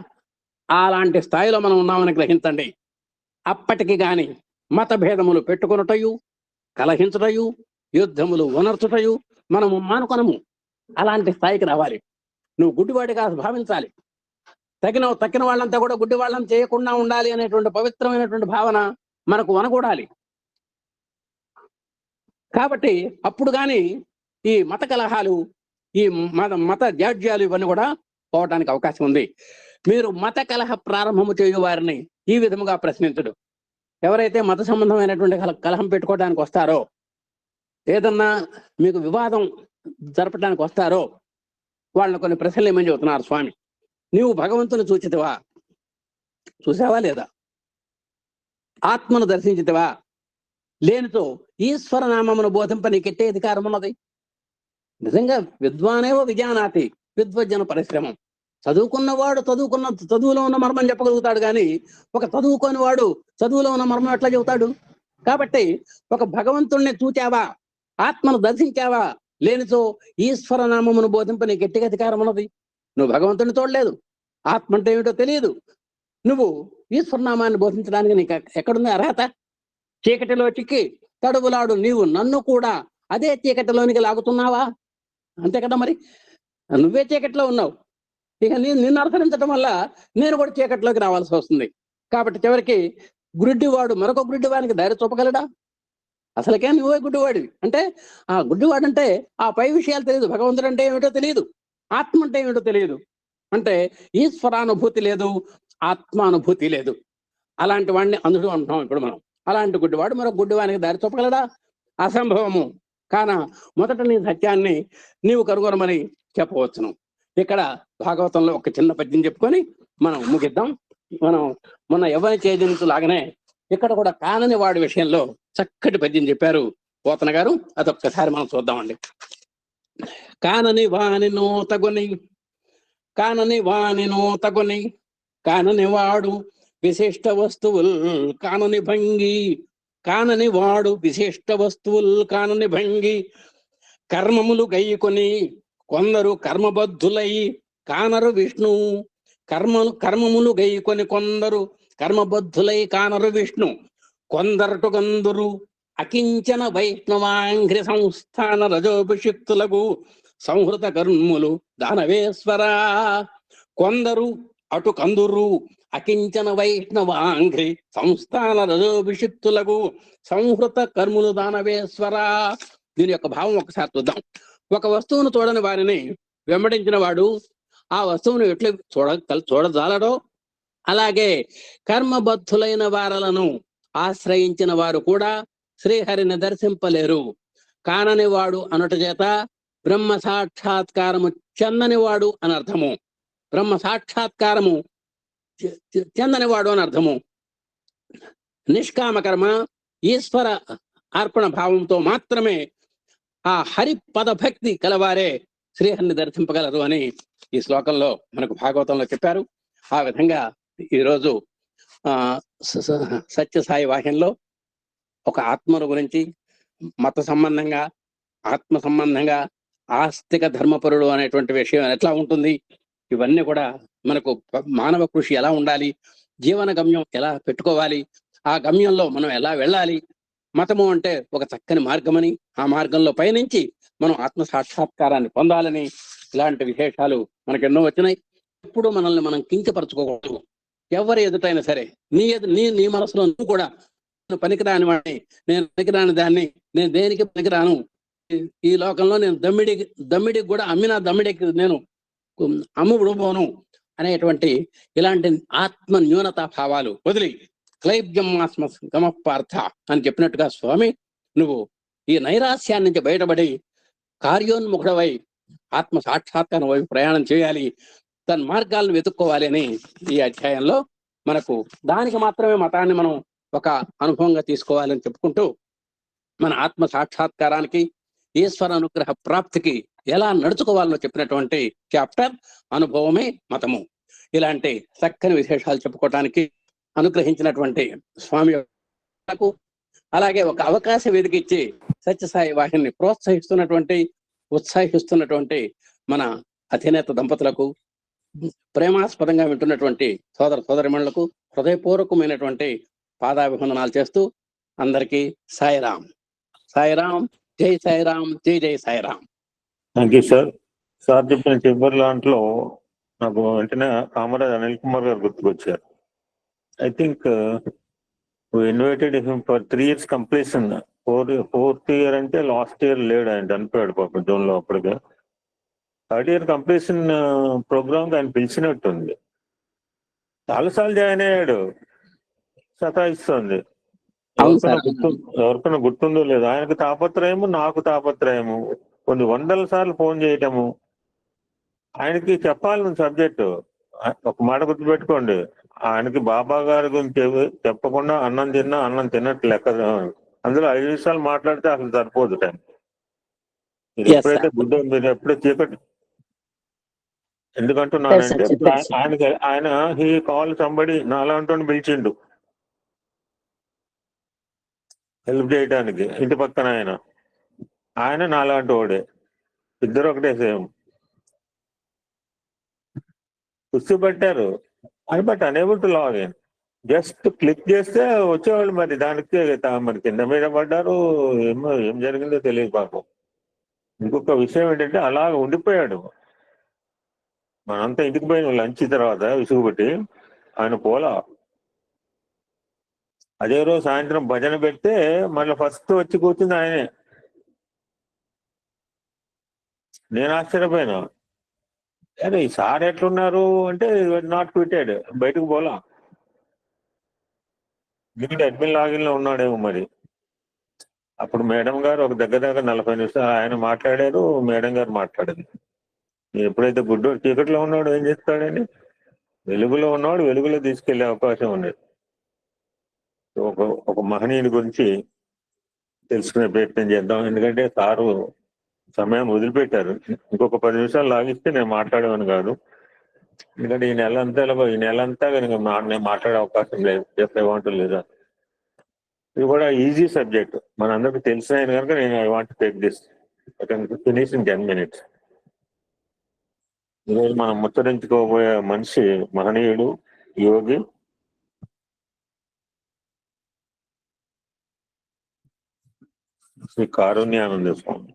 అలాంటి స్థాయిలో మనం ఉన్నామని గ్రహించండి. అప్పటికి గాని మత భేదములు పెట్టుకొనుటయు, కలహించుటయు, యుద్ధములు ఉనర్చుటయు మనము మానుకొనము. అలాంటి స్థాయికి రావాలి. నువ్వు గుడ్డివాడిగా భావించాలి. తక్కిన వాళ్ళంతా కూడా గుడ్డి వాళ్ళని చేయకుండా ఉండాలి అనేటువంటి పవిత్రమైనటువంటి భావన మనకు వనగూడాలి. కాబట్టి అప్పుడు కానీ ఈ మత కలహాలు, ఈ మత జాడ్యాలు ఇవన్నీ కూడా పోవడానికి అవకాశం ఉంది. మీరు మత కలహ ప్రారంభము చేయు వారిని ఈ విధముగా ప్రశ్నించడు. ఎవరైతే మత సంబంధమైనటువంటి కలహం పెట్టుకోవడానికి వస్తారో, ఏదన్నా మీకు వివాదం జరపడానికి వస్తారో, వాళ్ళని కొన్ని ప్రశ్నలు ఏమని చెబుతున్నారు స్వామి. నీవు భగవంతుని చూసావా లేదా? ఆత్మను దర్శించితివా? లేనితో ఈశ్వర నామమును బోధింప నీకెట్టే అధికారం ఉన్నది? నిజంగా విద్వానేవో విజ్ఞానాతి, విద్వజ్జన పరిశ్రమం. చదువుకున్నవాడు చదువులో ఉన్న మర్మం చెప్పగలుగుతాడు, కానీ ఒక చదువుకోని వాడు చదువులో ఉన్న మర్మం ఎట్లా చెబుతాడు? కాబట్టి ఒక భగవంతుణ్ణి చూచావా, ఆత్మను దర్శించావా? లేనిచో ఈశ్వర నామమును బోధింప నీకు గట్టిగా అధికారం ఉన్నది. నువ్వు భగవంతుని చూడలేదు, ఆత్మ అంటే ఏమిటో తెలియదు, నువ్వు ఈశ్వరనామాన్ని బోధించడానికి నీకు ఎక్కడుంది అర్హత? చీకటిలో చిక్కి తడువులాడు నీవు నన్ను కూడా అదే చీకటిలోనికి లాగుతున్నావా? అంతే కదా మరి. నువ్వే చీకటిలో ఉన్నావు, ఇక నిన్ను అనుసరించడం వల్ల నేను కూడా చీకటిలోకి రావాల్సి వస్తుంది. కాబట్టి చివరికి గుడ్డివాడు మరొక గుడ్డివాడికి దారి చూపగలడా? అసలుకే నువ్వే గుడ్డివాడివి. అంటే ఆ గుడ్డివాడంటే ఆ పై విషయాలు తెలియదు, భగవంతుడు అంటే ఏమిటో తెలియదు, ఆత్మ అంటే ఏమిటో తెలియదు. అంటే ఈశ్వరానుభూతి లేదు, ఆత్మానుభూతి లేదు. అలాంటి వాడిని అందుడు అంటున్నాం ఇప్పుడు మనం. అలాంటి గుడ్డివాడు మరొక గుడ్డివానికి దారి చూపగలడా? అసంభవము. కాన మొదట నీ సత్యాన్ని నీవు కనుగొనమని చెప్పవచ్చును. ఇక్కడ భాగవతంలో ఒక చిన్న పద్యం చెప్పుకొని మనం ముగిద్దాం. మనం మొన్న ఎవరి చేజంతులాగానే ఇక్కడ కూడా కానని వాడి విషయంలో చక్కటి పద్యం చెప్పారు పోతన గారు. అదొక్కసారి మనం చూద్దామండి. కానని వాని కానని వాడు విశిష్ట వస్తువుల్ కానని భంగి, కానని వాడు విశిష్ట వస్తువుల్ కానని భంగి, కర్మములు గైకొని కొందరు కర్మబద్ధులై కానరు విష్ణు. కర్మములు గైకొని కొందరు కర్మబద్ధులై కానరు విష్ణు. కొందరటు గందురు అకించన వైష్ణవాంఘ్రి సంస్థాన రజోభిషిక్తులకు సంహృత కర్ములు దానవేశ్వరా. కొందరు అటు కందురు అకించన వైష్ణవాంఘ్రి సంస్థాన రజోభిషిక్తులకు సంహృత కర్ములు దానవేశ్వరా. దీని యొక్క భావం ఒకసారి చూద్దాం. ఒక వస్తువును చూడని వారిని వెంబడించిన వాడు ఆ వస్తువును ఎట్లు చూడజాలడో, అలాగే కర్మబద్ధులైన వారలను ఆశ్రయించిన వారు కూడా శ్రీహరిని దర్శింపలేరు. కానని వాడు అనుట చేత బ్రహ్మ సాక్షాత్కారము చెందని వాడు అని అర్థము. బ్రహ్మ సాక్షాత్కారము చెందని వాడు అని అర్థము. నిష్కామ కర్మ, ఈశ్వర అర్పణ భావంతో మాత్రమే ఆ హరి పదభక్తి కలవారే శ్రీహరిని దర్శింపగలరు అని ఈ శ్లోకంలో మనకు భాగవతంలో చెప్పారు. ఆ విధంగా ఈరోజు సత్యసాయి వాక్యంలో ఒక ఆత్మను గురించి మత సంబంధంగా, ఆత్మ సంబంధంగా, ఆస్తిక ధర్మపరుడు అనేటువంటి విషయం ఎట్లా ఉంటుంది, ఇవన్నీ కూడా మనకు మానవ కృషి ఎలా ఉండాలి, జీవన గమ్యం ఎలా పెట్టుకోవాలి, ఆ గమ్యంలో మనం ఎలా వెళ్ళాలి, మతము అంటే ఒక చక్కని మార్గమని, ఆ మార్గంలో పయనించి మనం ఆత్మ సాక్షాత్కారాన్ని పొందాలని, ఇలాంటి విశేషాలు మనకు ఎన్నో వచ్చినాయి. ఎప్పుడు మనల్ని మనం కించపరచుకోకూడదు. ఎవరి ఎదుటైనా సరే నీ మనసులో నువ్వు కూడా నేను పనికిరాని వాడిని, నేను పనికిరాని దాన్ని, నేను దేనికి పనికిరాను, ఈ లోకంలో నేను దమ్మిడికి కూడా అమ్మిన దమ్మిడికి నేను అమ్ముడుపోను అనేటువంటి ఇలాంటి ఆత్మ న్యూనతా భావాలు వదిలి క్లైబ్జమాస్మ గమపార్థ అని చెప్పినట్టుగా స్వామి, నువ్వు ఈ నైరాస్యాన్ని నుంచి బయటపడి కార్యోన్ముఖుడవై ఆత్మ సాక్షాత్కారం వైపు ప్రయాణం చేయాలి, తన మార్గాలను వెతుక్కోవాలి అని ఈ అధ్యాయంలో మనకు, దానికి మాత్రమే మతాన్ని మనం ఒక అనుభవంగా తీసుకోవాలని చెప్పుకుంటూ మన ఆత్మ సాక్షాత్కారానికి ఈశ్వర అనుగ్రహ ప్రాప్తికి ఎలా నడుచుకోవాలో చెప్పినటువంటి చాప్టర్ అనుభవమే మతము. ఇలాంటి చక్కని విశేషాలు చెప్పుకోవటానికి అనుగ్రహించినటువంటి స్వామి అలాగే ఒక అవకాశ వేదిక ఇచ్చి సత్యసాయి వాహిని ప్రోత్సహిస్తున్నటువంటి ఉత్సాహిస్తున్నటువంటి మన అధినేత దంపతులకు, ప్రేమాస్పదంగా వింటున్నటువంటి సోదర సోదరిమణులకు హృదయపూర్వకమైనటువంటి పాదాభివందనాలు చేస్తూ అందరికీ సాయిరాం. సాయిరాం, జై సాయిరాం, జై జై సాయిరాం. Thank you sir. సార్ చెప్పిన చివరి దాంట్లో నాకు వెంటనే కామరాజ్ అనిల్ కుమార్ గారు గుర్తుకొచ్చారు. I think invited him for 3 years completion. Fourth year అంటే లాస్ట్ ఇయర్ లేడు, ఆయన చనిపోయాడు పాపం జూన్ లో. అప్పటికే 3rd year కంప్లీషన్ ప్రోగ్రామ్ ఆయన పిలిచినట్టుంది. చాలాసార్లు జాయిన్ అయ్యాడు, సతాయిస్తుంది. ఎవరికైనా గుర్తుందో లేదు. ఆయనకు తాపత్రయము, నాకు తాపత్రయము. కొన్ని 100 సార్లు ఫోన్ చేయటము. ఆయనకి చెప్పాలి సబ్జెక్టు. ఒక మాట గుర్తుపెట్టుకోండి, ఆయనకి బాబా గారి గురించి చెప్పకుండా అన్నం తిన్నట్టు లెక్క. అందులో 5 నిమిషాలు మాట్లాడితే అసలు సరిపోదు టైం. మీరు ఎప్పుడైతే మీరు ఎప్పుడైతే చీకటి, ఎందుకంటున్నానంటే ఆయన హీ కాల్ సంబడి నాలాంటి పిలిచిండు హెల్ప్ చేయడానికి. ఇంటి పక్కన ఆయన నాలాంటి వాడే, ఇద్దరు ఒకటే సేమ్. కుస్తీ పెట్టారు అని, but unable to login. Just click చేస్తే వచ్చేవాళ్ళు. మరి దానికి మరి కింద మీద పడ్డారు, ఏం జరిగిందో తెలియదు పాపం. ఇంకొక విషయం ఏంటంటే అలాగ ఉండిపోయాడు. మనంతా ఇంటికి పోయిన లంచ్ తర్వాత విసుగుబట్టి ఆయన పోలా. అదే రోజు సాయంత్రం భజన పెడితే మళ్ళీ ఫస్ట్ వచ్చి కూర్చుంది ఆయనే. నేను ఆశ్చర్యపోయినా, అరే ఈ సార్ ఎట్లున్నారు అంటే నాట్ క్విటెడ్, బయటకు పోలా. ఎందుకంటే అడ్మిన్ లాగిన్ లో ఉన్నాడేమో మరి. అప్పుడు మేడం గారు ఒక దగ్గర 40 నిమిషాలు ఆయన మాట్లాడారు, మేడం గారు మాట్లాడారు. ఎప్పుడైతే గుడ్డోడు చీకట్లో ఉన్నాడు ఏం చేస్తాడని, వెలుగులో ఉన్నాడు, వెలుగులో తీసుకెళ్లే అవకాశం ఉండేది. ఒక మహనీయుని గురించి తెలుసుకునే ప్రయత్నం చేద్దాం. ఎందుకంటే సారు సమయం వదిలిపెట్టారు. ఇంకొక 10 నిమిషాలు లాగిస్తే నేను మాట్లాడేవాను కాదు. ఎందుకంటే ఈ నెలంతా నేను మాట్లాడే అవకాశం లేదు, చెప్పేవాంటూ లేదా. ఇది కూడా ఈజీ సబ్జెక్ట్, మనందరికి తెలిసిన కనుక నేను I want take this. I can finish in 10 minutes. ఈరోజు మనం ముచ్చరించుకోబోయే మనిషి మహనీయుడు, యోగి, శ్రీ కారుణ్యానంద స్వామి.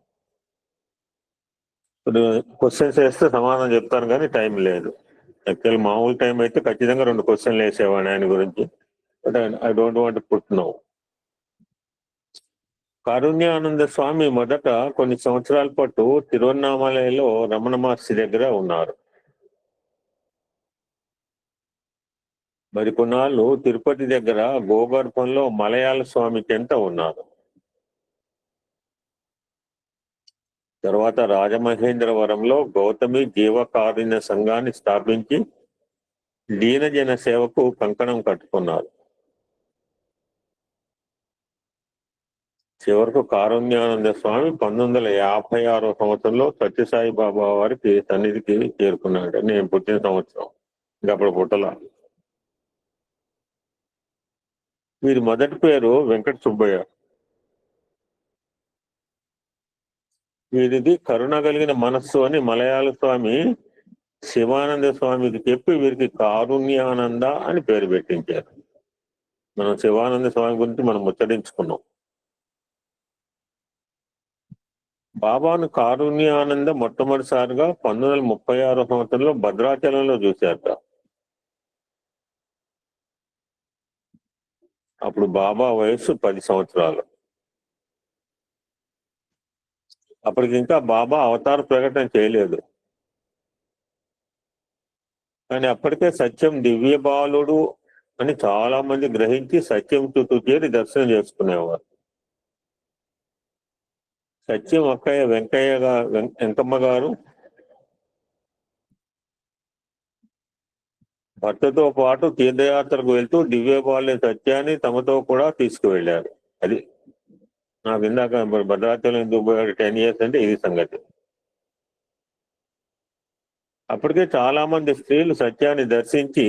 ఇప్పుడు క్వశ్చన్స్ వేస్తే సమాధానం చెప్తాను కానీ టైం లేదు. యాక్చువల్ మామూలు టైం అయితే ఖచ్చితంగా 2 క్వశ్చన్లు వేసేవాడిని ఆయన గురించి, but I don't want put now. Karunyananda Swami మొదట కొన్ని సంవత్సరాల పాటు తిరువన్నామలలో రమణ మహర్షి దగ్గర ఉన్నారు. మరి కొన్నాళ్ళు తిరుపతి దగ్గర గోగర్భంలో మలయాళ స్వామి చెంత ఉన్నారు. తర్వాత రాజమహేంద్రవరంలో గౌతమి జీవకారుణ్య సంఘాన్ని స్థాపించి దీనజన సేవకు కంకణం కట్టుకున్నారు. చివరకు కారుణ్యానంద స్వామి 1956వ సంవత్సరంలో సత్యసాయి బాబా వారికి సన్నిధికి చేరుకున్నాడు. నేను పుట్టిన సంవత్సరం, ఇంకా అప్పుడు పుట్టల. వీరి మొదటి పేరు వెంకట సుబ్బయ్య. వీరిది కరుణ కలిగిన మనస్సు అని మలయాళ స్వామి శివానంద స్వామికి చెప్పి వీరికి కారుణ్యానంద అని పేరు పెట్టించారు. మనం శివానంద స్వామి గురించి మనం ముచ్చరించుకున్నాం. బాబాను కారుణ్యానంద మొట్టమొదటిసారిగా 1936వ సంవత్సరంలో భద్రాచలంలో చూశారట. అప్పుడు బాబా వయస్సు 10 సంవత్సరాలు. అప్పటికి ఇంకా బాబా అవతార ప్రకటన చేయలేదు. కానీ అప్పటికే సత్యం దివ్య బాలుడు అని చాలా మంది గ్రహించి సత్యం చుట్టూ చేరి దర్శనం చేసుకునేవారు. సత్యం అక్కయ్య వెంకమ్మ గారు భర్తతో పాటు తీర్థయాత్రకు వెళ్తూ దివ్య బాల్య సత్యాన్ని తమతో కూడా తీసుకువెళ్లారు. అది నాకు ఇందాక భద్రాచలం ఎందుకు పోయాడు 10 years అంటే ఇది సంగతి. అప్పటికే చాలా మంది స్త్రీలు సత్యాన్ని దర్శించి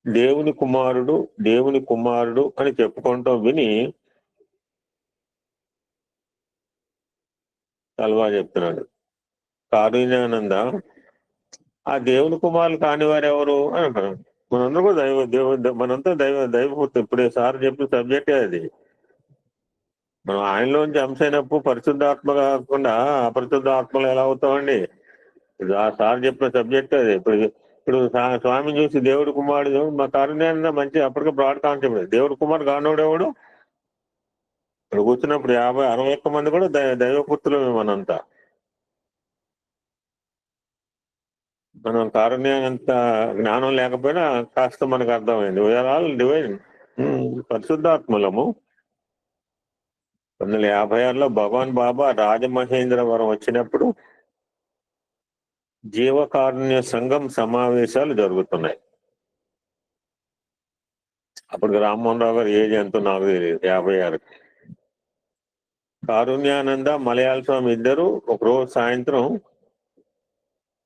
దేవుని కుమారుడు దేవుని కుమారుడు అని చెప్పుకుంటాం విని తల్వా చెప్తున్నాడు. కారుణ్యానంద ఆ దేవుని కుమారులు కాని వారు ఎవరు అని అంటారు. మనందరూ కూడా మనంతా దైవపుత్రులు. ఇప్పుడే సార్ చెప్పిన సబ్జెక్టే అది. మనం ఆయనలోంచి అంశైనప్పుడు పరిశుద్ధాత్మ కాకుండా అపరిశుద్ధ ఆత్మలు ఎలా అవుతామండి? ఆ సార్ చెప్పిన సబ్జెక్ట్ అది. ఇప్పుడు స్వామిని చూసి దేవుడి కుమారుడు మా కారుణ్యానంద మంచి అప్పటికే బ్రాడ్ కాన్సెప్ట్. దేవుడి కుమారుడు కానోడు ఎవడు? ఇక్కడ కూర్చున్నప్పుడు 50-61 మంది కూడా దైవపుత్రులు మనంతా. మనం కారుణ్యానంత జ్ఞానం లేకపోయినా కాస్త మనకు అర్థమైంది. వీఆర్ ఆల్ డివైన్, పరిశుద్ధాత్మలము. 1956లో భగవాన్ బాబా రాజమహేంద్రవరం వచ్చినప్పుడు జీవకారుణ్య సంఘం సమావేశాలు జరుగుతున్నాయి. అప్పుడు రామ్మోహన్ రావు గారు ఏజ్ ఎంతో నాకు తెలియదు, 56. కారుణ్యానంద మలయాళ స్వామి ఇద్దరు ఒకరోజు సాయంత్రం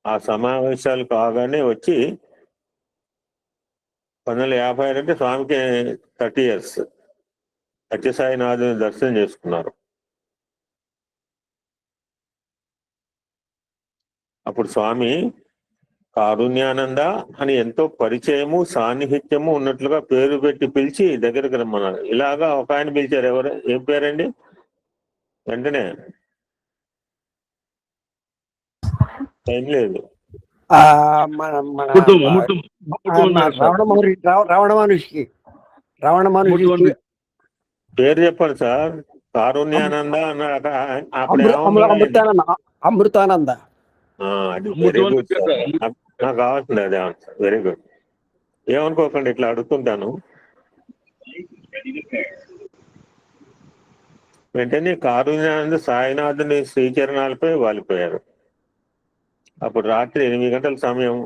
ఆ సమావేశాలు కాగానే వచ్చి 1956 అంటే స్వామికి 30 years సత్యసాయినాథుని దర్శనం చేసుకున్నారు. అప్పుడు స్వామి కారుణ్యానంద అని ఎంతో పరిచయము సాన్నిహిత్యము ఉన్నట్లుగా పేరు పెట్టి పిలిచి దగ్గరకు రమ్మన్నారు. ఇలాగా ఒక ఆయన పిలిచారు. ఎవరు? ఏం పేరండి? వెంటనే టైం లేదు. రావణ మహర్షి పేరు చెప్పండి సార్. కారుణ్యానంద అన్నాడు. అప్పుడు అమృతానంద. అది వెరీ గుడ్ సార్. నాకు కావాల్సింది అదే ఆన్సర్. Very good. ఏమనుకోకండి, ఇట్లా అడుగుతుంటాను. వెంటనే కారుణ్యానంద సాయినాథుని శ్రీచరణాలపై వాలిపోయారు. అప్పుడు రాత్రి 8 గంటల సమయం.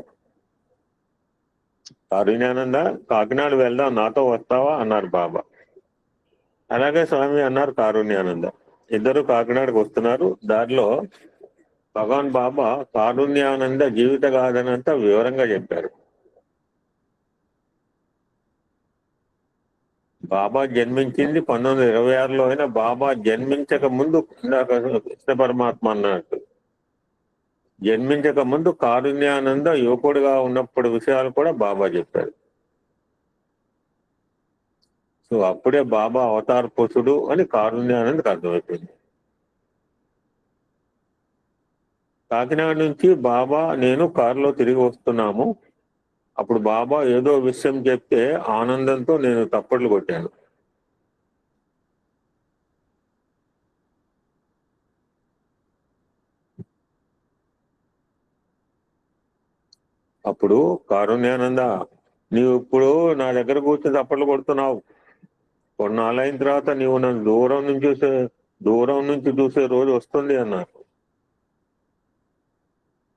కారుణ్యానంద, కాకినాడ వెళ్దాం, నాతో వస్తావా అన్నారు బాబా. అలాగే స్వామి అన్నారు కారుణ్యానంద. ఇద్దరు కాకినాడకు వస్తున్నారు. దారిలో భగవాన్ బాబా కారుణ్యానంద జీవిత గాథనంతా వివరంగా చెప్పారు. బాబా జన్మించింది 1926లో అయినా బాబా జన్మించక ముందు, కృష్ణ పరమాత్మ అన్నట్టు, జన్మించక ముందు కారుణ్యానంద యువకుడుగా ఉన్నప్పుడు విషయాలు కూడా బాబా చెప్పారు. సో అప్పుడే బాబా అవతార పురుషుడు అని కారుణ్యానందకు అర్థమైపోయింది. కాకినాడ నుంచి బాబా నేను కారులో తిరిగి వస్తున్నాము. అప్పుడు బాబా ఏదో విషయం చెప్తే ఆనందంతో నేను తప్పట్లు కొట్టాను. అప్పుడు కారుణ్యానంద, నీవు ఇప్పుడు నా దగ్గర కూర్చొని తప్పట్లు కొడుతున్నావు. కొన్నాళ్ళైన తర్వాత నీవు నన్ను దూరం నుంచి చూసే రోజు వస్తుంది అన్నారు.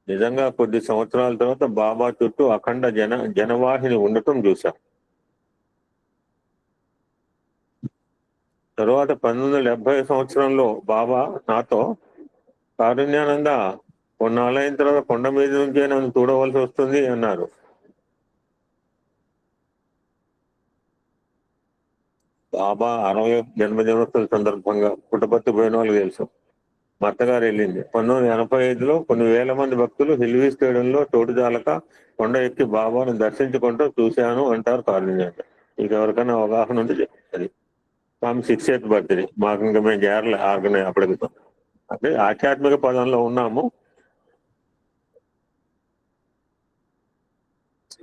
నిజంగా కొద్ది సంవత్సరాల తర్వాత బాబా చుట్టూ అఖండ జనవాహిని ఉండటం చూశాం. తరువాత 1970 సంవత్సరంలో బాబా నాతో, కారుణ్యానంద, కొన్నాళ్ళైన తర్వాత కొండ మీద నుంచే నన్ను చూడవలసి వస్తుంది అన్నారు. బాబా 60వ జన్మదినోత్సవం సందర్భంగా పుట్టపర్తి పోయిన వాళ్ళకి తెలుసు. మా అత్తగారు వెళ్ళింది. 1985లో కొన్ని వేల మంది భక్తులు హిల్వీ స్టేడియంలో చోటు జాలక కొండ ఎక్కి బాబాను దర్శించుకుంటూ చూశాను అంటారు కారుణ్యానంద. ఇంకెవరికైనా అవగాహన ఉంటే చెప్పండి. స్వామి 68th బర్త్డే. మాకు ఇంకా మేము చేరలే ఆర్గనైజ్ అప్పటికి. అంటే ఆధ్యాత్మిక పదంలో ఉన్నాము.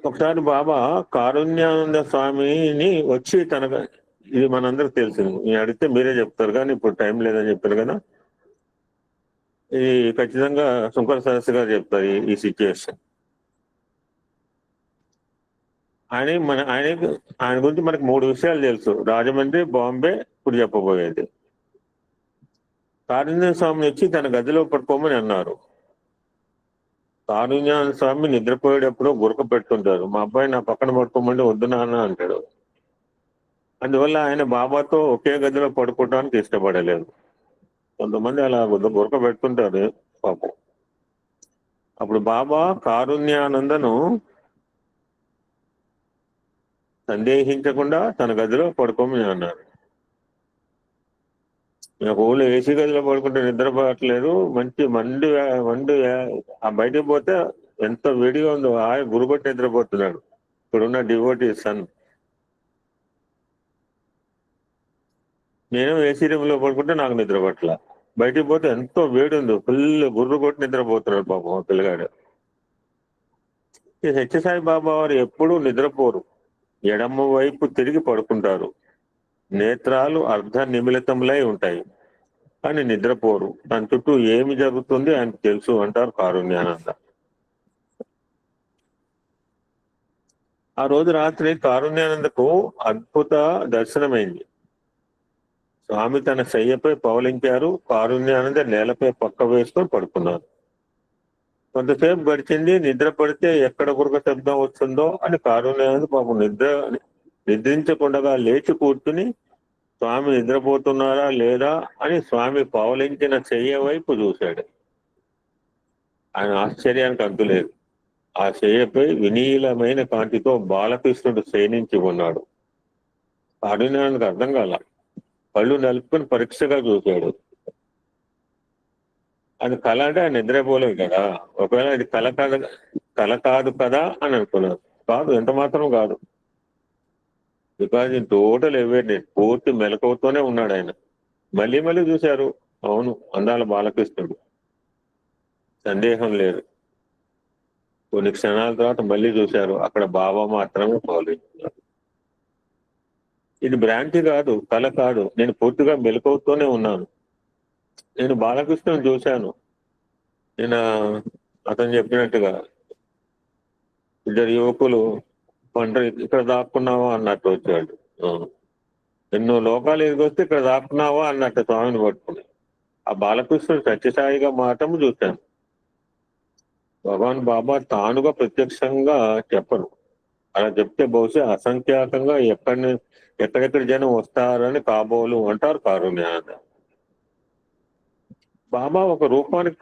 ఒకసారి బాబా కారుణ్యానంద స్వామిని వచ్చి ఇది మనందరికి తెలిసింది, నేను అడిగితే మీరే చెప్తారు కానీ ఇప్పుడు టైం లేదని చెప్పారు కదా. ఇది ఖచ్చితంగా శంకర సరస్సు గారు చెప్తారు ఈ సిచ్యువేషన్. ఆయన గురించి మనకు 3 విషయాలు తెలుసు: రాజమండ్రి, బాంబే, ఇప్పుడు చెప్పబోయేది. కారుణ్య స్వామిని వచ్చి తన గదిలో పట్టుకోమని అన్నారు. కారుణ్యానంద స్వామి నిద్రపోయేటప్పుడు గురక పెడుతుంటారు. మా అబ్బాయి నా పక్కన పడుకోమంటే వద్దు నాన్న అంటాడు. అందువల్ల ఆయన బాబాతో ఒకే గదిలో పడుకోవడానికి ఇష్టపడలేదు. కొంతమంది అలా గురక పెడుతుంటారు పాపం. అప్పుడు బాబా కారుణ్యానందను సందేహించకుండా తన గదిలో పడుకోమని అన్నారు. నాకు ఊళ్ళో ఏసీ గదిలో పడుకుంటే నిద్రపోవట్లేదు, మంచి మండు ఆ బయటకు పోతే ఎంత వేడిగా ఉందో ఆయన గురుగొట్టి నిద్రపోతున్నాడు. ఇప్పుడున్న డివోటీ సన్. నేను ఏసీ రూమ్ లో పడుకుంటే నాకు నిద్ర పట్ల, బయటికి పోతే ఎంతో వేడి ఉంది, ఫుల్ గుర్రు కొట్టి నిద్రపోతున్నాడు పాపం పిల్లగాడు. ఈ సత్యసాయి బాబా వారు ఎప్పుడూ నిద్రపోరు, ఎడమ వైపు తిరిగి పడుకుంటారు. నేత్రాలు అర్ధ నిమిలితములై ఉంటాయి కానీ నిద్రపోరు. తన చుట్టూ ఏమి జరుగుతుంది ఆయనకు తెలుసు అంటారు కారుణ్యానంద. ఆ రోజు రాత్రి కారుణ్యానందకు అద్భుత దర్శనమైంది. స్వామి తన శయ్యపై పవలించారు. కారుణ్యానంద నేలపై పక్క వేసుకొని పడుకున్నారు. కొంతసేపు గడిచింది. నిద్ర పడితే ఎక్కడ గురక శబ్దం వస్తుందో అని కారుణ్యానంద పాపం నిద్రించకుండా లేచి కూర్చుని స్వామి నిద్రపోతున్నారా లేదా అని స్వామి పవలించిన శయ్య వైపు చూశాడు. ఆయన ఆశ్చర్యానికి అంతులేదు. ఆ శయ్యపై వినీలమైన కాంతితో బాలకృష్ణుడు శయనించి ఉన్నాడు. కారుణ్యానందకు అర్థం కాల. కళ్ళు నలుపుకొని పరీక్షగా చూశాడు. అది కళ అంటే ఆయన నిద్రపోలేదు కదా. ఒకవేళ ఇది కళ కాదు కదా అని అనుకున్నారు. కాదు, ఎంత మాత్రం కాదు. బికాజ్ ఇన్ టోటల్ అవేర్నెస్, పూర్తి మెలకువతోనే ఉన్నాడు ఆయన. మళ్ళీ మళ్ళీ చూశారు. అవును, అందాల బాలకృష్ణుడు, సందేహం లేదు. కొన్ని క్షణాల తర్వాత మళ్ళీ చూశారు. అక్కడ బాబా మాత్రమే పౌలించారు. ఇది భ్రాంతి కాదు, కళ కాదు, నేను పూర్తిగా మెలకువతోనే ఉన్నాను. నేను బాలకృష్ణను చూశాను. నేను అతను చెప్పినట్టుగా ఇద్దరు యువకులు పండ్రి ఇక్కడ దాక్కున్నావా అన్నట్టు వచ్చాడు. ఎన్నో లోకాలు ఎదిగొస్తే ఇక్కడ దాక్కున్నావా అన్నట్టు స్వామిని పట్టుకుని ఆ బాలకృష్ణుడు సత్యసాయిగా మాత్రం చూశాను. భగవాన్ బాబా తానుగా ప్రత్యక్షంగా చెప్పరు. అలా చెప్తే బహుశా అసంఖ్యాకంగా ఎక్కడెక్కడ జనం వస్తారని కాబోలు అంటారు కారుణ్యానంద. బాబా ఒక రూపానికి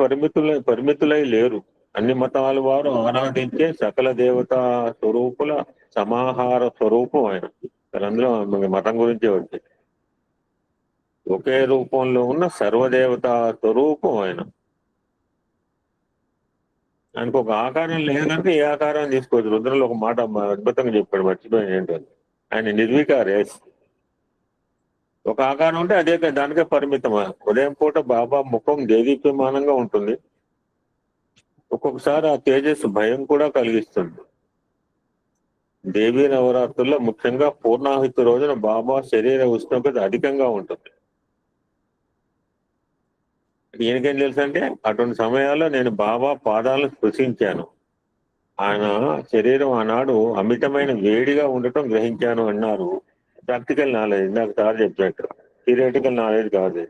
పరిమితులై లేరు. అన్ని మతాల వారు ఆరాధించే సకల దేవతా స్వరూపుల సమాహార స్వరూపం ఆయన. అందులో మతం గురించి వచ్చి ఒకే రూపంలో ఉన్న సర్వదేవతా స్వరూపం ఆయన. ఆయనకు ఒక ఆకారం లేదు కనుక ఏ ఆకారాన్ని తీసుకోవచ్చు. రుద్రలో ఒక మాట అద్భుతంగా చెప్పాడు, మర్చిపోయాను ఏంటో. ఆయన నిర్వికారేస్. ఒక ఆకారం ఉంటే అదే దానికే పరిమితం. ఉదయం పూట బాబా ముఖం దేదీప్యమానంగా ఉంటుంది. ఒక్కొక్కసారి ఆ తేజస్సు భయం కూడా కలిగిస్తుంది. దేవీ నవరాత్రుల్లో ముఖ్యంగా పూర్ణాహుతి రోజున బాబా శరీర ఉష్ణోగ్రత అధికంగా ఉంటుంది. ఈయనకేం తెలుసు అంటే అటువంటి సమయాల్లో నేను బాబా పాదాలను స్పృశించాను. ఆయన శరీరం ఆనాడు అమితమైన వేడిగా ఉండటం గ్రహించాను అన్నారు. ప్రాక్టికల్ నాలెడ్జ్, నాకు సార్ చెప్పినట్టు థియరిటికల్ నాలెడ్జ్ కాదు.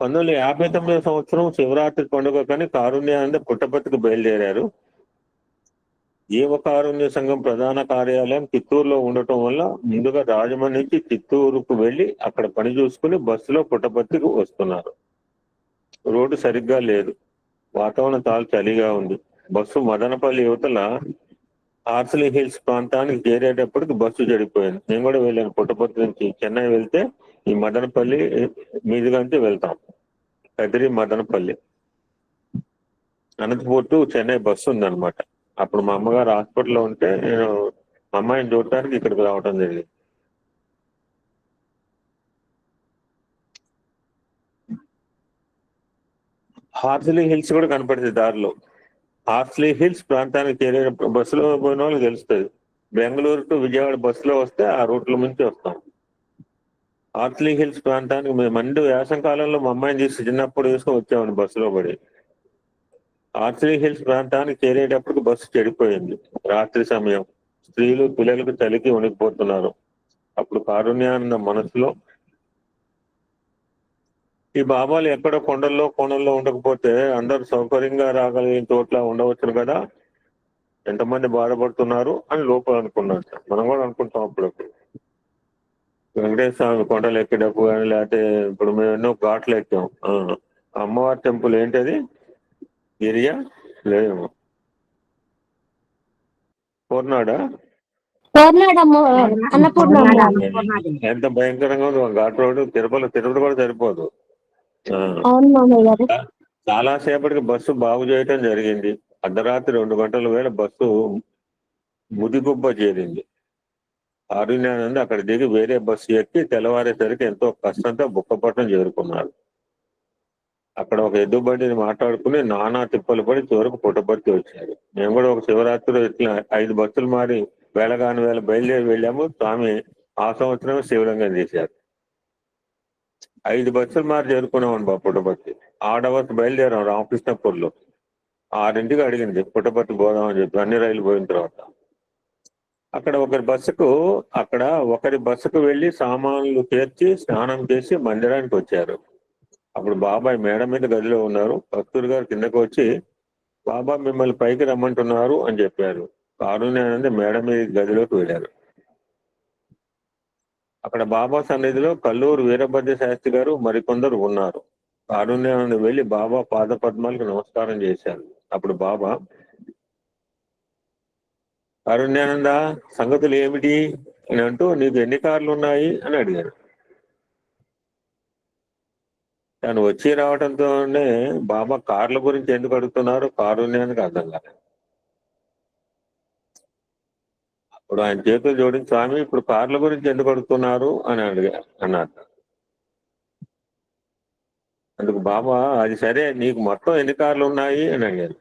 1959 శివరాత్రి పండుగ కానీ కారుణ్యానంద పుట్టపర్తికి బయలుదేరారు. జీవ కారుణ్య సంఘం ప్రధాన కార్యాలయం చిత్తూరులో ఉండటం వల్ల ముందుగా రాజమండ్రి నుంచి చిత్తూరుకు వెళ్లి అక్కడ పని చూసుకుని బస్సులో పుట్టపర్తికి వస్తున్నారు. రోడ్డు సరిగ్గా లేదు, వాతావరణం చాలా చలిగా ఉంది. బస్సు మదనపల్లి యువతల హార్స్లీ హిల్స్ ప్రాంతానికి చేరేటప్పటికి బస్సు చెడిపోయింది. నేను కూడా వెళ్ళాను. పుట్టపర్తి నుంచి చెన్నై వెళ్తే ఈ మదనపల్లి మీదుగా వెళ్తాం. కదిరి మదనపల్లి అనంతపూర్ టు చెన్నై బస్సు ఉందన్నమాట. అప్పుడు మా అమ్మగారు హాస్పిటల్లో ఉంటే నేను మా అమ్మాయిని చూడటానికి ఇక్కడికి రావడం జరిగింది. హార్స్లీ హిల్స్ కూడా కనపడుతుంది దారిలో. హార్స్లీ హిల్స్ ప్రాంతానికి చేరే బస్సులో పోయిన వాళ్ళకి తెలుస్తుంది. బెంగళూరు టు విజయవాడ బస్సులో వస్తే ఆ రూట్ల నుంచి వస్తాం. హార్స్లీ హిల్స్ ప్రాంతానికి మేము మండు వేసం కాలంలో మా అమ్మాయిని తీసి చిన్నప్పుడు వేసుకొని వచ్చామని బస్సులో పడి. హార్స్లీ హిల్స్ ప్రాంతానికి చేరేటప్పుడు బస్సు చెడిపోయింది. రాత్రి సమయం, స్త్రీలు పిల్లలకు చలికి వణికిపోతున్నారు. అప్పుడు కారుణ్యానంద మనసులో ఈ బాబాలు ఎక్కడో కొండల్లో కోణల్లో ఉండకపోతే అందరు సౌకర్యంగా రాగలిగిన చోట్ల ఉండవచ్చును కదా, ఎంతమంది బాధపడుతున్నారు అని లోపల అనుకున్నాడు సార్. మనం కూడా అనుకుంటాం అప్పుడప్పుడు. వెంకటేశ్వర స్వామి కొండలు ఎక్కేటప్పుడు కానీ, లేకపోతే ఇప్పుడు మేము ఎన్నో ఘాట్లు ఎక్కాం. అమ్మవారి టెంపుల్ ఏంటది, ఏరియా లేదేమో, పూర్ణాడా? ఎంత భయంకరంగా ఉంది ఘాట్ రోడ్. తిరుపతి కూడా సరిపోదు. చాలా సేపటికి బస్సు బాగు చేయటం జరిగింది. అర్ధరాత్రి 2 గంటల వేళ బస్సు ముదిగుబ్బ చేరింది. ఆరుజ్ఞానంద అక్కడ దిగి వేరే బస్సు ఎక్కి తెల్లవారేసరికి ఎంతో కష్టంతో బుక్కపట్నం చేరుకున్నారు. అక్కడ ఒక ఎద్దు బండిని మాట్లాడుకుని నానా తిప్పలు పడి చివరకు పుట్టపర్తి వచ్చారు. మేము కూడా ఒక శివరాత్రి ఇట్లా 5 బస్సులు మారి వేళగాని వేళ బయలుదేరి వెళ్ళాము. స్వామి ఆ సంవత్సరమే శివలింగం చేశారు. 5 బస్సులు మారి చేరుకున్నామని పుట్టపర్తి. 6వ బస్సు బయలుదేరాం రామకృష్ణపూర్లో. 6ంటికి అడిగింది పుట్టపర్తి పోదామని చెప్పి, అన్ని రైలు పోయిన తర్వాత. అక్కడ ఒకరి బస్సుకు వెళ్లి సామాన్లు చేర్చి స్నానం చేసి మందిరానికి వచ్చారు. అప్పుడు బాబాయ్ మేడ మీద గదిలో ఉన్నారు. భక్తులు గారు కిందకు వచ్చి బాబా మిమ్మల్ని పైకి రమ్మంటున్నారు అని చెప్పారు. కారుణ్యానంద మేడ మీద గదిలోకి వెళ్ళారు. అక్కడ బాబా సన్నిధిలో కల్లూరు వీరభద్ర శాస్త్రి గారు మరికొందరు ఉన్నారు. కారుణ్యానంద వెళ్లి బాబా పాద పద్మాలకు నమస్కారం చేశారు. అప్పుడు బాబా, కారుణ్యానంద సంగతులు ఏమిటి అని అంటూ, నీకు ఎన్ని కార్లు ఉన్నాయి అని అడిగారు. తను వచ్చి రావడంతోనే బాబా కార్ల గురించి ఎందుకు అడుగుతున్నారు కారుణ్యానికి అర్థం కాలేదు. అప్పుడు ఆయన చేతులు జోడించి, స్వామి ఇప్పుడు కార్ల గురించి ఎందుకు అడుగుతున్నారు అని అన్నారు. అందుకు బాబా, అది సరే, నీకు మొత్తం ఎన్ని కార్లు ఉన్నాయి అని అడిగారు.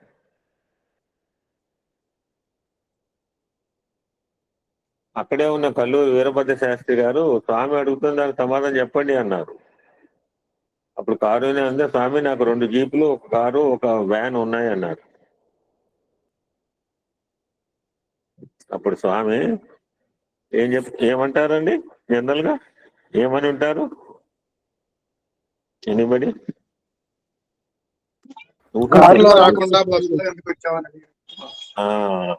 అక్కడే ఉన్న కల్లూరు వీరభద్ర శాస్త్రి గారు, స్వామి అడుగుతున్న దానికి సమాధానం చెప్పండి అన్నారు. అప్పుడు కారుణ్యానంద, స్వామి నాకు 2 జీపులు, ఒక కారు, ఒక వ్యాన్ ఉన్నాయి అన్నారు. అప్పుడు స్వామి ఏమంటారండి జనరల్ గా, ఏమని ఉంటారు? ఎనిబడి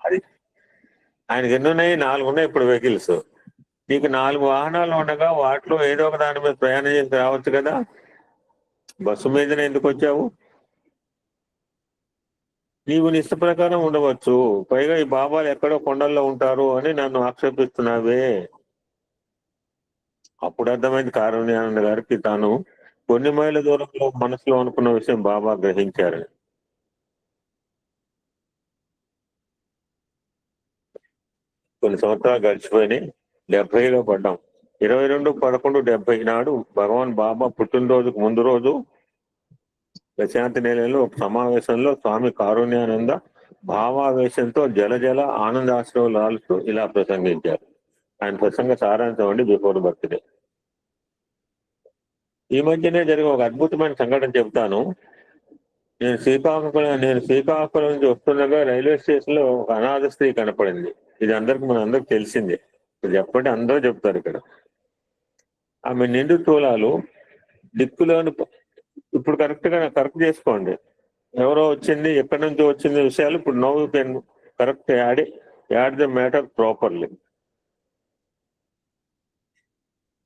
అది ఆయనకి ఎన్ని ఉన్నాయి? 4 ఉన్నాయి ఇప్పుడు వెహికల్స్. నీకు 4 వాహనాలు ఉండగా వాటిలో ఏదో ఒక దాని మీద ప్రయాణం చేసి రావచ్చు కదా, బస్సు మీదనే ఎందుకు వచ్చావు? నీవు నీ ఇష్ట ప్రకారం ఉండవచ్చు, పైగా ఈ బాబాలు ఎక్కడో కొండల్లో ఉంటారు అని నన్ను ఆక్షేపిస్తున్నావే. అప్పుడు అర్థమైంది కారుణ్యానంద గారికి తాను కొన్ని మైళ్ళ దూరంలో మనసులో అనుకున్న విషయం బాబా గ్రహించారని. కొన్ని సంవత్సరాలు గడిచిపోయినాయి. 70లో పడ్డాం. 22/11/70 నాడు భగవాన్ బాబా పుట్టినరోజుకు ముందు రోజు ప్రశాంతి నిలయంలో ఒక సమావేశంలో స్వామి కారుణ్యానంద భావావేశంతో జల ఆనందాశ్రయాలుస్తూ ఇలా ప్రసంగించారు. ఆయన ప్రసంగ సారాంశం అండి బిఫోర్ బర్త్డే. ఈ మధ్యనే జరిగిన ఒక అద్భుతమైన సంఘటన చెప్తాను. నేను శ్రీకాకుళం నుంచి వస్తుండగా రైల్వే స్టేషన్ లో ఒక అనాథ స్త్రీ కనపడింది. ఇది మనందరికి తెలిసిందే. చెప్పండి, అందరూ చెప్తారు ఇక్కడ. ఆమె నిండు తూలాలు దిక్కులోని, ఇప్పుడు కరెక్ట్ చేసుకోండి, ఎవరో వచ్చింది, ఎక్కడి నుంచి వచ్చింది విషయాలు ఇప్పుడు no you can correct add the matter properly.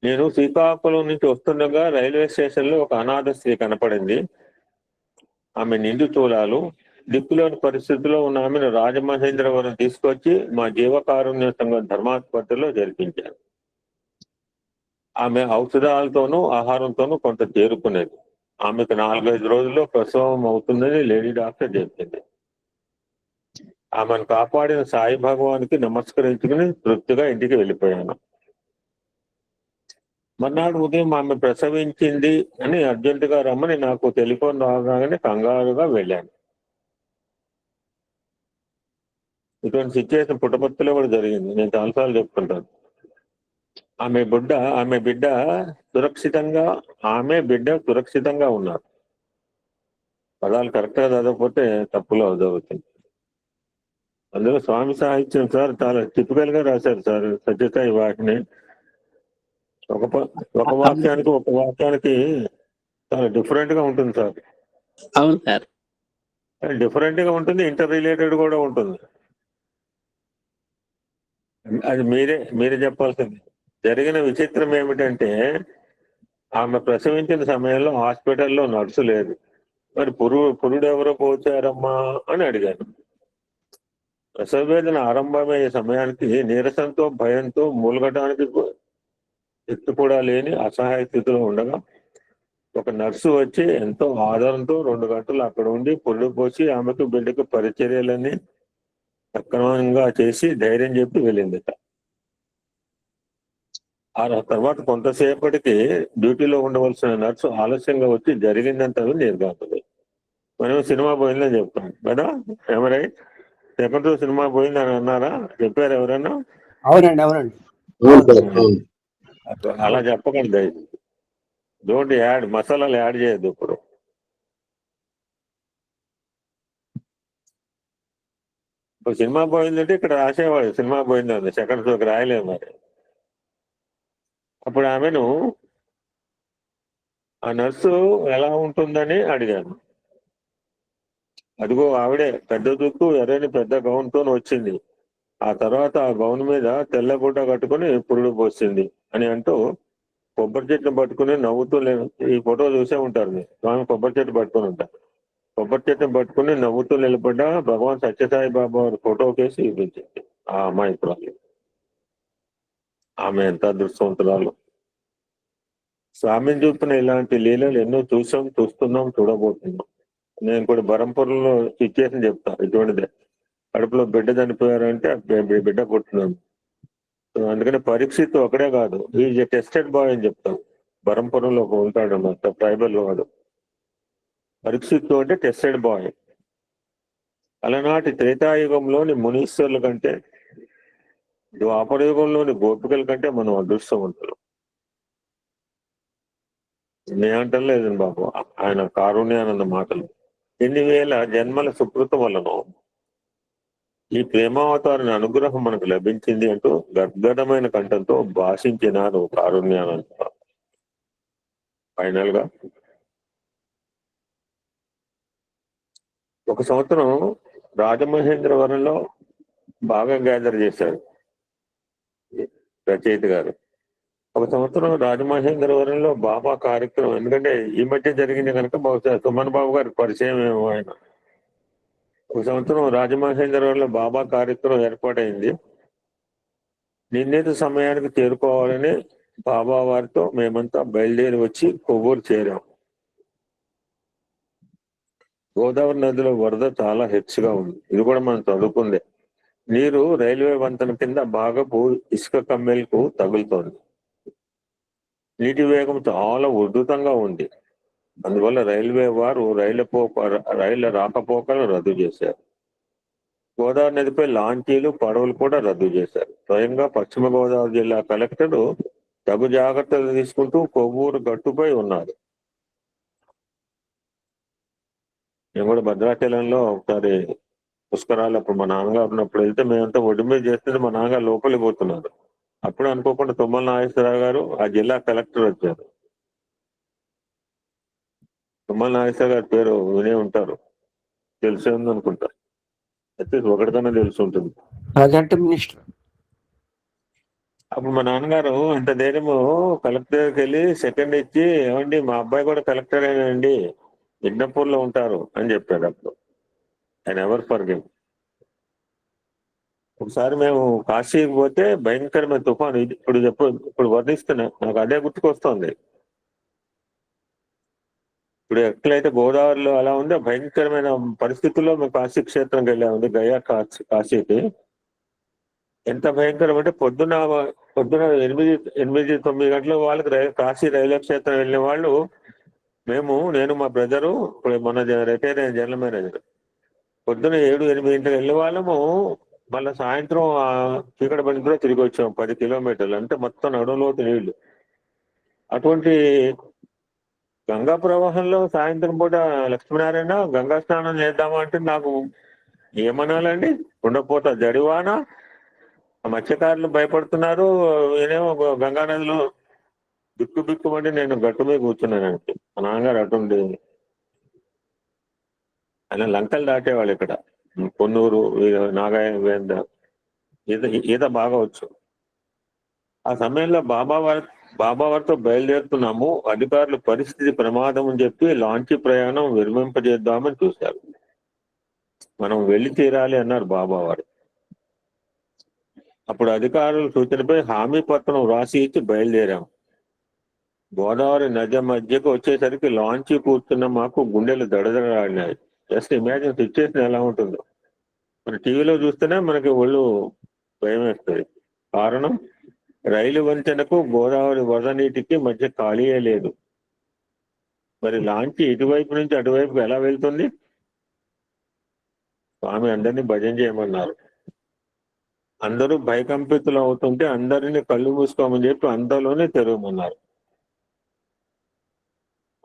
నేను శ్రీకాకుళం నుంచి వస్తుండగా రైల్వే స్టేషన్ లో ఒక అనాథ స్త్రీ కనపడింది. ఆమె నిండు తూలాలు దిక్కులోని పరిస్థితుల్లో ఉన్న ఆమెను రాజమహేంద్రవరం తీసుకొచ్చి మా జీవకారుణ్య సంఘం ధర్మాసుపత్రిలో జరిపించారు. ఆమె ఔషధాలతోనూ ఆహారంతోనూ కొంత చేరుకునేది. ఆమెకు 4-5 రోజుల్లో ప్రసవం అవుతుందని లేడీ డాక్టర్ చెప్పింది. ఆమెను కాపాడిన సాయి భగవానికి నమస్కరించుకుని తృప్తిగా ఇంటికి వెళ్ళిపోయాను. మర్నాడు ఉదయం ఆమె ప్రసవించింది అని అర్జెంటుగా రమ్మని నాకు టెలిఫోన్ రాగానే కంగారుగా వెళ్ళాను. ఇటువంటి సిచ్యువేషన్ పుట్టపర్తిలో కూడా జరిగింది. నేను చాలాసార్లు చెప్పుకుంటాను. ఆమె బిడ్డ సురక్షితంగా ఉన్నారు. పదాలు కరెక్ట్ గా చదవకపోతే తప్పులు జరుగుతుంది. అందులో స్వామి సాహిత్యం సార్ చాలా టిపికల్ గా రాశారు సార్. సత్యసాయి. ఈ 1 వాక్యానికి చాలా డిఫరెంట్ గా ఉంటుంది సార్. అవును సార్. డిఫరెంట్ గా ఉంటుంది, ఇంటర్ రిలేటెడ్ కూడా ఉంటుంది. అది మీరే చెప్పాల్సింది. జరిగిన విచిత్రం ఏమిటంటే ఆమె ప్రసవించిన సమయంలో హాస్పిటల్లో నర్సు లేదు. మరి పురుడు ఎవరో పోచారమ్మా అని అడిగాను. ప్రసవ వేదన ఆరంభమయ్యే సమయానికి నీరసంతో భయంతో మూలగడానికి ఎత్తు కూడా లేని అసహాయ స్థితిలో ఉండగా ఒక నర్సు వచ్చి ఎంతో ఆదరంతో 2 గంటలు అక్కడ ఉండి పురుడు పోసి ఆమెకు బిడ్డకు పరిచర్యలన్నీ సక్రమంగా చేసి ధైర్యం చెప్పి వెళ్ళిందట. ఆ తర్వాత కొంతసేపటికి డ్యూటీలో ఉండవలసిన నర్సు ఆలస్యంగా వచ్చి జరిగిందంతా నేను కాదు. మనం సినిమా పోయిందని చెప్తాం కదా, ఎవరై సెకండ్ సినిమా పోయిందని అన్నారా? చెప్పారు ఎవరన్నా? అవునండి, అవునండి. అలా చెప్పకండి. డోంట్ యాడ్ మసాలాలు యాడ్ చేయొద్దు. ఇప్పుడు సినిమా పోయిందంటే ఇక్కడ రాసేవాడు సినిమా పోయిందని, సెకండ్ షోకి రాయలేదు. మరి అప్పుడు ఆమెను ఆ నర్సు ఎలా ఉంటుందని అడిగాను. అదిగో ఆవిడే పెద్ద దుక్కు ఎర్రని పెద్ద గౌన్ తో వచ్చింది. ఆ తర్వాత ఆ గౌన్ మీద తెల్ల గుడ్డ కట్టుకుని పురుడు పోసింది అని అంటూ కొబ్బరి చెట్టును పట్టుకుని నవ్వుతూ ఈ ఫోటో చూసే ఉంటారు మీరు. స్వామి కొబ్బరి చెట్టు పట్టుకుని ఉంటారు. కొబ్బరి చెట్టును పట్టుకుని నవ్వుతూ నిలబడ్డ భగవాన్ సత్యసాయి బాబా వారి ఫోటో కేసి చూపించింది ఆ అమ్మాయి. ఆమె ఎంత అదృష్టవంతురాలు. స్వామిని చూపిన ఇలాంటి లీలలు ఎన్నో చూస్తున్నాం, చూడబోతున్నాం. నేను కూడా బరంపురంలో సిచ్యువేషన్ చెప్తా ఇటువంటిదే. కడుపులో బిడ్డ చనిపోయారంటే బిడ్డ పుట్టినాను. అందుకని పరీక్షిత్ ఒకడే కాదు, ఈజ్ ఎ టెస్టెడ్ బాయ్ అని చెప్తాం. బరంపురంలో ఒక ఉంటాడు అన్నమాట, ట్రైబల్ వాడు. పరీక్షిత్ అంటే టెస్టెడ్ బాయ్. అలనాటి త్రేతాయుగంలోని మునీశ్వరుల కంటే ద్వాపరయుగంలోని గోపికల కంటే మనం అదృష్టవంతులు. నేనంటం లేదండి బాబు, ఆయన కారుణ్యానంద మాటలు. ఎన్ని వేల జన్మల సుకృతం వలన ఈ ప్రేమావతారుని అనుగ్రహం మనకు లభించింది అంటూ గద్గదమైన కంఠంతో భాషించినారు కారుణ్యానంద. ఫైనల్ గా ఒక సంవత్సరం రాజమహేంద్రవరంలో బాగా గ్యాదర్ చేశారు రచయిత గారు. ఒక సంవత్సరం రాజమహేంద్రవరంలో బాబా కార్యక్రమం, ఎందుకంటే ఈ మధ్య జరిగింది కనుక బహుశా సుమన్ బాబు గారికి పరిచయం ఏమో ఆయన. ఒక సంవత్సరం రాజమహేంద్రవరంలో బాబా కార్యక్రమం ఏర్పాటైంది. నిర్ణీత సమయానికి చేరుకోవాలని బాబా వారితో మేమంతా బయలుదేరి వచ్చి కొవ్వూరు చేరాం. గోదావరి నదిలో వరద చాలా హెచ్చుగా ఉంది. ఇది కూడా మనం చదువుకుందే. నీరు రైల్వే వంతెన కింద బాగా ఇసుక కమ్మెలకు తగులుతోంది. నీటి వేగం చాలా ఉధృతంగా ఉంది. అందువల్ల రైల్వే వారు రైళ్ల రాకపోకలను రద్దు చేశారు. గోదావరి నదిపై లాంచీలు, పడవలు కూడా రద్దు చేశారు. స్వయంగా పశ్చిమ గోదావరి జిల్లా కలెక్టర్ తగు జాగ్రత్తలు తీసుకుంటూ కొవ్వూరు గట్టుపై ఉన్నారు. మేము కూడా భద్రాచలంలో ఒకసారి పుష్కరాలు అప్పుడు మా నాన్నగారు ఉన్నప్పుడు వెళ్తే మేమంతా ఒడ్డు మీద చేస్తుంటే మా నాన్నగారు లోపలికి పోతున్నారు. అప్పుడు అనుకోకుండా తుమ్మల నాగేశ్వరరావు గారు ఆ జిల్లా కలెక్టర్ వచ్చారు. తుమ్మల నాగేశ్వర గారి పేరు వినే ఉంటారు, తెలిసే ఉంది అనుకుంటా. అయితే ఒకటికన్నా తెలిసి ఉంటుంది. Present minister. అప్పుడు మా నాన్నగారు అంత ధైర్యము కలెక్టర్ దగ్గరికి వెళ్ళి సెకండ్ ఇచ్చి, ఏమండి మా అబ్బాయి కూడా కలెక్టర్ అయినండి, మిడ్నపూర్లో ఉంటారు అని చెప్పాడు. అప్పుడు ఆయన ఎవర్ ఫర్గివ్. ఒకసారి మేము కాశీకి పోతే భయంకరమైన తుఫాను. ఇప్పుడు వర్ణిస్తున్నా, నాకు అదే గుర్తుకొస్తోంది. ఇప్పుడు ఎట్లయితే గోదావరిలో అలా ఉందో భయంకరమైన పరిస్థితుల్లో మేము కాశీ క్షేత్రంకి వెళ్ళామండి, గయా కాశీకి. ఎంత భయంకరం అంటే పొద్దున 8-9 గంటల వాళ్ళకి కాశీ రైల్వే క్షేత్రం వెళ్ళిన వాళ్ళు, నేను మా బ్రదరు, ఇప్పుడు మన రిటైర్ అయిన జనరల్ మేనేజర్, పొద్దున 7-8 గంటలకు వెళ్ళే వాళ్ళము. మళ్ళీ సాయంత్రం చీకటి పని కూడా తిరిగి వచ్చాము 10 కిలోమీటర్లు. అంటే మొత్తం నడులోతు నీళ్లు. అటువంటి గంగా ప్రవాహంలో సాయంత్రం పూట లక్ష్మీనారాయణ గంగా స్నానం చేద్దామా అంటే నాకు ఏమనాలండి, ఉండపోతా జడివాన, మత్స్యకారులు భయపడుతున్నారు, నేనేమో గంగా నదిలో బిక్కు బిక్కుమంటే నేను గట్టు మీద కూర్చున్నానంటే మా నాన్నగారు అటుండే ఆయన లంకలు దాటేవాళ్ళు ఇక్కడ పొన్నూరు నాగాయ వేంద ఈత ఈత బాగా వచ్చు. ఆ సమయంలో బాబా వారితో బయలుదేరుతున్నాము, అధికారులు పరిస్థితి ప్రమాదం అని చెప్పి లాంచీ ప్రయాణం విరమింపజేద్దామని చూశారు. మనం వెళ్ళి తీరాలి అన్నారు బాబా వారు. అప్పుడు అధికారుల సూచనపై హామీ పత్రం రాసి ఇచ్చి బయలుదేరాం. గోదావరి నది మధ్యకు వచ్చేసరికి లాంచీ కూర్చున్న మాకు గుండెలు దడదడలాడినాయి. జస్ట్ ఇమాజిన్ సిచ్యువేషన్ ఎలా ఉంటుందో మన టీవీలో చూస్తేనే మనకి ఒళ్ళు భయం వేస్తుంది. కారణం, రైలు వంతెనకు గోదావరి వరద నీటికి మధ్య ఖాళీయే లేదు. మరి లాంచీ ఇటువైపు నుంచి అటువైపుకి ఎలా వెళ్తుంది? స్వామి అందరినీ భజన చేయమన్నారు. అందరూ భయకంపితులు అవుతుంటే అందరినీ కళ్ళు మూసుకోమని చెప్పి అంతలోనే తెరవమన్నారు.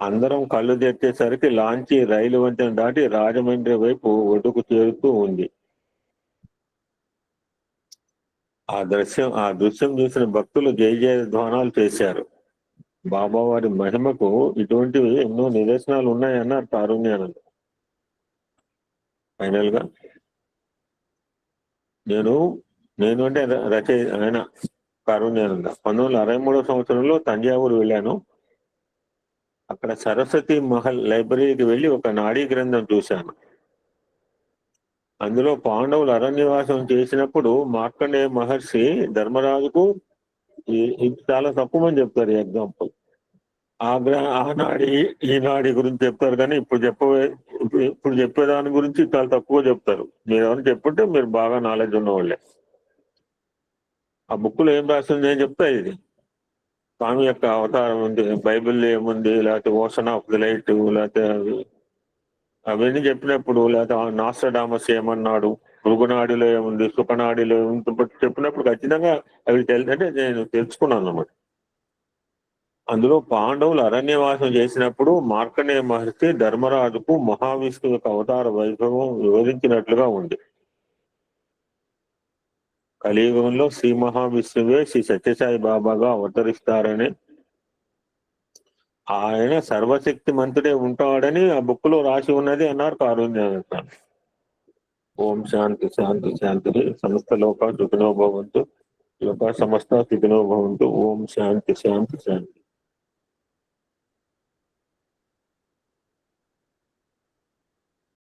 అందరం కళ్ళు తెచ్చేసరికి లాంచీ రైలు వంతెన దాటి రాజమండ్రి వైపు ఒడ్డుకు చేరుతూ ఉంది. ఆ దృశ్యం చూసిన భక్తులు జయ జయ ధ్వానాలు చేశారు. బాబా వారి మహిమకు ఇటువంటివి ఎన్నో నిదర్శనాలు ఉన్నాయన్నారు కారుణ్యానంద. ఫైనల్ గా నేను అంటే ఆయన కారుణ్యానంద 1963 సంవత్సరంలో తంజావూరు వెళ్ళాను. అక్కడ సరస్వతి మహల్ లైబ్రరీకి వెళ్ళి ఒక నాడీ గ్రంథం చూశాను. అందులో పాండవులు అరణ్యవాసం చేసినప్పుడు మార్కండేయ మహర్షి ధర్మరాజుకు ఇది చాలా తక్కువని చెప్తారు. ఎగ్జాంపుల్ ఆనాడి ఈనాడి గురించి చెప్తారు, కానీ ఇప్పుడు చెప్పేదాని గురించి చాలా తక్కువ చెప్తారు. మీరు ఎవరైనా చెప్పుంటే మీరు బాగా నాలెడ్జ్ ఉన్నవాళ్ళే. ఆ బుక్ లో ఏం రాసింది నేను చెప్తా. ఇది స్వామి యొక్క అవతారం ఉంది, బైబిల్ ఏముంది, లేకపోతే ఓషన్ ఆఫ్ ది లైట్, లేకపోతే అవన్నీ చెప్పినప్పుడు, లేకపోతే నాస్ట్రడామస్ ఏమన్నాడు, మృగునాడిలో ఏముంది, సుఖనాడిలో చెప్పినప్పుడు ఖచ్చితంగా అవి అంటే నేను తెలుసుకున్నాను అన్నమాట. అందులో పాండవులు అరణ్యవాసం చేసినప్పుడు మార్కండేయ మహర్షి ధర్మరాజుకు మహావిష్ణువు యొక్క అవతార వైభవం వివరించినట్లుగా ఉంది. కలియుగంలో శ్రీ మహావిష్ణువే శ్రీ సత్యసాయి బాబాగా అవతరిస్తారని, ఆయన సర్వశక్తి మంతుడే ఉంటాడని ఆ బుక్ లో రాసి ఉన్నది అన్నారు కారుణ్యానంద. ఓం శాంతి శాంతి శాంతి. సమస్త లోక సుఖినో భవంతు. లోక సమస్త సుఖినో భవంతు. ఓం శాంతి శాంతి శాంతి.